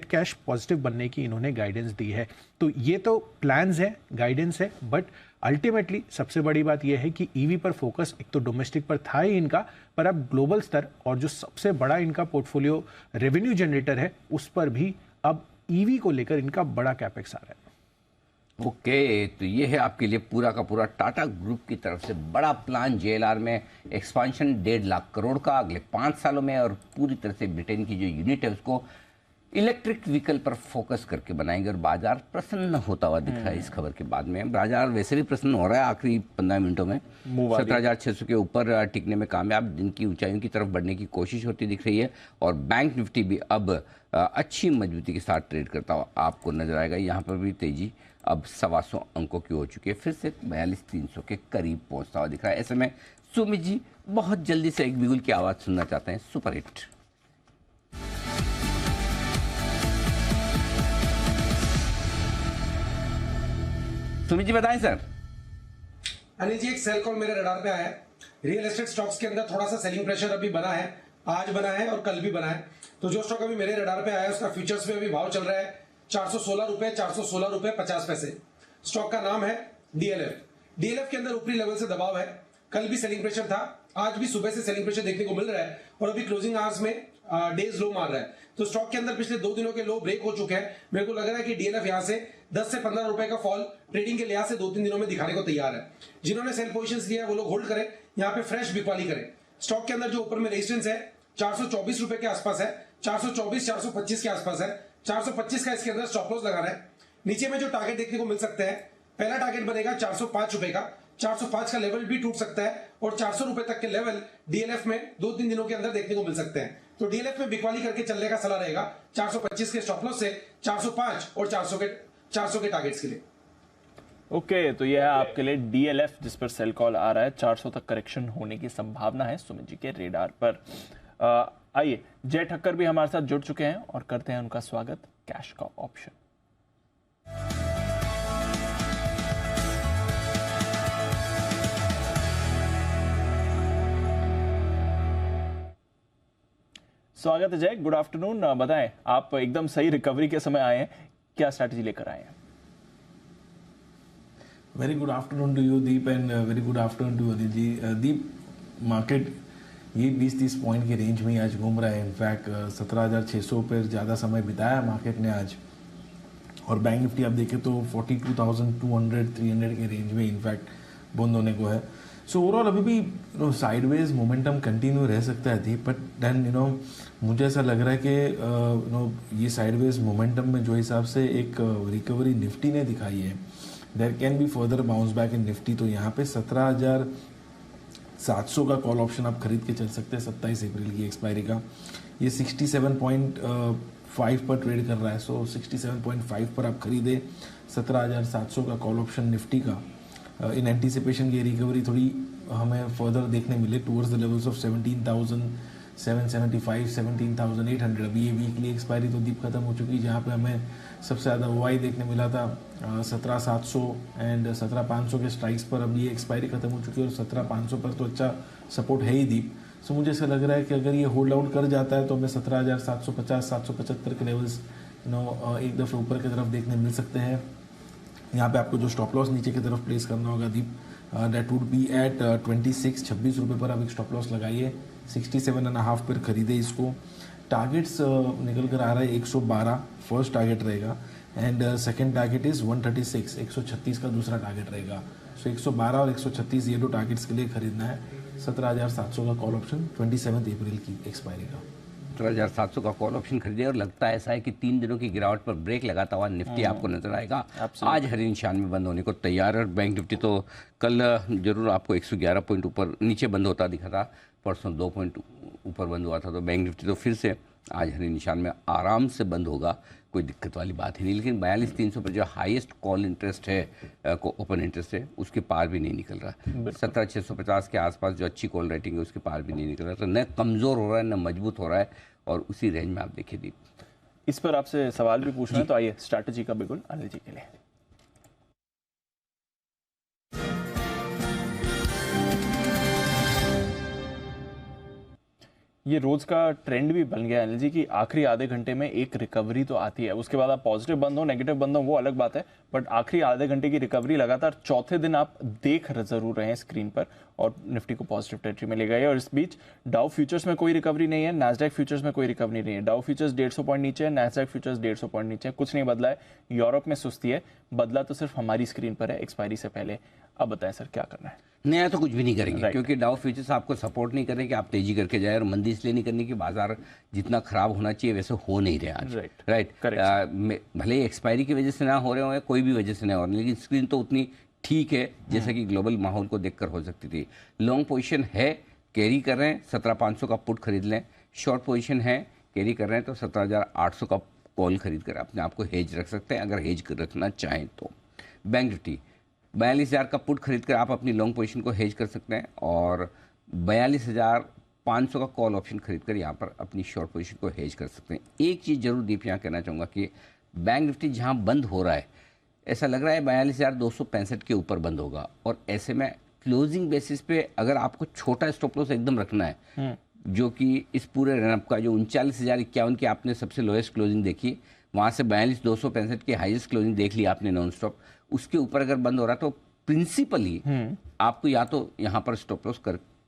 कैश पॉजिटिव बनने की इन्होंने गाइडेंस दी है। तो ये तो प्लान्स है, गाइडेंस है, बट अल्टीमेटली सबसे बड़ी बात यह है कि EV पर फोकस एक तो डोमेस्टिक पर था ही इनका, पर अब ग्लोबल स्तर और जो सबसे बड़ा इनका पोर्टफोलियो रेवेन्यू जनरेटर है उस पर भी अब EV को लेकर इनका बड़ा कैपेक्स आ रहा है। ओके, तो ये है आपके लिए पूरा का पूरा टाटा ग्रुप की तरफ से बड़ा प्लान JLR में एक्सपांशन 1.5 लाख करोड़ का अगले 5 सालों में, और पूरी तरह से ब्रिटेन की जो यूनिट है उसको इलेक्ट्रिक व्हीकल पर फोकस करके बनाएंगे। और बाजार प्रसन्न होता हुआ दिख रहा है इस खबर के बाद में। बाजार वैसे भी प्रसन्न हो रहा है, आखिरी 15 मिनटों में 17,600 के ऊपर टिकने में कामयाब, दिन की ऊंचाइयों की तरफ बढ़ने की कोशिश होती दिख रही है। और बैंक निफ्टी भी अब अच्छी मजबूती के साथ ट्रेड करता हुआ आपको नजर आएगा। यहाँ पर भी तेजी अब 125 अंकों की हो चुकी है, फिर से 42,300 के करीब पहुंचता हुआ दिख रहा है। ऐसे में सुमित जी बहुत जल्दी से एक बिगुल की आवाज़ सुनना चाहते हैं, सुपर हिट। सुमित जी बताएं सर। अनिल जी, एक सेल कॉल मेरे रडार पे आया है। रियल एस्टेट स्टॉक्स के अंदर थोड़ा सा सेलिंग प्रेशर अभी बना है, आज बना है और कल भी बना है। तो जो स्टॉक अभी मेरे रडार पे आया है उसका फ्यूचर्स में अभी भाव चल रहा है 416 रुपए 50 पैसे। स्टॉक का नाम है डीएलएफ। डीएलएफ के अंदर ऊपरी लेवल से दबाव है, कल भी सेलिंग प्रेशर था, आज भी सुबह से सेलिंग प्रेशर देखने को मिल रहा है और अभी क्लोजिंग आवर्स में डेज लो मार रहा है। तो स्टॉक के अंदर पिछले 2 दिनों के लो ब्रेक हो चुके हैं। मेरे को लग रहा है कि डीएलएफ यहां से 10 से 15 रुपए का फॉल ट्रेडिंग के लिहाज से 2-3 दिनों में दिखाने को तैयार है। जिन्होंने सेल पोजीशंस लिया है वो लोग होल्ड करें, यहाँ पे फ्रेश बिकवाली करें। स्टॉक के अंदर जो ऊपर में रेजिस्टेंस है 424 रुपए के आसपास है, 424 425 के आसपास है, 425 का इसके अंदर स्टॉप लॉस लगाना है। नीचे में जो टारगेट देखने को मिल सकते हैं, पहला टारगेट बनेगा 405 रुपए का, 405 का लेवल भी टूट सकता है और 400 रुपए तक के लेवल डीएलएफ में 2-3 दिनों के अंदर देखने को मिल सकते हैं। तो डीएलएफ में बिकवाली करके चलने का सलाह रहेगा 425 के स्टॉप लॉस से 405 और 400 के टारगेट्स के लिए। ओके, तो यह है आपके लिए डीएलएफ जिस पर सेल कॉल आ रहा है। 400 तक करेक्शन होने की संभावना है सुमित जी के रेडार पर। आइए, जय ठक्कर भी हमारे साथ जुड़ चुके हैं और करते हैं उनका स्वागत कैश का ऑप्शन। स्वागत है जय, गुड आफ्टरनून। बताएं, आप एकदम सही रिकवरी के समय आए हैं, क्या स्ट्रैटेजी लेकर आए हैं? Very good afternoon to you Deep and very good afternoon to Adit ji. Deep, market ये 20-30 पॉइंट के रेंज में ही आज घूम रहा है। इनफैक्ट 17,600 पर ज़्यादा समय बिताया मार्केट ने आज, और बैंक निफ्टी आप देखें तो 42,200-300 के रेंज में इनफैक्ट बंद होने को है। सो ओवरऑल अभी भी साइडवेज मोमेंटम कंटिन्यू रह सकता है दीप, बट देन मुझे ऐसा लग रहा है कि ये साइडवेज मोमेंटम में जो हिसाब से एक रिकवरी निफ्टी ने दिखाई है, there can be further bounce back in Nifty. तो यहाँ पे 17,700 का कॉल ऑप्शन आप खरीद के चल सकते हैं 27 अप्रैल की एक्सपायरी का। ये 67.5 पर ट्रेड कर रहा है, सो 67.5 पर आप खरीदे 17,700 का कॉल ऑप्शन निफ्टी का, इन एंटीसिपेशन की रिकवरी थोड़ी हमें फर्दर देखने मिले टूवर्ड्स द लेवल्स ऑफ 17,775 17,800। अभी ये वीकली एक्सपायरी तो दीप खत्म हो चुकी है, जहाँ पे हमें सबसे ज़्यादा ओआई देखने मिला था 17,700 एंड 17,500 के स्ट्राइक्स पर। अभी ये एक्सपायरी खत्म हो चुकी है और 17,500 पर तो अच्छा सपोर्ट है ही दीप। सो मुझे ऐसा लग रहा है कि अगर ये होल्ड आउट कर जाता है तो हमें 17,750 775 के लेवल्स एक दफ़े ऊपर की तरफ देखने मिल सकते हैं। यहाँ पे आपको जो स्टॉप लॉस नीचे की तरफ प्लेस करना होगा दीप, डेट वुड बी एट 26 रुपये पर आप एक स्टॉप लॉस लगाइए, 67.5 पर खरीदे इसको। टारगेट्स निकल कर आ रहा है 112 फर्स्ट टारगेट रहेगा एंड सेकंड टारगेट इज़ 136 136 का दूसरा टारगेट रहेगा। सो 112 और 136 ये दो टारगेट्स के लिए खरीदना है। 17,700 का कॉल ऑप्शन 27 अप्रैल की एक्सपायरी का। 17,700 का कॉल ऑप्शन खरीदे और लगता है ऐसा है कि 3 दिनों की गिरावट पर ब्रेक लगाता हुआ निफ्टी आपको नजर आएगा। आज हरी निशान में बंद होने को तैयार है। बैंक निफ्टी तो कल जरूर आपको 111 पॉइंट ऊपर नीचे बंद होता दिखा था, परसों 2 पॉइंट ऊपर बंद हुआ था। तो बैंक निफ्टी तो फिर से आज हरी निशान में आराम से बंद होगा, कोई दिक्कत वाली बात ही नहीं। लेकिन 42,300 पर जो हाईएस्ट कॉल इंटरेस्ट है, ओपन इंटरेस्ट है, उसके पार भी नहीं निकल रहा। 17,650 के आसपास जो अच्छी कॉल रेटिंग है उसके पार भी नहीं निकल रहा। तो न कमज़ोर हो रहा है न मजबूत हो रहा है, और उसी रेंज में आप देखिए दीप। इस पर आपसे सवाल भी पूछना है, तो आइए स्ट्रैटेजी का बिल्कुल अनिल जी के लिए। ये रोज का ट्रेंड भी बन गया अनिल जी कि आखिरी आधे घंटे में एक रिकवरी तो आती है, उसके बाद आप पॉजिटिव बंद हो नेगेटिव बंद हो वो अलग बात है, बट आखिरी आधे घंटे की रिकवरी लगातार चौथे दिन आप देख जरूर रहे हैं स्क्रीन पर और निफ्टी को पॉजिटिव टेरिटरी में ले गए। और इस बीच डाउ फ्यूचर्स में कोई रिकवरी नहीं है, नैस्डैक फ्यूचर्स में कोई रिकवरी नहीं है। डाउ फ्यूचर्स 150 पॉइंट नीचे है, नैस्डैक फ्यूचर्स 150 पॉइंट नीचे है, कुछ नहीं बदला है। यूरोप में सुस्ती है, बदला तो सिर्फ हमारी स्क्रीन पर है एक्सपायरी से पहले। अब बताएं सर क्या करना है? नया तो कुछ भी नहीं करेंगे, क्योंकि डाउ फ्यूचर्स आपको सपोर्ट नहीं करें कि आप तेजी करके जाए, और मंदी इसलिए नहीं करनी कि बाजार जितना खराब होना चाहिए वैसे हो नहीं रहे आज। राइट। भले ही एक्सपायरी की वजह से ना हो रहे होंगे, कोई भी वजह से ना हो रहे, लेकिन स्क्रीन तो उतनी ठीक है जैसा कि ग्लोबल माहौल को देखकर हो सकती थी। लॉन्ग पोजीशन है, कैरी कर रहे हैं, 17,500 का पुट खरीद लें। शॉर्ट पोजीशन है, कैरी कर रहे हैं तो 17,800 का कॉल खरीद कर अपने आप को हेज रख सकते हैं, अगर हेज रखना चाहें तो। बैंक निफ्टी 42,000 का पुट खरीद कर आप अपनी लॉन्ग पोजीशन को हेज कर सकते हैं, और 42,500 का कॉल ऑप्शन खरीद कर यहाँ पर अपनी शॉर्ट पोजीशन को हेज कर सकते हैं। एक चीज़ जरूर दीप यहाँ कहना चाहूँगा कि बैंक निफ्टी जहाँ बंद हो रहा है ऐसा लग रहा है 42,265 के ऊपर बंद होगा। और ऐसे में क्लोजिंग बेसिस पे अगर आपको छोटा स्टॉप लॉस एकदम रखना है, जो कि इस पूरे रनअप का जो 39,051 की आपने सबसे लोएस्ट क्लोजिंग देखी, वहाँ से 42,265 की हाईएस्ट क्लोजिंग देख ली आपने नॉन स्टॉप, उसके ऊपर अगर बंद हो रहा तो प्रिंसिपली आपको या तो यहाँ पर स्टॉप लॉस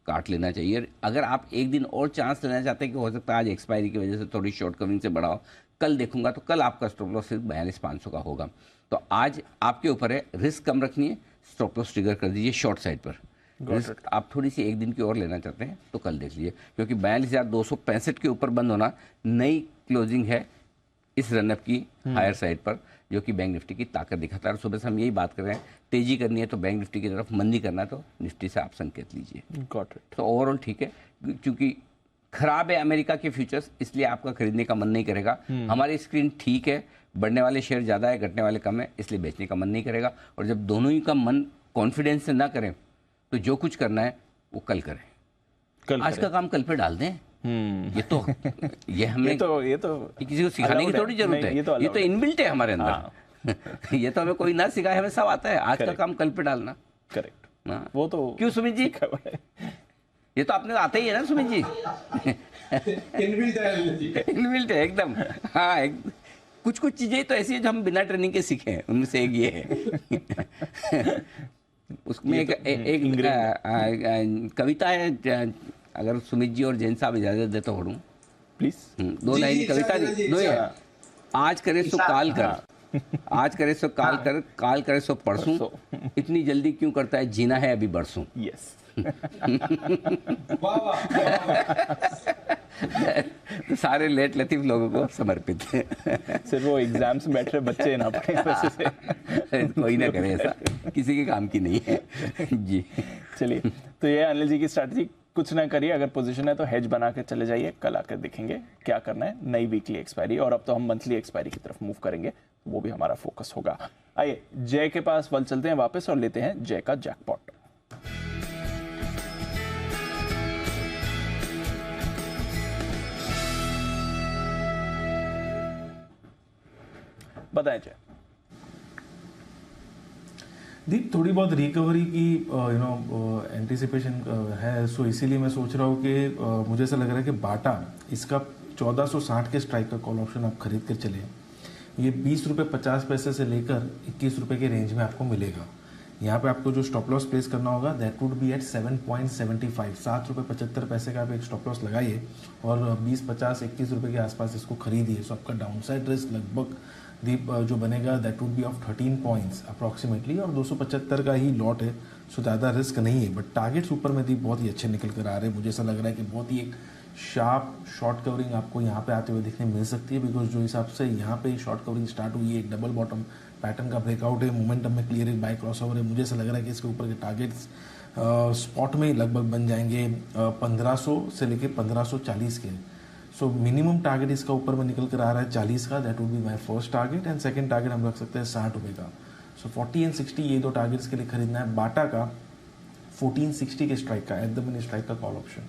काट लेना चाहिए। अगर आप एक दिन और चांस लेना चाहते हैं कि हो सकता है आज एक्सपायरी की वजह से थोड़ी शॉर्ट कवरिंग से बढ़ा हो, कल देखूंगा तो कल आपका स्टॉप लॉस सिर्फ 42,500 का होगा। तो आज आपके ऊपर है, रिस्क कम रखनी है, स्टॉप लॉस ट्रिगर कर दीजिए शॉर्ट साइड पर। रिस्क आप थोड़ी सी एक दिन की और लेना चाहते हैं तो कल देख लीजिए, क्योंकि 42,265 के ऊपर बंद होना नई क्लोजिंग है इस रनअप की हायर साइड पर, जो कि बैंक निफ्टी की ताकत दिखाता है। और सुबह से हम यही बात कर रहे हैं, तेजी करनी है तो बैंक निफ्टी की तरफ, मंदी करना है तो निफ्टी से आप संकेत लीजिए। तो ओवरऑल ठीक है, क्योंकि खराब है अमेरिका के फ्यूचर्स, इसलिए आपका खरीदने का मन नहीं करेगा। हमारी स्क्रीन ठीक है, बढ़ने वाले शेयर ज़्यादा है, घटने वाले कम है, इसलिए बेचने का मन नहीं करेगा। और जब दोनों ही का मन कॉन्फिडेंस से ना करें तो जो कुछ करना है वो कल करें। आज का काम कल पे डाल दें। ये हमें ये तो किसी को सिखाने की थोड़ी जरूरत है, ये तो इनबिल्ट है हमारे अंदर। ये तो हमें कोई ना सिखाए, हमें सब आता है। आज का काम कल पे डालना। करेक्ट। वो तो क्यों सुमित जी? ये तो आपने आता ही है ना सुमित जी। इनबिल्ट है एकदम। हाँ, कुछ चीजें तो ऐसी है जो हम बिना ट्रेनिंग के सीखे हैं, उनमें से एक ये है। उसमें एक कविता है, अगर सुमित जी और जैन साहब इजाजत दे तो पढ़ूं प्लीज। 2 लाइन की कविता दो है। आज करे सो काल कर, आज करे सो काल कर, काल करे सो परसों, इतनी जल्दी क्यों करता है, जीना है अभी बरसों। यस। तो सारे लेट लतीफ लोगों को समर्पित है। सिर्फ वो एग्जाम्स में बैठ रहे बच्चे ना पढ़े वैसे से। कोई ना करे ऐसा, किसी के काम की नहीं है जी। चलिए, तो ये अनिल जी की स्ट्रैटेजी, कुछ ना करिए, अगर पोजीशन है तो हेज बना के चले जाइए। कल आकर देखेंगे क्या करना है, नई वीकली एक्सपायरी, और अब तो हम मंथली एक्सपायरी की तरफ मूव करेंगे, वो भी हमारा फोकस होगा। आइए जय के पास वल चलते हैं वापस और लेते हैं जय का जैकपॉट। बताएं जय। दीप, थोड़ी बहुत रिकवरी की एंटिसिपेशन है, सो इसीलिए मैं सोच रहा हूँ कि मुझे ऐसा लग रहा है कि बाटा, इसका 1460 के स्ट्राइक का कॉल ऑप्शन आप खरीद कर चले। ये 20 रुपये 50 पैसे से लेकर 21 रुपये के रेंज में आपको मिलेगा। यहाँ पे आपको जो स्टॉप लॉस प्लेस करना होगा दैट वुड बी एट 7.75, 7 रुपये 75 पैसे का आप एक स्टॉप लॉस लगाइए और 20, 50, 21 रुपये के आसपास इसको खरीदिए। सो आपका डाउनसाइड रिस्क लगभग दीप जो बनेगा that would be of 13 points approximately, और 275 का ही लॉट है, सो ज़्यादा रिस्क नहीं है। बट टारगेट्स ऊपर में दीप बहुत ही अच्छे निकल कर आ रहे हैं। मुझे ऐसा लग रहा है कि बहुत ही एक शार्प शॉर्ट कवरिंग आपको यहाँ पे आते हुए देखने मिल सकती है, बिकॉज जो हिसाब से यहाँ पे शॉर्ट कवरिंग स्टार्ट हुई है, एक डबल बॉटम पैटर्न का ब्रेकआउट है, मोमेंटम में क्लियर एक बाय क्रॉस ओवर है। मुझे ऐसा लग रहा है कि इसके ऊपर के टारगेट्स स्पॉट में लगभग बन जाएंगे 1500 से लेके 1540 के। सो मिनिमम टारगेट इसका ऊपर में निकल कर आ रहा है 40 का, that would be my first target, and second target हम रख सकते हैं 60 रुपये का। सो 40 एंड 60 ये दो टारगेट्स के लिए खरीदना है। बाटा का 1460 के स्ट्राइक का एट द मनी स्ट्राइक का कॉल ऑप्शन।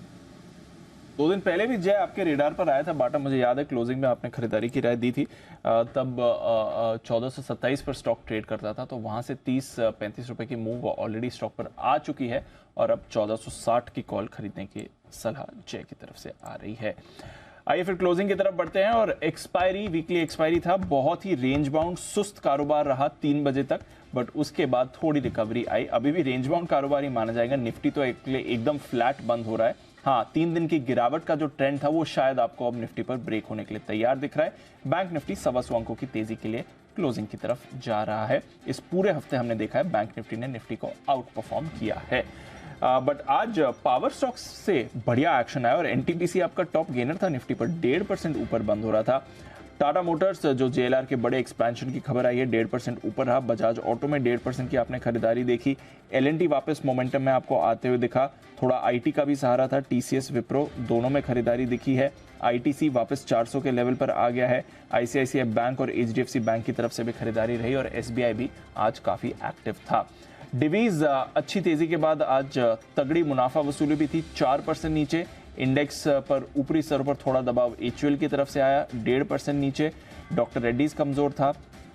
2 दिन पहले भी जय आपके रेडार पर आया था बाटा, मुझे याद है क्लोजिंग में आपने खरीदारी की राय दी थी, तब 1427 पर स्टॉक ट्रेड करता था, तो वहां से 30-35 रुपए की मूव ऑलरेडी स्टॉक पर आ चुकी है और अब 1460 की कॉल खरीदने की सलाह जय की तरफ से आ रही है। आइए फिर क्लोजिंग की तरफ बढ़ते हैं और एक्सपायरी, वीकली एक्सपायरी था, बहुत ही रेंज बाउंड सुस्त कारोबार रहा 3 बजे तक, बट उसके बाद थोड़ी रिकवरी आई। अभी भी रेंज बाउंड कारोबार ही माना जाएगा। निफ्टी तो एकदम फ्लैट बंद हो रहा है। हाँ, 3 दिन की गिरावट का जो ट्रेंड था वो शायद आपको अब निफ्टी पर ब्रेक होने के लिए तैयार दिख रहा है। बैंक निफ्टी 125 अंकों की तेजी के लिए क्लोजिंग की तरफ जा रहा है। इस पूरे हफ्ते हमने देखा है बैंक निफ्टी ने निफ्टी को आउट परफॉर्म किया है। बट आज पावर स्टॉक्स से बढ़िया एक्शन आया और एनटीपीसी आपका टॉप गेनर था, निफ्टी पर 1.5% ऊपर बंद हो रहा था। टाटा मोटर्स जो जेएलआर के बड़े एक्सपेंशन की खबर आई है 1.5% ऊपर रहा। बजाज ऑटो में 1.5% की आपने खरीदारी देखी। एलएनटी वापस मोमेंटम में आपको आते हुए दिखा। थोड़ा आईटी का भी सहारा था, टीसीएस विप्रो दोनों में खरीदारी दिखी है। आईटीसी वापस 400 के लेवल पर आ गया है। आईसीआईसीआई बैंक और एचडीएफसी बैंक की तरफ से भी खरीदारी रही और एसबीआई भी आज काफी एक्टिव था। डिवीज अच्छी तेजी के बाद आज तगड़ी मुनाफा वसूली भी थी, 4% नीचे। इंडेक्स पर ऊपरी स्तर पर थोड़ा दबाव एचयूएल की तरफ से आया, 1.5% नीचे। डॉक्टर रेड्डीज कमजोर था,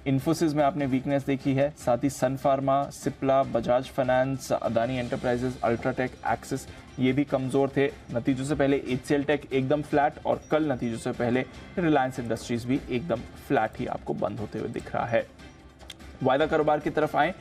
इन्फोसिस में आपने वीकनेस देखी है, साथ ही Sun Pharma, Cipla, Bajaj Finance, Adani Enterprises, UltraTech, Axis ये भी कमजोर थे। नतीजों से पहले एचसीएल टेक एकदम फ्लैट और कल नतीजों से पहले रिलायंस इंडस्ट्रीज भी एकदम फ्लैट ही आपको बंद होते हुए दिख रहा है। वायदा कारोबार की तरफ आए,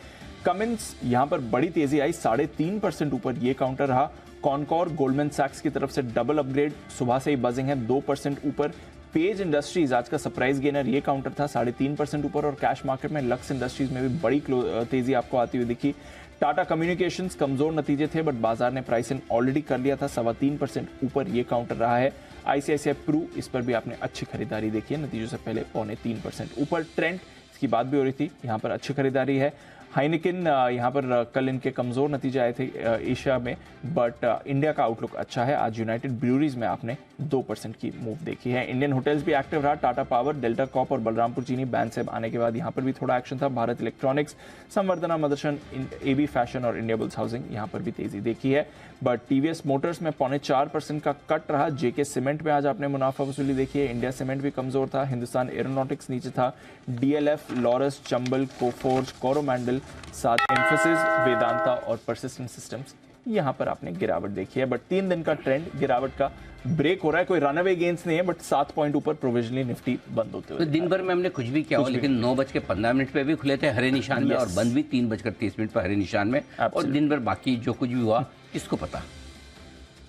कमिंस यहां पर बड़ी तेजी आई, 3.5% ऊपर ये काउंटर रहा। कॉनकॉर गोल्डमैन सैक्स की तरफ से डबल अपग्रेड, सुबह से ही बजिंग है, 2% ऊपर। पेज इंडस्ट्रीज आज का सरप्राइज गेनर ये काउंटर था, 3.5% ऊपर। और कैश मार्केट में लक्स इंडस्ट्रीज में भी बड़ी तेजी आपको आती हुई दिखी। टाटा कम्युनिकेशंस कमजोर नतीजे थे, बट बाजार ने प्राइस इन ऑलरेडी कर लिया था, 3.25% ऊपर ये काउंटर रहा है। आईसीआईसीआई प्रू, इस पर भी आपने अच्छी खरीदारी देखी है, नतीजों से पहले 3.25% ऊपर। ट्रेंड, इसकी बात भी हो रही थी, यहाँ पर अच्छी खरीदारी है। हाइनिकिन, यहाँ पर कल इनके कमजोर नतीजे आए थे एशिया में, बट इंडिया का आउटलुक अच्छा है। आज यूनाइटेड ब्रूरीज में आपने 2% की मूव देखी है। इंडियन होटल्स भी एक्टिव रहा, टाटा पावर, डेल्टा कॉप और बलरामपुर चीनी बैन से आने के बाद यहाँ पर भी थोड़ा एक्शन था। भारत इलेक्ट्रॉनिक्स, संवर्धना मदरसन, एबी फैशन और इंडिया बुल्स हाउसिंग यहाँ पर भी तेजी देखी है। बट टीवीएस मोटर्स में 0.4% का कट रहा। जेके सीमेंट में आज आपने मुनाफा वसूली देखी है। इंडिया सीमेंट भी कमजोर था। हिंदुस्तान एरोनॉटिक्स नीचे था। डीएलएफ, लॉरस, चंबल, कोफोर्ज, कोरोमैंडल, साथ एम्फेसिस, वेदांता और परसिस्टेंट सिस्टम्स यहां पर आपने गिरावट देखी है। बट 3 दिन का ट्रेंड गिरावट का ब्रेक हो रहा है, कोई रनअवे गेन्स नहीं है, बट 7 पॉइंट ऊपर प्रोविजनली निफ्टी बंद होते हुए। तो दिन भर में हमने कुछ भी किया हो, लेकिन 9:15 पे भी खुले थे हरे निशान में, और बंद भी 3:30 पर हरे निशान में। और दिन भर बाकी जो कुछ भी हुआ किसको पता,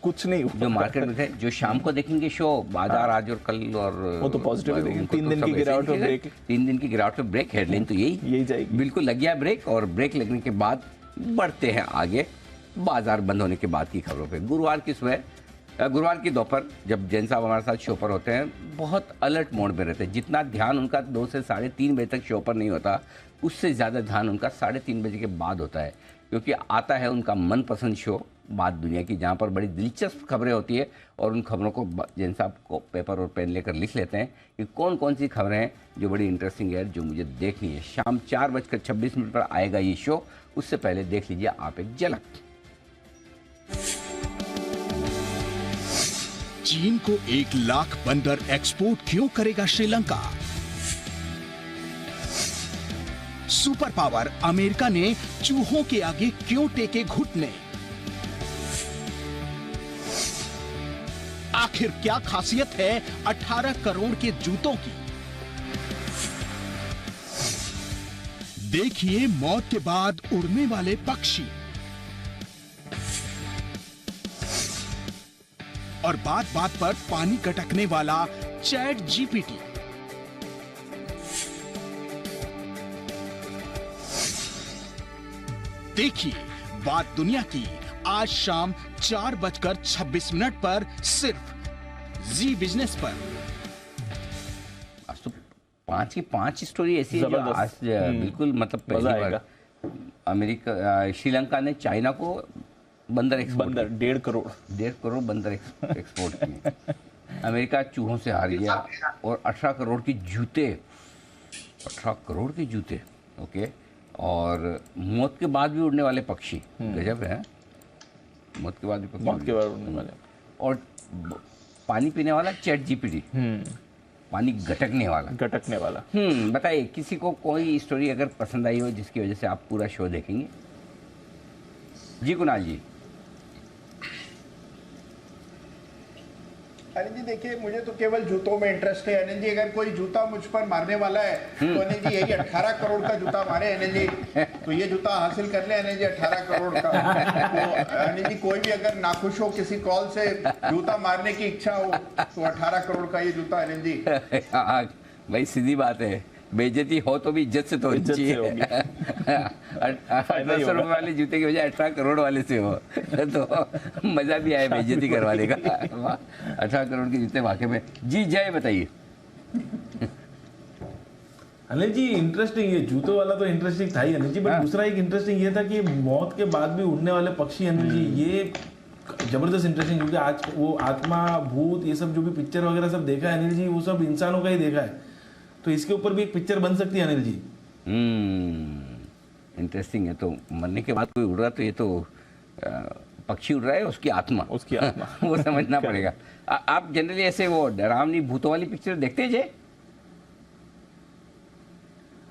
कुछ नहीं हुआ। जो मार्केट में थे, जो शाम को देखेंगे शो, बाजार आज और कल, और वो तो पॉजिटिव देखेंगे। 3 दिन की गिरावट पे ब्रेक, 3 दिन की गिरावट पे ब्रेक। हेडलाइन तो यही जाएगी, बिल्कुल लग गया ब्रेक। और ब्रेक लगने के बाद बढ़ते हैं आगे बाजार बंद होने के बाद की खबरों पे। गुरुवार की दोपहर जब जैन साहब हमारे साथ शो पर होते हैं, बहुत अलर्ट मोड में रहते हैं। जितना ध्यान उनका 2 से 3:30 बजे तक शो पर नहीं होता, उससे ज़्यादा ध्यान उनका 3:30 बजे के बाद होता है, क्योंकि आता है उनका मनपसंद शो बात दुनिया की, जहाँ पर बड़ी दिलचस्प खबरें होती है। और उन खबरों को जैन साहब को पेपर और पेन लेकर लिख लेते हैं कि कौन कौन सी खबरें हैं जो बड़ी इंटरेस्टिंग है, जो मुझे देखनी है। शाम 4:26 पर आएगा ये शो, उससे पहले देख लीजिए आप एक झलक। चीन को 1 लाख बंदर एक्सपोर्ट क्यों करेगा श्रीलंका? सुपर पावर अमेरिका ने चूहों के आगे क्यों टेके घुटने? आखिर क्या खासियत है 18 करोड़ के जूतों की? देखिए मौत के बाद उड़ने वाले पक्षी, और बात बात पर पानी गटकने वाला चैट जीपीटी। देखिए बात दुनिया की आज शाम 4:26 पर सिर्फ जी बिजनेस पर। आज तो 5 की 5 स्टोरी ऐसी है जो आज बिल्कुल मतलब पहली बार अमेरिका, श्रीलंका ने चाइना को बंदर 1.5 करोड़ बंदर एक्सपोर्ट किए। अमेरिका चूहों से हार गया। और 18 करोड़ की जूते, 18 करोड़ के जूते, ओके। और मौत के बाद भी उड़ने वाले पक्षी, गजब है। मौत के बाद भी उड़ने वाले, और पानी पीने वाला चैट जीपीटी, पानी गटकने वाला। बताइए किसी को कोई स्टोरी अगर पसंद आई हो जिसकी वजह से आप पूरा शो देखेंगे? जी कुणाल जी। अनिल जी देखिए, मुझे तो केवल जूतों में इंटरेस्ट है। अनिल जी अगर कोई जूता मुझ पर मारने वाला है तो अनिल जी यही 18 करोड़ का जूता मारे अनिल जी, तो ये जूता हासिल कर ले अनिल जी 18 करोड़ का। तो अनिल जी कोई भी अगर नाखुश हो, किसी कॉल से जूता मारने की इच्छा हो, तो 18 करोड़ का ये जूता अनिल जी। भाई सीधी बात है, बेइज्जती हो तो भी इज्जत से तो होनी चाहिए। 1800 रुपए वाले जूते की वजह 18 करोड़ वाले से हो तो मजा भी आए बेइज्जती करवाने का। 18 करोड़ के जूते वाकई में। जी जय बताइए। अनिल जी इंटरेस्टिंग, ये जूतों वाला तो इंटरेस्टिंग था ही अनिल जी, बट दूसरा एक इंटरेस्टिंग ये था कि मौत के बाद भी उड़ने वाले पक्षी अनिल जी, ये जबरदस्त इंटरेस्टिंग, क्योंकि आज वो आत्मा भूत ये सब जो भी पिक्चर वगैरह सब देखा है अनिल जी, वो सब इंसानों का ही देखा है, तो इसके ऊपर भी एक पिक्चर बन सकती है अनिल जी। इंटरेस्टिंग है। तो मरने के बाद कोई उड़ रहा, तो ये तो पक्षी उड़ रहा है, उसकी आत्मा वो समझना पड़ेगा। आप जनरली ऐसे वो डरावनी भूतों वाली पिक्चर देखते हैं जे?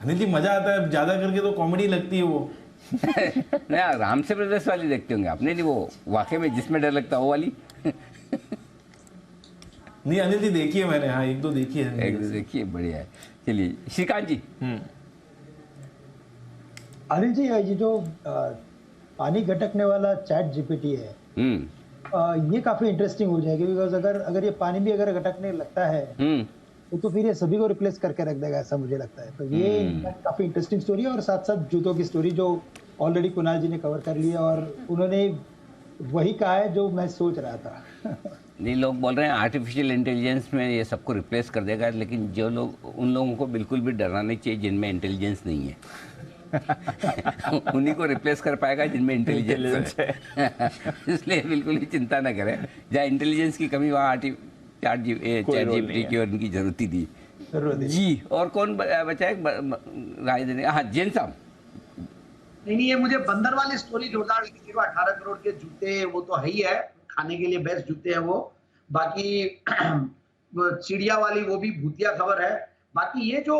अनिल जी मजा आता है, ज्यादा करके तो कॉमेडी लगती है वो। नहीं, रामसे ब्रदर्स वाली देखते होंगे आपने, नहीं वो वाकई में जिसमें डर लगता है वो वाली। नहीं अनिल जी देखी है मैंने, हाँ एक दो देखी है। एक दो देखिए, बढ़िया है। चलिए श्रीकांत जी। अनिल जी ये जो पानी गटकने वाला चैट जीपीटी है, ये काफी इंटरेस्टिंग हो जाएगी, बिकॉज अगर ये पानी भी अगर गटकने लगता है तो फिर ये सभी को रिप्लेस करके रख देगा, ऐसा मुझे लगता है। तो ये काफी इंटरेस्टिंग स्टोरी है, और साथ साथ जूतों की स्टोरी जो ऑलरेडी कुणाल जी ने कवर कर लिया, और उन्होंने वही कहा है जो मैं सोच रहा था। नहीं, लोग बोल रहे हैं आर्टिफिशियल इंटेलिजेंस में ये सबको रिप्लेस कर देगा, लेकिन जो लोग, उन लोगों को बिल्कुल भी डरना नहीं चाहिए जिनमें इंटेलिजेंस नहीं है। उन्हीं को रिप्लेस कर पाएगा जिनमें इंटेलिजेंस है। इसलिए बिल्कुल ही चिंता ना करें, जहाँ इंटेलिजेंस की कमी वहाँ चैट जीपीटी की और इनकी जरूरत ही थी जी। और कौन बचा है राय देने? हाँ जैन साहब। नहीं, ये मुझे बंदर वाली स्टोरी जोरदार लगी। 18 करोड़ के जूते वो तो है ही है, खाने के लिए बेस्ट जूते हैं वो। बाकी चिड़िया वाली वो भी भूतिया खबर है। बाकी ये जो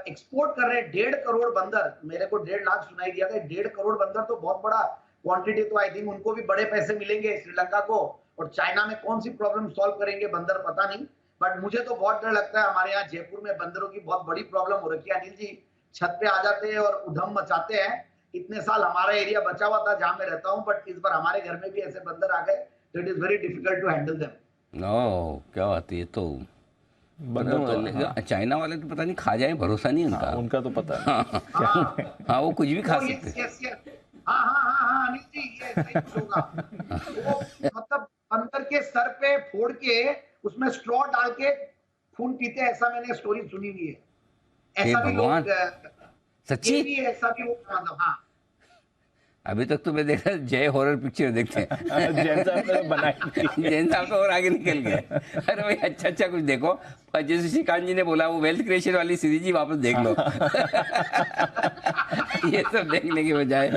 एक्सपोर्ट कर रहे हैं 1.5 करोड़ बंदर, मेरे को 1.5 लाख सुनाई दिया था, 1.5 करोड़ बंदर तो बहुत बड़ा क्वांटिटी। तो आई थिंक उनको भी बड़े पैसे मिलेंगे श्रीलंका को। और चाइना में कौन सी प्रॉब्लम सॉल्व करेंगे बंदर, पता नहीं। बट मुझे तो बहुत डर लगता है, हमारे यहाँ जयपुर में बंदरों की बहुत बड़ी प्रॉब्लम हो रखी है अनिल जी। छत पे आ जाते हैं और उधम मचाते हैं। इतने साल हमारा एरिया बचा हुआ था जहां मैं रहता हूं, बट इस बार हमारे घर में भी ऐसे बंदर आ गए, तो it is very difficult to handle them. Oh क्या बात है, ये तो चाइना वाले तो पता नहीं खा जाए, भरोसा नहीं उनका। उनका तो पता है। हाँ वो कुछ भी खा सकते हैं। हाँ अनिल जी ये सही कुछ होगा। वो मतलब बंदर के सर पे फोड़ के उसमें स्ट्रॉ डाल के खून पीते, ऐसा मैंने स्टोरी सुनी हुई है। ऐसा भी लोग, सच्ची भी ऐसा भी वो मतलब। हाँ अभी तक तो मैं देख रहा जय हॉरर पिक्चर देखते हैं। जैन साहब तो और आगे निकल गए। अरे भाई अच्छा कुछ देखो, और जैसे श्रीकांत जी ने बोला वो वेल्थ क्रिएशन वाली सीरीज ही वापस देख लो। ये सब देखने के बजाय।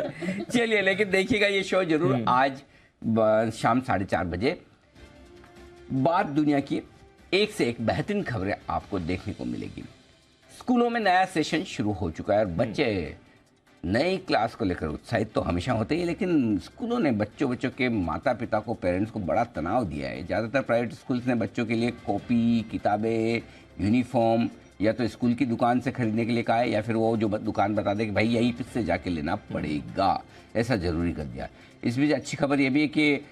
चलिए लेकिन देखिएगा ये शो जरूर आज शाम 4:30 बजे। बात दुनिया की एक से एक बेहतरीन खबरें आपको देखने को मिलेगी। स्कूलों में नया सेशन शुरू हो चुका है और बच्चे नई क्लास को लेकर उत्साहित तो हमेशा होते ही, लेकिन स्कूलों ने बच्चों के माता पिता को, पेरेंट्स को बड़ा तनाव दिया है। ज़्यादातर प्राइवेट स्कूल्स ने बच्चों के लिए कॉपी, किताबें, यूनिफॉर्म या तो स्कूल की दुकान से खरीदने के लिए कहा है, या फिर वो जो दुकान बता दे कि भाई यहीं से जाके लेना पड़ेगा, ऐसा ज़रूरी कर दिया। इस बीच अच्छी खबर यह भी है कि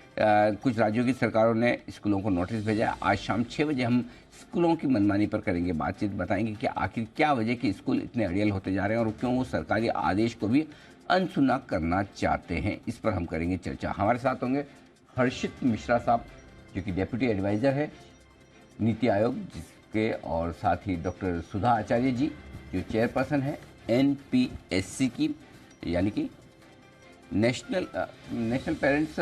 कुछ राज्यों की सरकारों ने स्कूलों को नोटिस भेजा है। आज शाम 6 बजे हम स्कूलों की मनमानी पर करेंगे बातचीत, बताएंगे कि आखिर क्या वजह कि स्कूल इतने अड़ियल होते जा रहे हैं और क्यों वो सरकारी आदेश को भी अनसुना करना चाहते हैं। इस पर हम करेंगे चर्चा। हमारे साथ होंगे हर्षित मिश्रा साहब जो कि डेप्यूटी एडवाइज़र है नीति आयोग जिसके, और साथ ही डॉक्टर सुधा आचार्य जी जो चेयरपर्सन है NPSC की, यानी कि नेशनल पेरेंट्स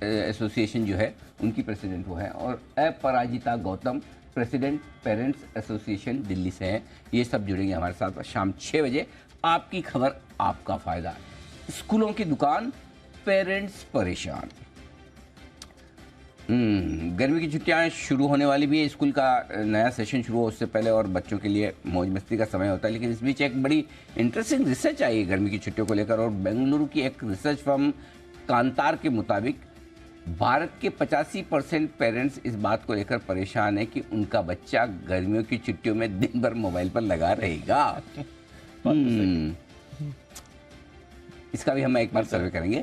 एसोसिएशन जो है उनकी प्रेसिडेंट वो है, और Aparajita Gautam president parents association Delhi से हैं। ये सब जुड़ेंगे हमारे साथ शाम 6 बजे। आपकी खबर आपका फायदा। स्कूलों की दुकान, पेरेंट्स परेशान। गर्मी की छुट्टियां शुरू होने वाली भी है, स्कूल का नया सेशन शुरू हो उससे पहले, और बच्चों के लिए मौज मस्ती का समय होता है। लेकिन इस बीच एक बड़ी इंटरेस्टिंग रिसर्च आई है गर्मी की छुट्टियों को लेकर, और बेंगलुरु की एक रिसर्च फर्म कांतार के मुताबिक भारत के 85% पेरेंट्स इस बात को लेकर परेशान है कि उनका बच्चा गर्मियों की छुट्टियों में दिन भर मोबाइल पर लगा रहेगा। इसका भी हम एक बार सर्वे करेंगे।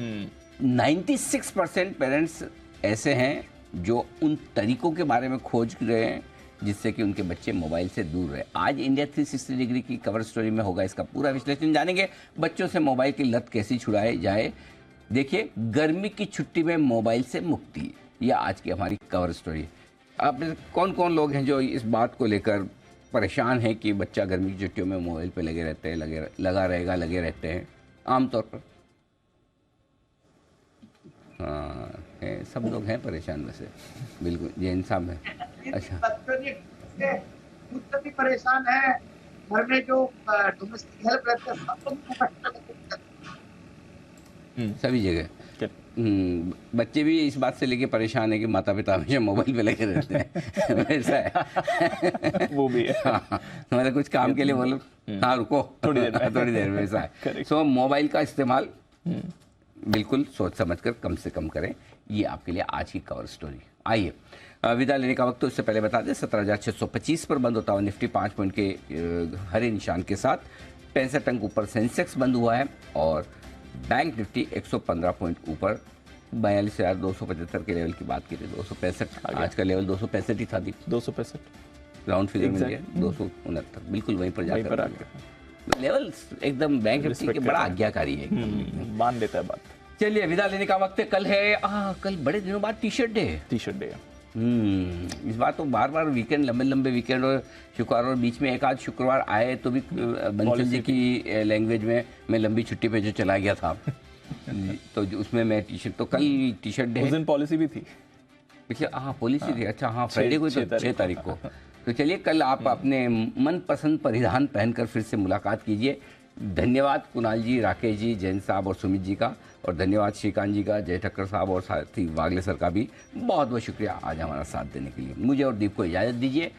96% पेरेंट्स ऐसे हैं जो उन तरीकों के बारे में खोज रहे हैं जिससे कि उनके बच्चे मोबाइल से दूर रहे। आज इंडिया 360 डिग्री की कवर स्टोरी में होगा इसका पूरा विश्लेषण। जानेंगे बच्चों से मोबाइल की लत कैसी छुड़ाई जाए। देखिए, गर्मी की छुट्टी में मोबाइल से मुक्ति, यह आज की हमारी कवर स्टोरी। अब कौन कौन लोग हैं जो इस बात को लेकर परेशान हैं कि बच्चा गर्मी की छुट्टियों में मोबाइल पे लगे रहते हैं, लगे रहते हैं आमतौर पर? हाँ है, सब लोग हैं परेशान वैसे, बिल्कुल। जैन साहब है। अच्छा, मुझसे भी परेशान है, घर में जो डोमेस्टिक हेल्प रहते हैं सभी जगह। बच्चे भी इस बात से लेके परेशान है कि माता पिता हमेशा मोबाइल पे लगे रहते हैं वैसा है वो भी है। हाँ, मतलब कुछ काम के लिए बोलो हाँ रुको थोड़ी देर में वैसा है। सो मोबाइल का इस्तेमाल बिल्कुल सोच समझकर कम से कम करें। ये आपके लिए आज की कवर स्टोरी। आइए विदा लेने का वक्त तो इससे पहले बता दें 17,625 पर बंद होता हुआ निफ्टी 5 पॉइंट के हरे निशान के साथ 65 अंक ऊपर सेंसेक्स बंद हुआ है और बैंक निफ्टी 115 पॉइंट ऊपर 42,275 के लेवल की बात की थी 265 आज का लेवल 265 ही था। 265 राउंड फिगर मिल गया 269 बिल्कुल वहीं पर जाकर लेवल एकदम बैंक निफ्टी के बड़ा आज्ञाकारी है, मान लेता है बात। चलिए विदा लेने का वक्त है। कल है कल बड़े दिनों बाद टी शर्ट डे है। इस बार तो बार बार वीकेंड लंबे वीकेंड और शुक्रवार और बीच में एक आध शुक्रवार आए तो भी बंसल जी की लैंग्वेज में मैं लंबी छुट्टी पे जो चला गया था तो उसमें मैं टी शर्ट तो कल टी शर्ट डे उस दिन पॉलिसी भी थी पिछले पॉलिसी थी। अच्छा हाँ फ्राइडे को 6 तारीख को। तो चलिए कल आप अपने मनपसंद परिधान पहनकर फिर से मुलाकात कीजिए। धन्यवाद कुणाल जी, राकेश जी, जैन साहब और सुमित जी का, और धन्यवाद श्रीकांत जी का, जय ठक्कर साहब और साथी वागले सर का भी बहुत बहुत शुक्रिया आज हमारा साथ देने के लिए। मुझे और दीप को इजाज़त दीजिए।